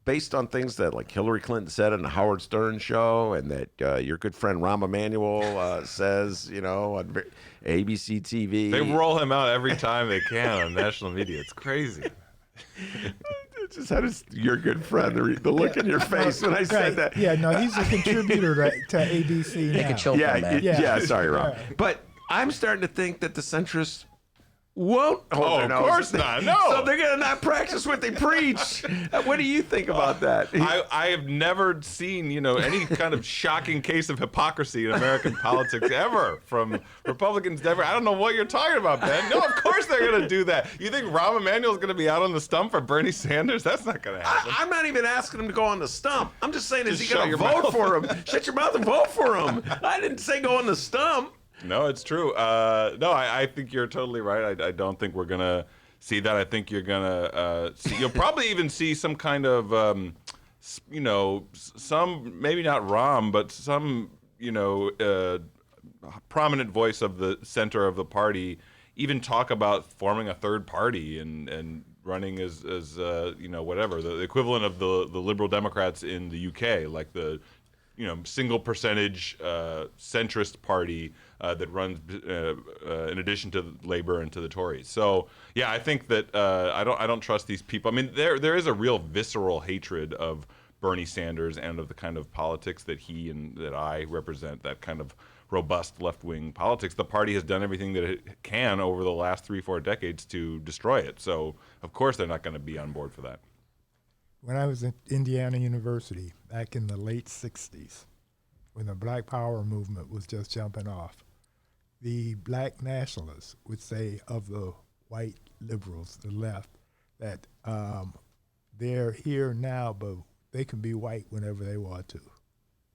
based on things that like Hillary Clinton said on the Howard Stern show, and that your good friend Rahm Emanuel says, you know, on ABC TV. They roll him out every time they can on national media. It's crazy. Just had your good friend, the look in your face when I said that. Yeah, no, he's a contributor to ABC now. Take a chill from that. Yeah, sorry, Rob. But I'm starting to think that the centrists won't hold their nose. Of course not. No. So they're going to not practice what they preach. What do you think about that? I have never seen, any kind of shocking case of hypocrisy in American politics ever from Republicans. Never. I don't know what you're talking about, Ben. No, of course they're going to do that. You think Rahm Emanuel's going to be out on the stump for Bernie Sanders? That's not going to happen. I'm not even asking him to go on the stump. I'm just saying, is he going to vote for him? Shut your mouth and vote for him. I didn't say go on the stump. No, it's true. No, I think you're totally right. I don't think we're going to see that. I think you're going to see, you'll probably even see some kind of, some, maybe not Rahm, but some, prominent voice of the center of the party even talk about forming a third party and running as whatever, the equivalent of the Liberal Democrats in the UK, like the, single percentage centrist party that runs in addition to Labour and to the Tories. So yeah, I think that I don't trust these people. I mean, there is a real visceral hatred of Bernie Sanders and of the kind of politics that he and that I represent, that kind of robust left-wing politics. The party has done everything that it can over the last 3-4 decades to destroy it. So of course they're not going to be on board for that. When I was at Indiana University back in the late 60s, when the Black Power movement was just jumping off, the black nationalists would say of the white liberals, the left, that they're here now, but they can be white whenever they want to,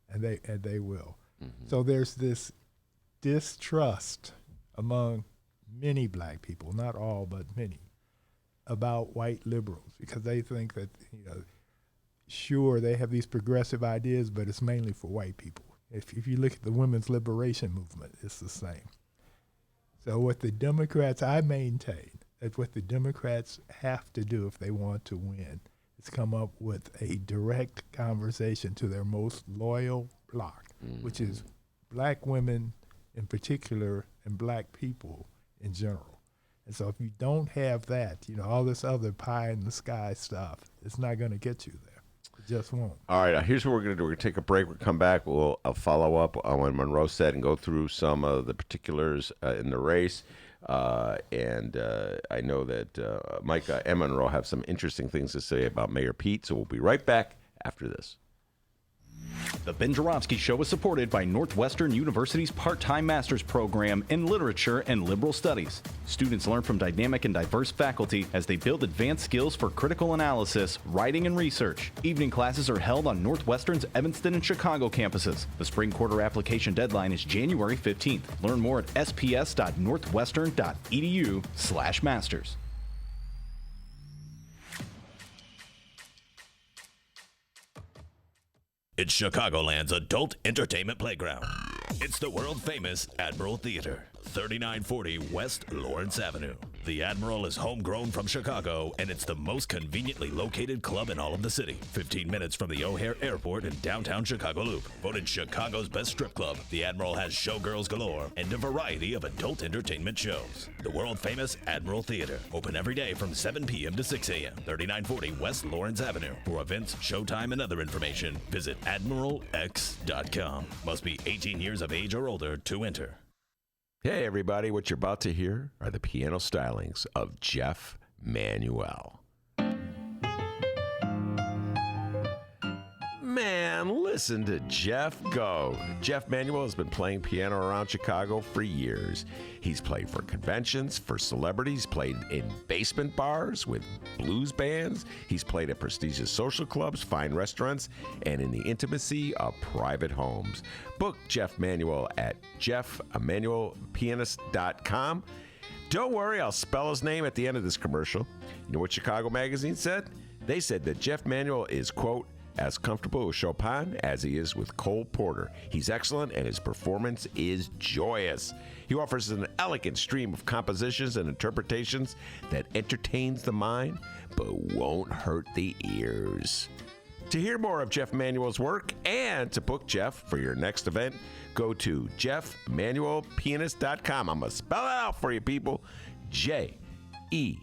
and they will. Mm-hmm. So there's this distrust among many black people, not all, but many, about white liberals, because they think that, sure, they have these progressive ideas, but it's mainly for white people. If you look at the women's liberation movement, it's the same. So what the Democrats, I maintain that what the Democrats have to do if they want to win is come up with a direct conversation to their most loyal bloc, which is black women in particular and black people in general. And so if you don't have that, all this other pie in the sky stuff, it's not going to get you there. It just won't. All right, here's what we're going to do. We're going to take a break. We'll come back. We'll follow up on what Monroe said and go through some of the particulars in the race. And I know that Micah and Monroe have some interesting things to say about Mayor Pete, so we'll be right back after this. The Ben Joravsky Show is supported by Northwestern University's part-time master's program in literature and liberal studies. Students learn from dynamic and diverse faculty as they build advanced skills for critical analysis, writing, and research. Evening classes are held on Northwestern's Evanston and Chicago campuses. The spring quarter application deadline is January 15th. Learn more at sps.northwestern.edu/masters. It's Chicagoland's adult entertainment playground. It's the world-famous Admiral Theater, 3940 West Lawrence Avenue. The Admiral is homegrown from Chicago, and it's the most conveniently located club in all of the city. 15 minutes from the O'Hare Airport in downtown Chicago Loop. Voted Chicago's best strip club, the Admiral has showgirls galore and a variety of adult entertainment shows. The world-famous Admiral Theater, open every day from 7 p.m. to 6 a.m., 3940 West Lawrence Avenue. For events, showtime, and other information, visit AdmiralX.com. Must be 18 years of age or older to enter. Hey, everybody, what you're about to hear are the piano stylings of Jeff Manuel. Man, listen to Jeff go. Jeff Manuel has been playing piano around Chicago for years. He's played for conventions, for celebrities, played in basement bars with blues bands. He's played at prestigious social clubs, fine restaurants, and in the intimacy of private homes. Book Jeff Manuel at jeffemanuelpianist.com. Don't worry, I'll spell his name at the end of this commercial. You know what Chicago Magazine said? They said that Jeff Manuel is, quote, as comfortable with Chopin as he is with Cole Porter. He's excellent and his performance is joyous. He offers an elegant stream of compositions and interpretations that entertains the mind but won't hurt the ears. To hear more of Jeff Manuel's work and to book Jeff for your next event, go to jeffmanuelpianist.com. I'm going to spell it out for you, people. J-E-F-F.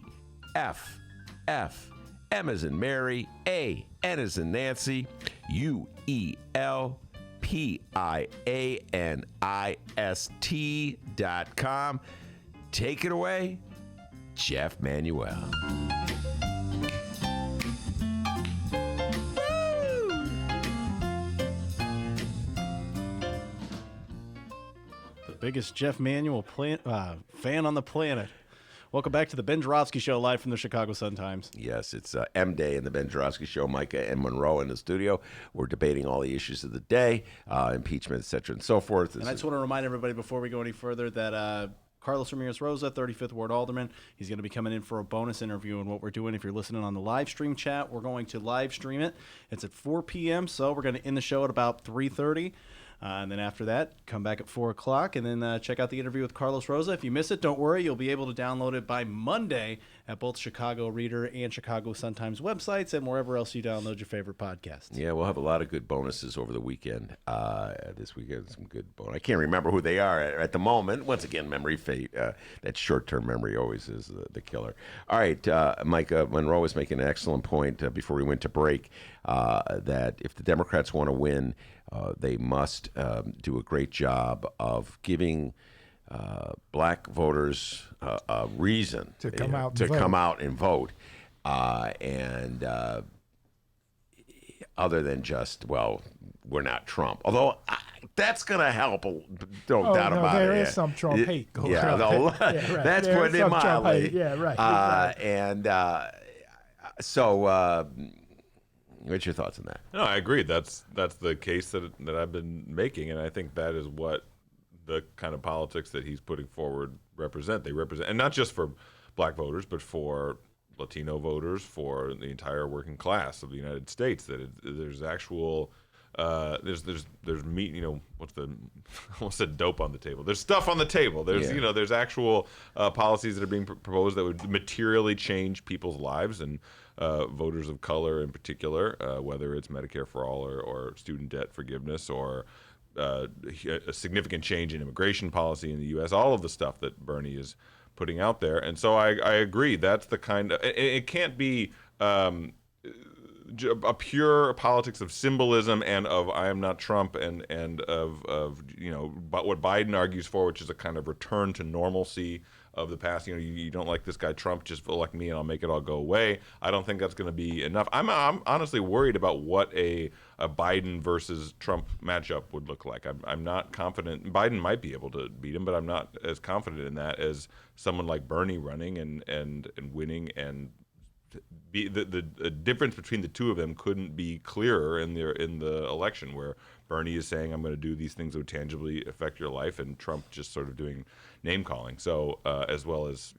M as in Mary, A, N as in Nancy, UELPIANIST.com. Take it away, Jeff Manuel. The biggest Jeff Manuel fan on the planet. Welcome back to the Ben Joravsky Show, live from the Chicago Sun-Times. Yes, it's M-Day in the Ben Joravsky Show. Micah and Monroe in the studio. We're debating all the issues of the day, impeachment, et cetera, and so forth. And I just want to remind everybody before we go any further that Carlos Ramirez-Rosa, 35th Ward Alderman, he's going to be coming in for a bonus interview. And what we're doing, if you're listening on the live stream chat, we're going to live stream it. It's at 4 p.m., so we're going to end the show at about 3:30. And then after that, come back at 4 o'clock and then check out the interview with Carlos Rosa. If you miss it, don't worry. You'll be able to download it by Monday at both Chicago Reader and Chicago Sun-Times websites and wherever else you download your favorite podcasts. Yeah, we'll have a lot of good bonuses over the weekend. This weekend, some good bonus. I can't remember who they are at the moment. Once again, memory fate. That short-term memory always is the killer. All right, Micah, Monroe was making an excellent point before we went to break that if the Democrats want to win, they must do a great job of giving black voters a reason to come out and vote, and other than just, well, we're not Trump. Although that's going to help, don't doubt about it. There is some Trump hate going on. Yeah, right. That's putting it mildly. Yeah, right. Exactly. So. What's your thoughts on that? No, I agree. That's the case that I've been making, and I think that is what the kind of politics that he's putting forward represent. They represent, and not just for black voters, but for Latino voters, for the entire working class of the United States. That there's actual there's meat. You know, what's the I almost said dope on the table. There's stuff on the table. There's there's actual policies that are being proposed that would materially change people's lives and. Voters of color in particular, whether it's Medicare for all or student debt forgiveness or a significant change in immigration policy in the U.S., all of the stuff that Bernie is putting out there. And so I agree. That's the kind of – it can't be a pure politics of symbolism and of I am not Trump and of but what Biden argues for, which is a kind of return to normalcy of the past. You don't like this guy Trump, just elect me and I'll make it all go away. I don't think that's going to be enough. I'm honestly worried about what a Biden versus Trump matchup would look like. I'm not confident. Biden might be able to beat him, but I'm not as confident in that as someone like Bernie running and winning. And the difference between the two of them couldn't be clearer in the election, where Bernie is saying I'm going to do these things that would tangibly affect your life, and Trump just sort of doing name calling. So as well as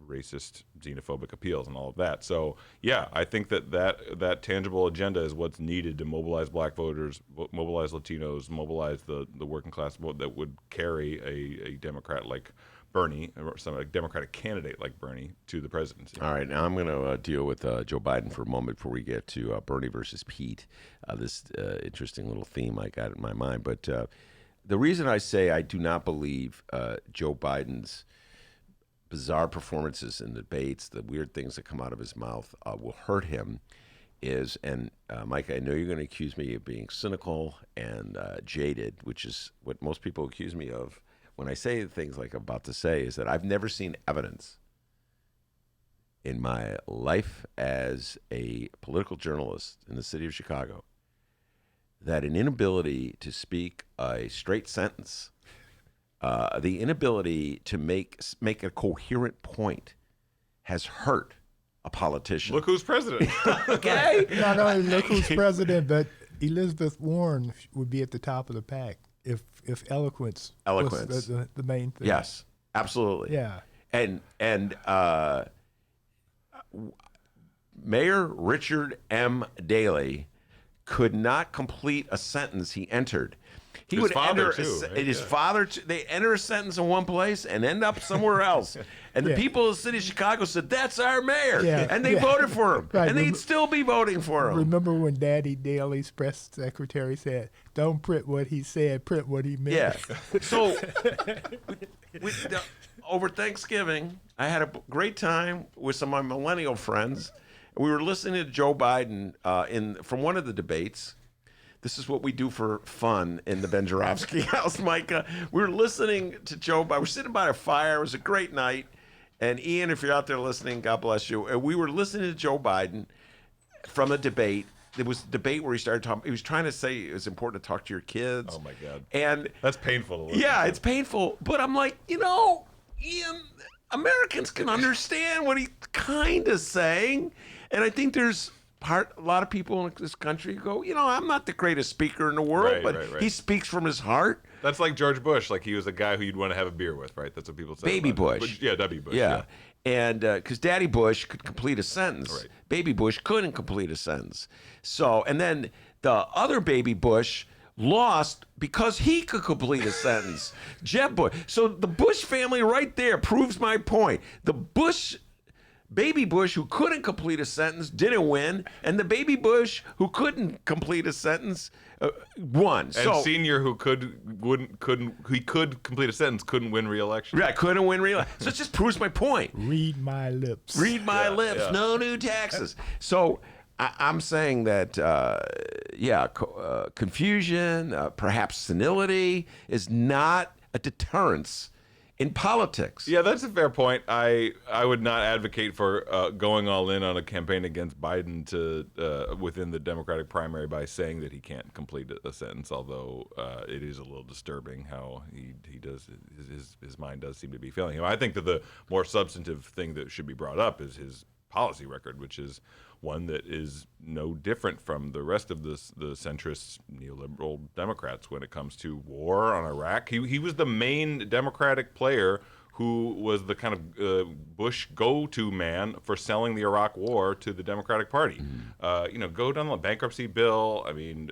racist, xenophobic appeals and all of that. So yeah, I think that tangible agenda is what's needed to mobilize black voters, mobilize Latinos, mobilize the working class vote that would carry a Democrat like Bernie, or some Democratic candidate like Bernie, to the presidency. All right, now I'm going to deal with Joe Biden for a moment before we get to Bernie versus Pete, this interesting little theme I got in my mind. But the reason I say I do not believe Joe Biden's bizarre performances in debates, the weird things that come out of his mouth will hurt him is, and Micah, I know you're going to accuse me of being cynical and jaded, which is what most people accuse me of when I say things like I'm about to say, is that I've never seen evidence in my life as a political journalist in the city of Chicago that an inability to speak a straight sentence, the inability to make a coherent point has hurt a politician. Look who's president. Okay? Not only look who's president, but Elizabeth Warren would be at the top of the pack if eloquence was the main thing. Yes, absolutely. Yeah. And Mayor Richard M. Daley could not complete a sentence he entered. He His would father, enter too, right? his father. They enter a sentence in one place and end up somewhere else. And the people of the city of Chicago said, "That's our mayor," and they voted for him, Right. and they'd still be voting for him. Remember when Daddy Daley's press secretary said, "Don't print what he said, print what he meant." Yeah. So over Thanksgiving, I had a great time with some of my millennial friends. We were listening to Joe Biden from one of the debates. This is what we do for fun in the Ben Joravsky house, Micah. We were listening to Joe Biden. We're sitting by a fire. It was a great night. And Ian, if you're out there listening, God bless you. And we were listening to Joe Biden from a debate. There was a debate where he started talking. He was trying to say it was important to talk to your kids. Oh, my God. And that's painful to listen yeah, to. it's painful. But I'm like, Ian, Americans can understand what he's kind of saying. And I think there's a lot of people in this country who go, I'm not the greatest speaker in the world, but he speaks from his heart. That's like George Bush. Like, he was a guy who you'd want to have a beer with, right? That's what people say. Baby about Bush. Yeah, W. Bush. Yeah. And because Daddy Bush could complete a sentence. Right. Baby Bush couldn't complete a sentence. So, and then the other Baby Bush lost because he could complete a sentence. Jeb Bush. So the Bush family right there proves my point. The Baby Bush, who couldn't complete a sentence, didn't win, and the Baby Bush, who couldn't complete a sentence, won. And Senior, who could complete a sentence, couldn't win re-election. Yeah, couldn't win re-election. So it just proves my point. Read my lips. Read my lips. Yeah. No new taxes. So I'm saying that, confusion, perhaps senility, is not a deterrence in politics. Yeah, that's a fair point. I would not advocate for going all in on a campaign against Biden within the Democratic primary by saying that he can't complete a sentence, although it is a little disturbing how he does, his mind does seem to be failing him. I think that the more substantive thing that should be brought up is his policy record, which is one that is no different from the rest of the centrist neoliberal Democrats when it comes to war on Iraq. He was the main Democratic player who was the kind of Bush go-to man for selling the Iraq war to the Democratic Party. Go down the bankruptcy bill. I mean,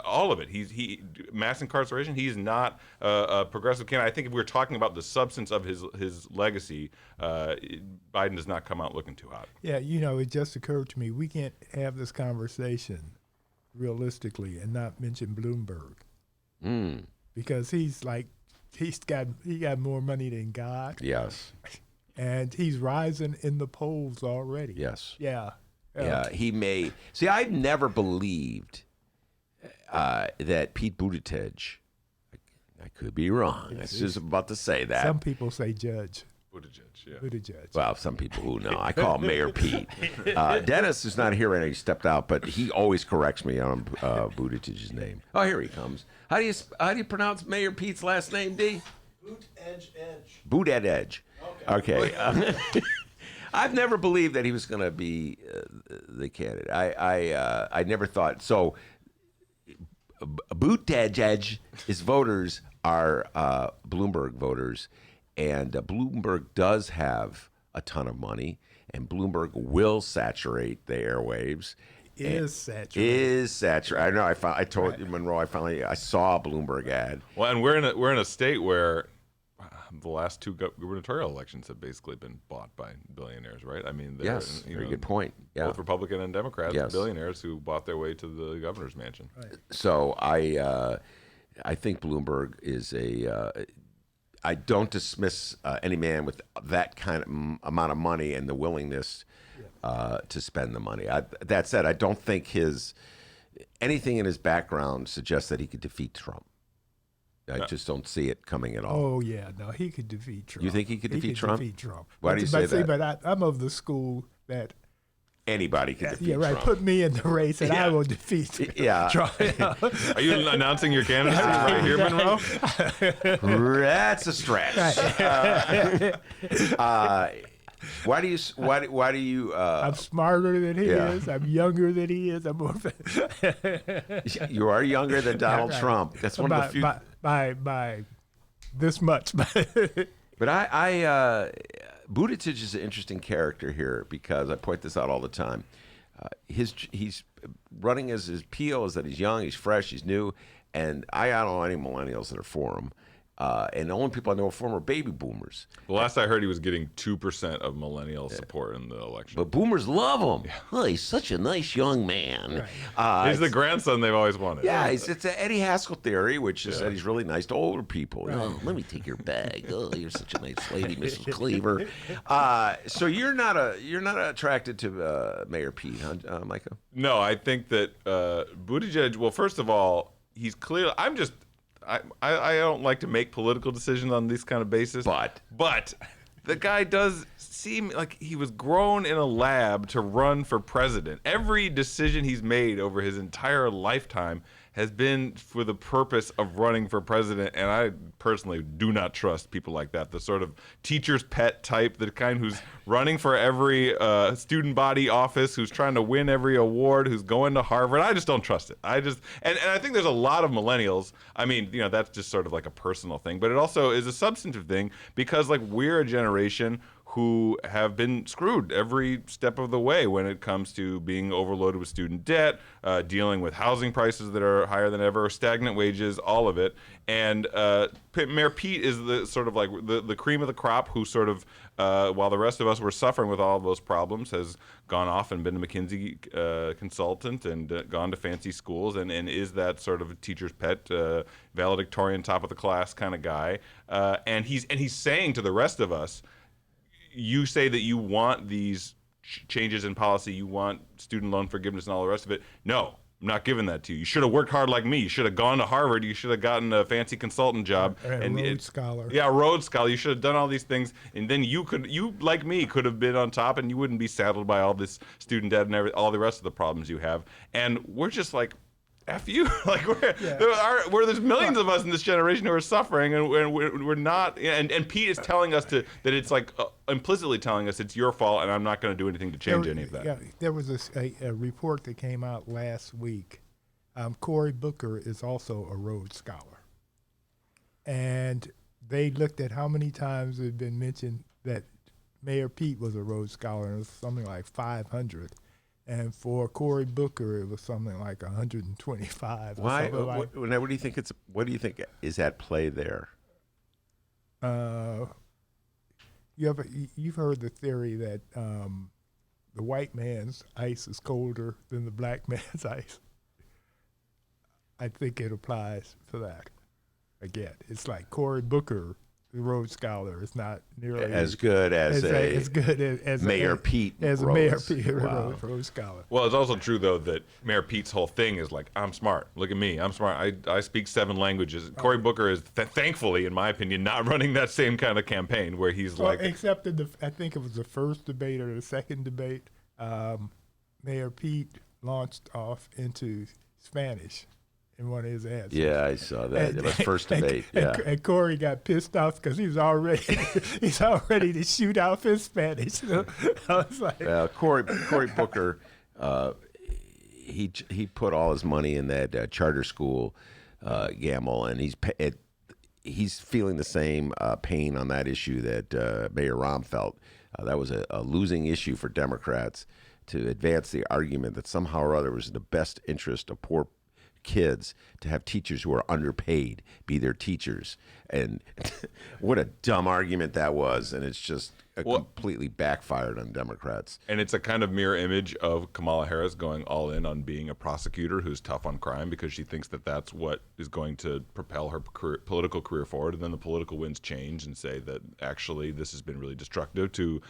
all of it. He mass incarceration. He's not a progressive candidate. I think if we're talking about the substance of his legacy, Biden does not come out looking too hot. Yeah, it just occurred to me, we can't have this conversation realistically and not mention Bloomberg. Because he's like, he got more money than God. Yes. And he's rising in the polls already. Yes. Yeah. Yeah, he may. See, I've never believed that Pete Buttigieg, I could be wrong. I was just about to say that. Some people say Judge. Buttigieg. Well, some people who know. I call him Mayor Pete. Dennis is not here right now. He stepped out, but he always corrects me on Buttigieg's name. Oh, here he comes. How do you pronounce Mayor Pete's last name, D? Buttigieg. Okay. I've never believed that he was going to be the candidate. I never thought. So Buttigieg, his voters are Bloomberg voters. And Bloomberg does have a ton of money, and Bloomberg will saturate the airwaves. Is saturated. I know. I told Monroe. I saw a Bloomberg ad. Well, and we're in a state where the last two gubernatorial elections have basically been bought by billionaires, right? I mean, Yes, very good point. Yeah. Both Republican and Democrats, Yes. billionaires who bought their way to the governor's mansion. So I think Bloomberg is I don't dismiss any man with that kind of amount of money and the willingness to spend the money. That said, I don't think anything in his background suggests that he could defeat Trump. I just don't see it coming at all. Oh, yeah. No, he could defeat Trump. You think he could defeat Trump? Defeat Trump. Why do you say that? But I'm of the school that anybody could defeat Trump. Yeah, right. Put me in the race and I will defeat Trump. Are you announcing your candidacy right here, Monroe? That's a stretch. Why do you? I'm smarter than he is. I'm younger than he is. I'm more. You are younger than Donald Trump. That's one of the few. By this much. But Buttigieg is an interesting character here because I point this out all the time. He's running as his appeal is that he's young, he's fresh, he's new, and I don't know any millennials that are for him. And the only people I know for him are baby boomers. The last I heard, he was getting 2% of millennial support in the election. But boomers love him. Yeah. Oh, he's such a nice young man. Right. He's the grandson they've always wanted. Yeah, it's an Eddie Haskell theory, which is that he's really nice to older people. Right. Oh, let me take your bag. Oh, you're such a nice lady, Mrs. Cleaver. So you're not attracted to Mayor Pete, huh, Micah? No, I think that Buttigieg. Well, first of all, he's clear. I don't like to make political decisions on this kind of basis. But the guy does seem like he was grown in a lab to run for president. Every decision he's made over his entire lifetime has been for the purpose of running for president, and I personally do not trust people like that. The sort of teacher's pet type, the kind who's running for every student body office, who's trying to win every award, who's going to Harvard. I just don't trust it. And I think there's a lot of millennials. I mean, that's just sort of like a personal thing, but it also is a substantive thing because like we're a generation who have been screwed every step of the way when it comes to being overloaded with student debt, dealing with housing prices that are higher than ever, stagnant wages, all of it. And Mayor Pete is the sort of like the cream of the crop who sort of, while the rest of us were suffering with all of those problems, has gone off and been a McKinsey consultant and gone to fancy schools and is that sort of teacher's pet, valedictorian, top of the class kind of guy. And he's saying to the rest of us, you say that you want these changes in policy, you want student loan forgiveness and all the rest of it. No, I'm not giving that to you. You should have worked hard like me. You should have gone to Harvard. You should have gotten a fancy consultant job. And Rhodes Scholar. Yeah, Rhodes Scholar. You should have done all these things. And then you like me, could have been on top and you wouldn't be saddled by all this student debt and all the rest of the problems you have. And we're just like, F you. Like there's millions of us in this generation who are suffering, and we're not. And Pete is telling us that it's like implicitly telling us it's your fault, and I'm not going to do anything to change any of that. Yeah, there was a report that came out last week. Cory Booker is also a Rhodes Scholar, and they looked at how many times it had been mentioned that Mayor Pete was a Rhodes Scholar, and it was something like 500. And for Cory Booker, it was something like 125. Why? What do you think? What do you think is at play there? You've heard the theory that the white man's ice is colder than the black man's ice. I think it applies to that. Again, it's like Cory Booker, the Rhodes Scholar, is not nearly as good as Mayor Pete. As a Mayor Pete Rhodes Scholar. Well, it's also true though that Mayor Pete's whole thing is like, I'm smart. Look at me, I'm smart. I speak 7 languages. Cory Booker is thankfully, in my opinion, not running that same kind of campaign where he's except in I think it was the first debate or the second debate, Mayor Pete launched off into Spanish in one of his ads. Yeah, I saw that. It was first debate. And Cory got pissed off because he's all ready to shoot out his Spanish. So I was like, Cory Booker, he put all his money in that charter school gamble, and he's feeling the same pain on that issue that Mayor Rahm felt. That was a losing issue for Democrats to advance the argument that somehow or other was in the best interest of poor kids to have teachers who are underpaid be their teachers. And what a dumb argument that was. And it's just completely backfired on Democrats. And it's a kind of mirror image of Kamala Harris going all in on being a prosecutor who's tough on crime because she thinks that that's what is going to propel her political career forward. And then the political winds change and say that actually this has been really destructive to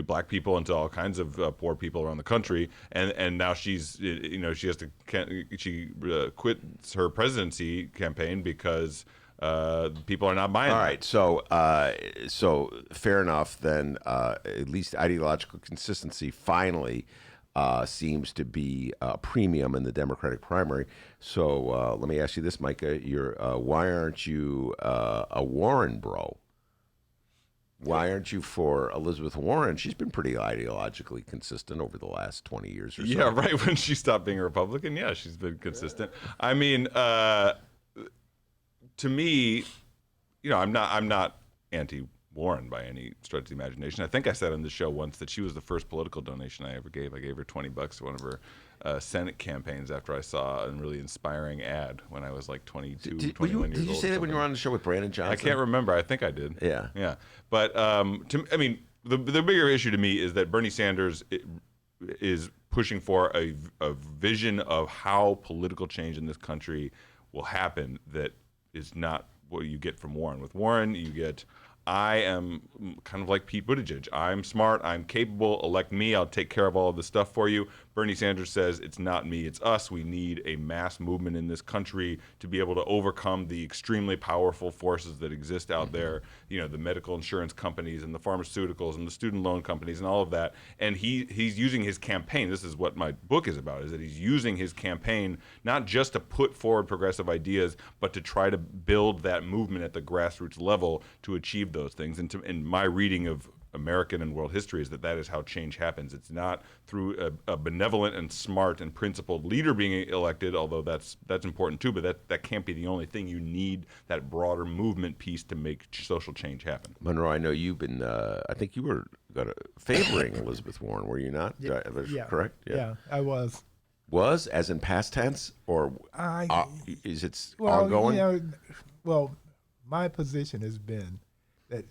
black people and to all kinds of poor people around the country. And now she's, she has to quits her presidency campaign because people are not buying. All right, so fair enough. Then at least ideological consistency finally seems to be a premium in the Democratic primary. So let me ask you this, Micah: why aren't you a Warren bro? Why aren't you for Elizabeth Warren? She's been pretty ideologically consistent over the last 20 years or so. Yeah, right. When she stopped being a Republican, yeah, she's been consistent. I mean, to me, I'm not anti-Warren by any stretch of the imagination. I think I said on the show once that she was the first political donation I ever gave. I gave her $20 to one of her Senate campaigns after I saw a really inspiring ad when I was like 22, 21 years old. Did you say that when you were on the show with Brandon Johnson? I can't remember. I think I did. Yeah. Yeah. But the bigger issue to me is that Bernie Sanders is pushing for a vision of how political change in this country will happen that is not what you get from Warren. With Warren, you get, I am kind of like Pete Buttigieg. I'm smart. I'm capable. Elect me. I'll take care of all of the stuff for you. Bernie Sanders says it's not me, it's us. We need a mass movement in this country to be able to overcome the extremely powerful forces that exist out there, the medical insurance companies and the pharmaceuticals and the student loan companies and all of that. And he's using his campaign. This is what my book is about, is that he's using his campaign not just to put forward progressive ideas, but to try to build that movement at the grassroots level to achieve those things. And in my reading of American and world history is that is how change happens. It's not through a benevolent and smart and principled leader being elected, although that's important too, but that can't be the only thing. You need that broader movement piece to make social change happen. Monroe, I know you've been, I think you were favoring Elizabeth Warren, were you not? Yeah. Correct? Yeah, I was. Was, as in past tense, or is it ongoing? My position has been that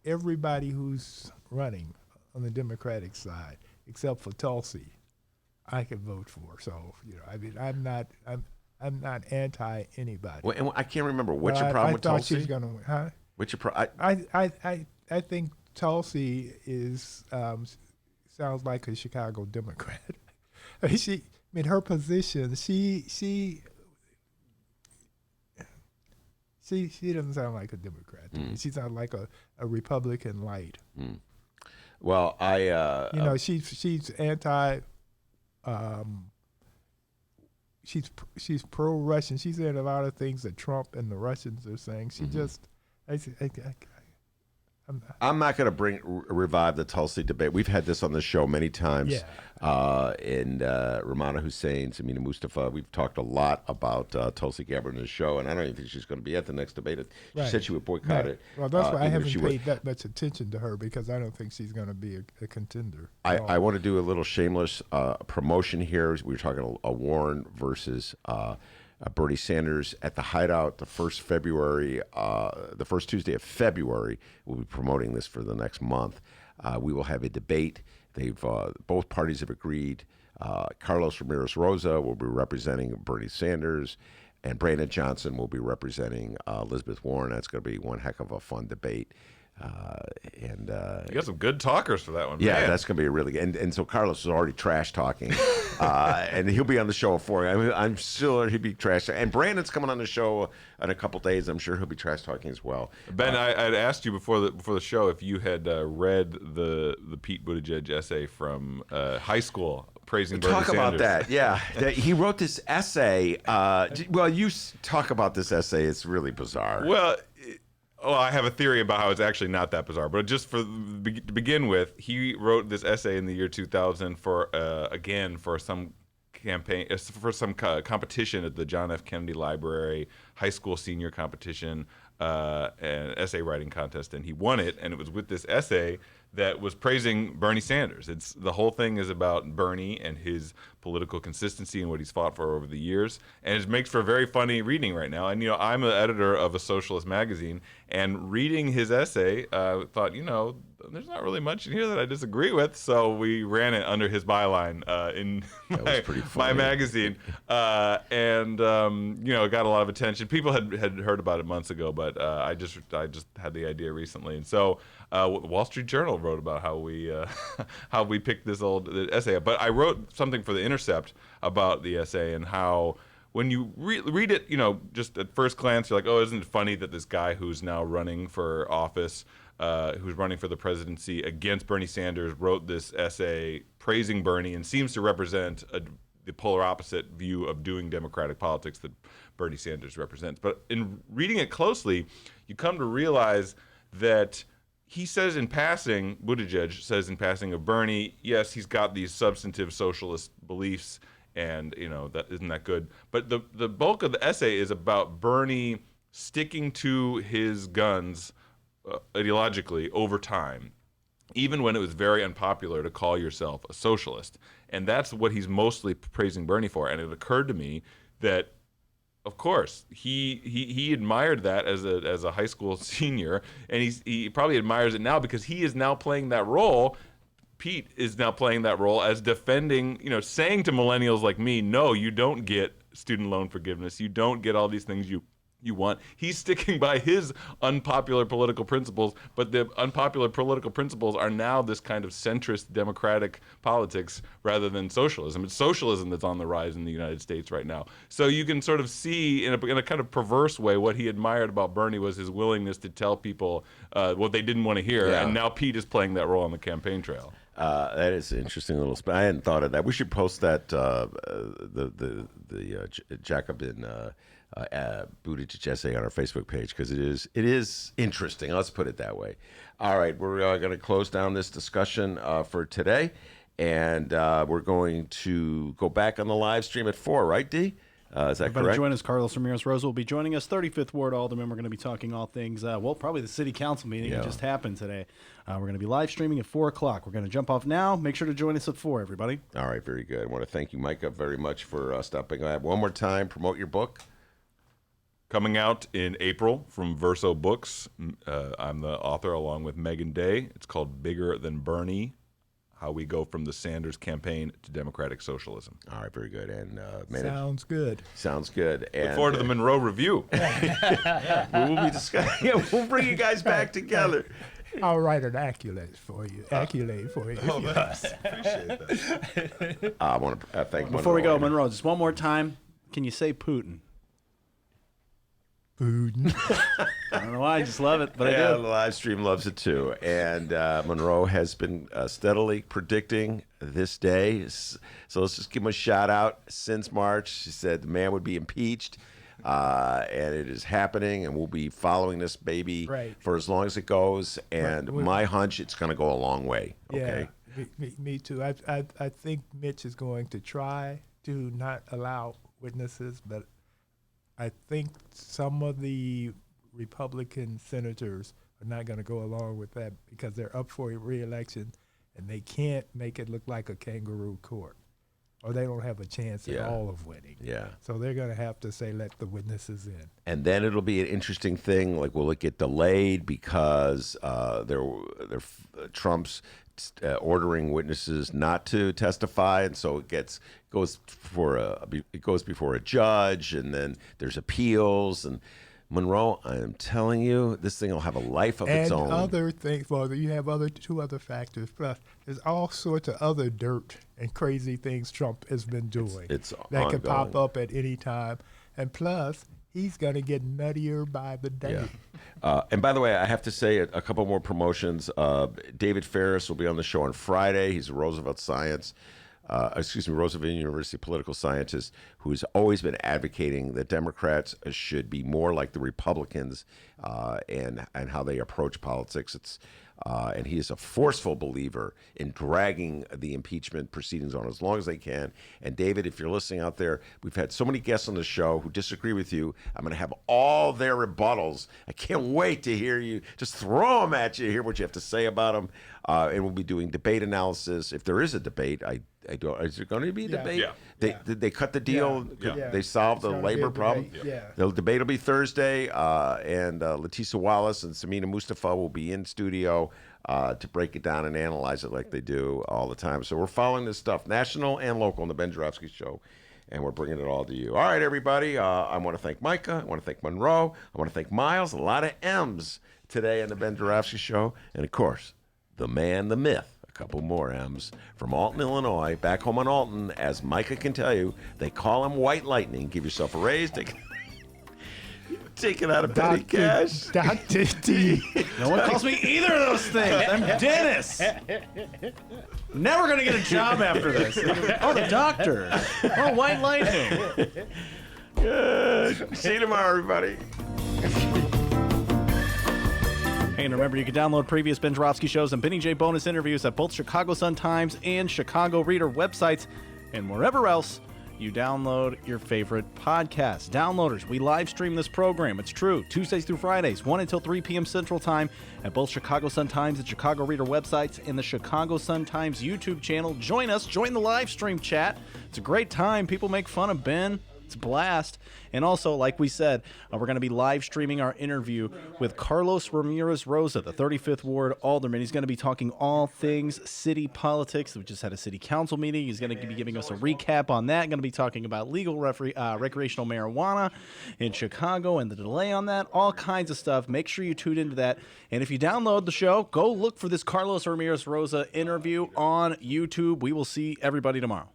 everybody who's running on the Democratic side, except for Tulsi, I can vote for. So I'm not anti anybody. Well, and I can't remember what's your problem with Tulsi. I thought she's going to win. Huh? What's your problem? I think Tulsi is sounds like a Chicago Democrat. Her position. She doesn't sound like a Democrat to me. She sounds like a Republican light. Well, she's anti. She's pro-Russian. She's saying a lot of things that Trump and the Russians are saying. She just, I'm not going to revive the Tulsi debate. We've had this on the show many times. Yeah. And Ramana Hussein, Samina Mustafa, we've talked a lot about Tulsi Gabbard in the show, and I don't even think she's going to be at the next debate. She said she would boycott it. Well, that's why I haven't paid that much attention to her, because I don't think she's going to be a contender. I want to do a little shameless promotion here. We were talking a Warren versus Bernie Sanders at the Hideout the first Tuesday of February. We'll be promoting this for the next month. We will have a debate. Both parties have agreed. Carlos Ramirez Rosa will be representing Bernie Sanders, and Brandon Johnson will be representing Elizabeth Warren. That's going to be one heck of a fun debate. You got some good talkers for that one. Yeah, man. that's going to be really good. And so Carlos is already trash talking, and he'll be on the show for you. I'm sure he'll be trash. And Brandon's coming on the show in a couple days. I'm sure he'll be trash talking as well. Ben, I'd asked you before the show if you had read the Pete Buttigieg essay from high school praising Bernie Sanders. Talk about that. Yeah, he wrote this essay. Well, you talk about this essay. It's really bizarre. Well, I have a theory about how it's actually not that bizarre. But just to begin with, he wrote this essay in the year 2000 for some campaign, for some competition at the John F. Kennedy Library, high school senior competition, an essay writing contest, and he won it. And it was with this essay that was praising Bernie Sanders. The whole thing is about Bernie and his political consistency and what he's fought for over the years, and it makes for very funny reading right now. And I'm an editor of a socialist magazine, and reading his essay, thought, there's not really much in here that I disagree with, so we ran it under his byline in my magazine, and it got a lot of attention. People had heard about it months ago, but I just had the idea recently, and so Wall Street Journal wrote about how we picked this old essay up. But I wrote something for the Intercept about the essay and how when you read it, just at first glance, you're like, oh, isn't it funny that this guy who's now running for office, who's running for the presidency against Bernie Sanders, wrote this essay praising Bernie and seems to represent the polar opposite view of doing democratic politics that Bernie Sanders represents. But in reading it closely, you come to realize that he says in passing, Buttigieg says in passing of Bernie, yes, he's got these substantive socialist beliefs, and that isn't that good. But the bulk of the essay is about Bernie sticking to his guns ideologically over time, even when it was very unpopular to call yourself a socialist. And that's what he's mostly praising Bernie for. And it occurred to me that, of course, he admired that as a high school senior, and he probably admires it now because he is now playing that role. Pete is now playing that role as defending, saying to millennials like me, no, you don't get student loan forgiveness. You don't get all these things you want. He's sticking by his unpopular political principles, but the unpopular political principles are now this kind of centrist democratic politics rather than socialism. It's socialism that's on the rise in the United States right now. So you can sort of see in a kind of perverse way what he admired about Bernie was his willingness to tell people what they didn't want to hear. Yeah. And now Pete is playing that role on the campaign trail. That is an interesting little I hadn't thought of that. We should post that Jacobin Buttigieg essay on our Facebook page because it is interesting. Let's put it that way. All right, we're going to close down this discussion for today, and we're going to go back on the live stream at 4, right, D? Is that Everybody correct? Join us. Carlos Ramirez-Rosa will be joining us. 35th Ward Alderman. We're going to be talking all things, probably the city council meeting that just happened today. We're going to be live streaming at 4 o'clock. We're going to jump off now. Make sure to join us at 4, everybody. All right, very good. I want to thank you, Micah, very much for stopping by. One more time, promote your book. Coming out in April from Verso Books. I'm the author along with Megan Day. It's called Bigger Than Bernie, How We Go from the Sanders Campaign to Democratic Socialism. All right, very good. And sounds good. Sounds good. And look forward to the Monroe Review. We will be discussing. Yeah, we'll bring you guys back together. I'll write an accolade for you. Oh, nice. Appreciate that. I want to thank Before we go, Monroe, just one more time. Can you say Putin? Putin. I don't know why. I just love it, but I the do. live stream loves it too. And Monroe has been steadily predicting this day. So let's just give him a shout out. Since March, she said the man would be impeached. And it is happening, and we'll be following this baby for as long as it goes. And my hunch, it's going to go a long way. Okay. Yeah, me too. I think Mitch is going to try to not allow witnesses, but I think some of the Republican senators are not going to go along with that because they're up for a re-election, and they can't make it look like a kangaroo court. Or they don't have a chance at all of winning. Yeah. So they're going to have to say, let the witnesses in. And then it'll be an interesting thing. Like, will it get delayed because Trump's ordering witnesses not to testify, and so it goes before a judge, and then there's appeals. And Monroe, I am telling you, this thing will have a life of its own. And other things, well, you have two other factors. Plus, there's all sorts of other dirt and crazy things Trump has been doing it's that can pop up at any time. And plus, he's going to get nuttier by the day. Yeah. And by the way, I have to say a couple more promotions. David Ferris will be on the show on Friday. He's a Roosevelt University political scientist who's always been advocating that Democrats should be more like the Republicans and how they approach politics. It's And he is a forceful believer in dragging the impeachment proceedings on as long as they can. And David, if you're listening out there, we've had so many guests on the show who disagree with you. I'm going to have all their rebuttals. I can't wait to hear you. Just throw them at you, hear what you have to say about them. And we'll be doing debate analysis. If there is a debate, I don't. Is there going to be a debate? Yeah. Did they cut the deal? Yeah. They solved the It's gonna be labor a problem? debate. Yeah. The debate will be Thursday, and Letisa Wallace and Samina Mustafa will be in studio to break it down and analyze it like they do all the time. So we're following this stuff, national and local, on the Ben Joravsky Show, and we're bringing it all to you. All right, everybody. I want to thank Micah. I want to thank Monroe. I want to thank Miles. A lot of M's today on the Ben Joravsky Show. And, of course, the man, the myth. A couple more M's from Alton, Illinois. Back home on Alton, as Micah can tell you, they call him White Lightning. Give yourself a raise. Take it out of petty cash. Dr. D. No one calls me either of those things. I'm Dennis. Never going to get a job after this. Oh, the doctor. Oh, White Lightning. Good. See you tomorrow, everybody. Hey, and remember, you can download previous Ben Joravsky shows and Benny J bonus interviews at both Chicago Sun-Times and Chicago Reader websites, and wherever else you download your favorite podcasts. Downloaders, we live stream this program. It's true. Tuesdays through Fridays, 1 until 3 p.m. Central Time at both Chicago Sun-Times and Chicago Reader websites and the Chicago Sun-Times YouTube channel. Join us. Join the live stream chat. It's a great time. People make fun of Ben. It's a blast. And also, like we said, we're going to be live streaming our interview with Carlos Ramirez Rosa, the 35th Ward Alderman. He's going to be talking all things city politics. We just had a city council meeting. He's going to be giving us a recap on that. Going to be talking about legal recreational marijuana in Chicago and the delay on that. All kinds of stuff. Make sure you tune into that. And if you download the show, go look for this Carlos Ramirez Rosa interview on YouTube. We will see everybody tomorrow.